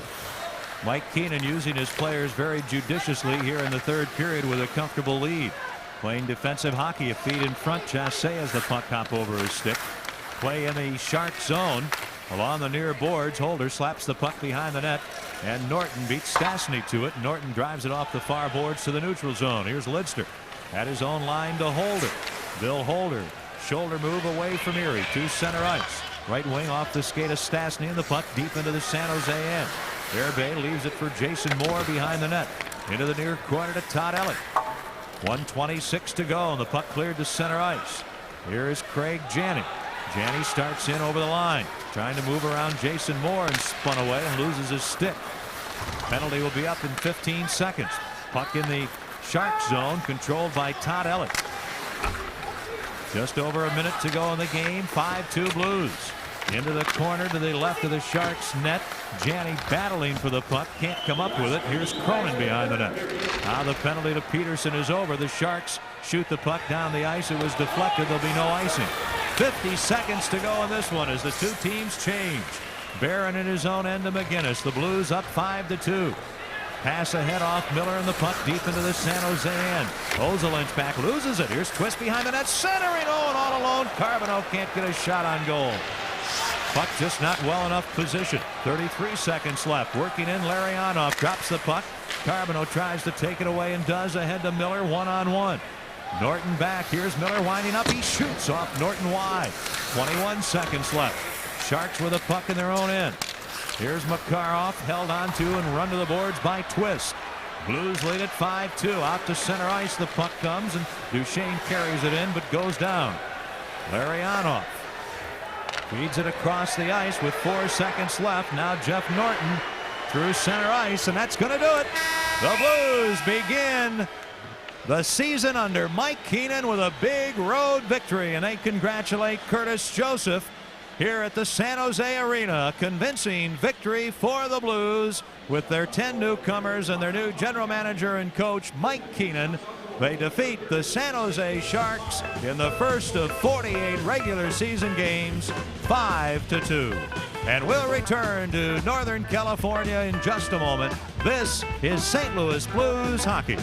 Mike Keenan using his players very judiciously here in the third period with a comfortable lead. Playing defensive hockey, a feet in front. Chassé has the puck hop over his stick. Play in the Shark zone along the near boards. Holder slaps the puck behind the net, and Norton beats Stastny to it. Norton drives it off the far boards to the neutral zone. Here's Lidster at his own line to Holder. Bill Holder, shoulder move away from Erie to center ice. Right wing off the skate of Stastny, and the puck deep into the San Jose end. Airbay leaves it for Jason Moore behind the net. Into the near corner to Todd Elliott. 1:26 to go, and the puck cleared to center ice. Here is Craig Janney. Janney starts in over the line, trying to move around Jason Moore, and spun away and loses his stick. Penalty will be up in 15 seconds. Puck in the Shark zone, controlled by Todd Elliott. Just over a minute to go in the game. 5-2 Blues. Into the corner to the left of the Sharks net. Janney battling for the puck, can't come up with it. Here's Cronin behind the net. Now the penalty to Peterson is over. The Sharks shoot the puck down the ice. It was deflected. There'll be no icing. 50 seconds to go in this one as the two teams change. Barron in his own end to McInnes. The Blues up 5-2. Pass ahead off Miller, and the puck deep into the San Jose end. Ozolinch back, loses it. Here's Twist behind the net, centering. Oh, and all alone. Carbonneau can't get a shot on goal. Puck just not well enough position. 33 seconds left. Working in, Larionov drops the puck. Carbonneau tries to take it away and does, ahead to Miller, one-on-one. Norton back. Here's Miller winding up. He shoots off Norton wide. 21 seconds left. Sharks with a puck in their own end. Here's Makarov, held on to and run to the boards by Twist. Blues lead at 5-2. Out to center ice. The puck comes, and Duchesne carries it in but goes down. Larionov feeds it across the ice with 4 seconds left. Now Jeff Norton through center ice, and that's going to do it. The Blues begin the season under Mike Keenan with a big road victory, and they congratulate Curtis Joseph here at the San Jose Arena. A convincing victory for the Blues with their 10 newcomers and their new general manager and coach Mike Keenan. They defeat the San Jose Sharks in the first of 48 regular season games, 5-2. And we'll return to Northern California in just a moment. This is St. Louis Blues hockey.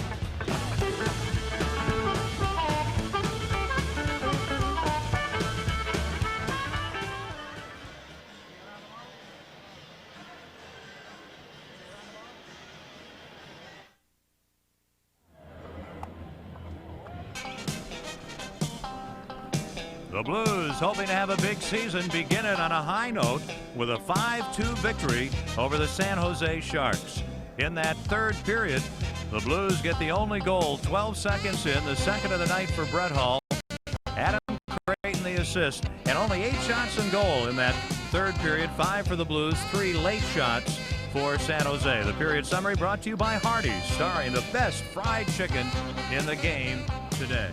The Blues hoping to have a big season, beginning on a high note with a 5-2 victory over the San Jose Sharks. In that third period, the Blues get the only goal 12 seconds in, the second of the night for Brett Hull. Adam Creighton the assist, and only 8 shots in goal in that third period. 5 for the Blues, 3 late shots for San Jose. The period summary brought to you by Hardee's, starring the best fried chicken in the game today.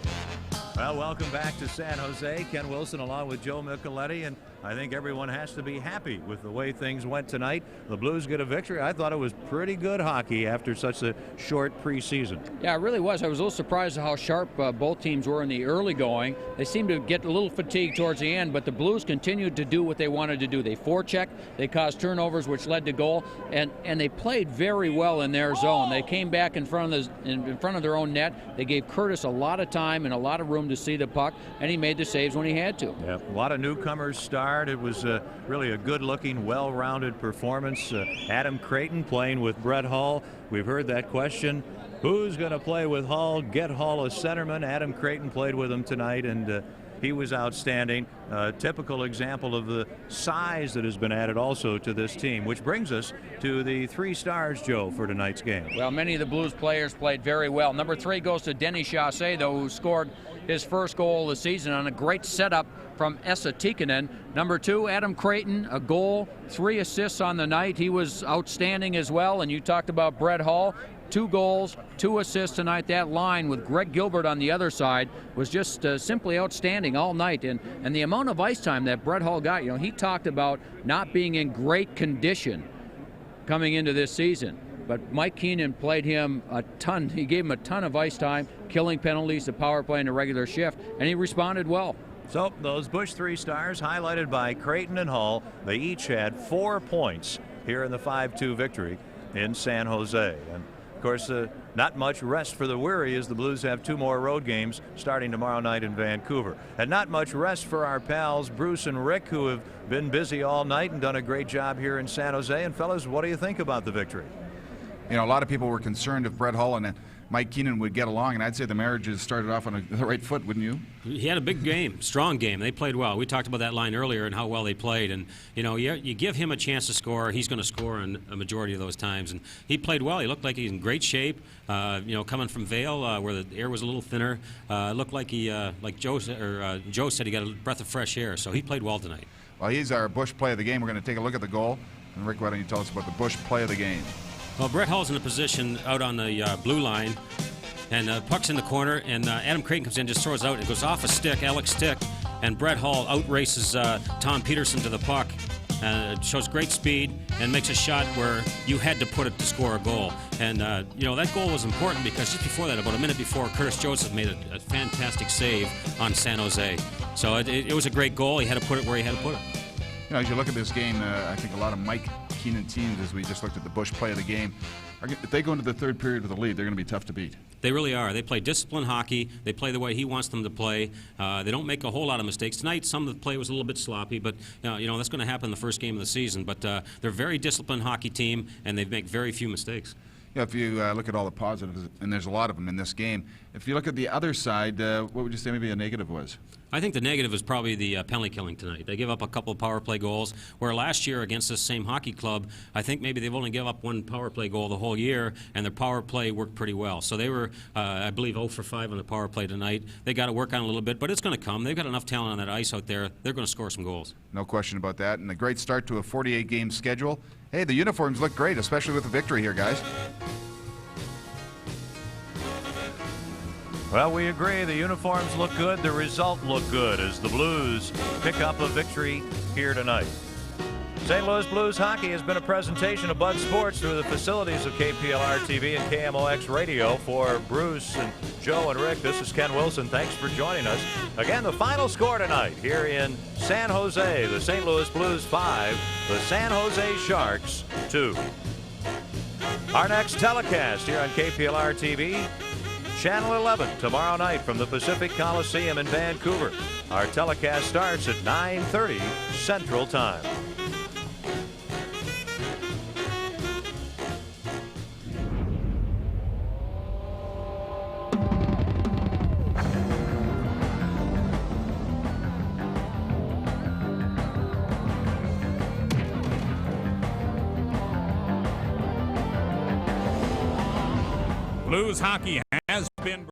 Well, welcome back to San Jose. Ken Wilson along with Joe Micheletti, and I think everyone has to be happy with the way things went tonight. The Blues get a victory. I thought it was pretty good hockey after such a short preseason. Yeah, it really was. I was a little surprised at how sharp both teams were in the early going. They seemed to get a little fatigued towards the end, but the Blues continued to do what they wanted to do. They forechecked, they caused turnovers, which led to goal, and they played very well in their zone. They came back in front of their own net. They gave Curtis a lot of time and a lot of room to see the puck, and he made the saves when he had to. Yeah, a lot of newcomers starred. It was really a good-looking, well-rounded performance. Adam Creighton playing with Brett Hull. We've heard that question. Who's going to play with Hull? Get Hull a centerman. Adam Creighton played with him tonight, and he was outstanding. Typical example of the size that has been added also to this team, which brings us to the 3 stars, Joe, for tonight's game. Well, many of the Blues players played very well. Number 3 goes to Denny Chassé, though, who scored his first goal of the season on a great setup from Esa Tikkanen. Number 2, Adam Creighton, a goal, 3 assists on the night. He was outstanding as well. And you talked about Brett Hull. 2 goals, 2 assists tonight. That line with Greg Gilbert on the other side was just simply outstanding all night. And the amount of ice time that Brett Hull got, he talked about not being in great condition coming into this season. But Mike Keenan played him a ton. He gave him a ton of ice time, killing penalties, the power play, and a regular shift, and he responded well. So those Bush 3 stars highlighted by Creighton and Hull. They each had 4 points here in the 5-2 victory in San Jose. And of course, not much rest for the weary as the Blues have 2 more road games starting tomorrow night in Vancouver. And not much rest for our pals Bruce and Rick, who have been busy all night and done a great job here in San Jose. And fellas, what do you think about the victory? A lot of people were concerned if Brett Hull and Mike Keenan would get along, and I'd say the marriage has started off on the right foot, wouldn't you? He had a big game, strong game. They played well. We talked about that line earlier and how well they played. And, you give him a chance to score, he's going to score in a majority of those times. And he played well. He looked like he's in great shape. Coming from Vail, where the air was a little thinner, looked like like Joe said, he got a breath of fresh air. So he played well tonight. Well, he's our Bush play of the game. We're going to take a look at the goal. And Rick, why don't you tell us about the Bush play of the game? Well, Brett Hull's in a position out on the blue line, and puck's in the corner, and Adam Creighton comes in, just throws it out, and it goes off a stick, Alex stick, and Brett Hull outraces Tom Peterson to the puck. Shows great speed and makes a shot where you had to put it to score a goal. And, that goal was important because just before that, about a minute before, Curtis Joseph made a fantastic save on San Jose. So it was a great goal. He had to put it where he had to put it. As you look at this game, I think a lot of Mike Keenan teams, as we just looked at the Bush play of the game, if they go into the third period with a lead, they're going to be tough to beat. They really are. They play disciplined hockey. They play the way he wants them to play. They don't make a whole lot of mistakes. Tonight, some of the play was a little bit sloppy, but that's going to happen in the first game of the season. But they're a very disciplined hockey team, and they make very few mistakes. Yeah, if you look at all the positives, and there's a lot of them in this game, if you look at the other side, what would you say maybe a negative was? I think the negative is probably the penalty killing tonight. They give up a couple of power play goals, where last year against this same hockey club, I think maybe they've only given up 1 power play goal the whole year, and their power play worked pretty well. So they were, I believe, 0 for 5 on the power play tonight. They got to work on it a little bit, but it's going to come. They've got enough talent on that ice out there. They're going to score some goals. No question about that, and a great start to a 48-game schedule. Hey, the uniforms look great, especially with the victory here, guys. Well, we agree. The uniforms look good. The result looked good as the Blues pick up a victory here tonight. St. Louis Blues hockey has been a presentation of Bud Sports through the facilities of KPLR TV and KMOX Radio. For Bruce and Joe and Rick, this is Ken Wilson. Thanks for joining us. Again, the final score tonight here in San Jose, the St. Louis Blues 5, the San Jose Sharks 2. Our next telecast here on KPLR TV, Channel 11 tomorrow night from the Pacific Coliseum in Vancouver. Our telecast starts at 9:30 Central Time. Blues hockey has been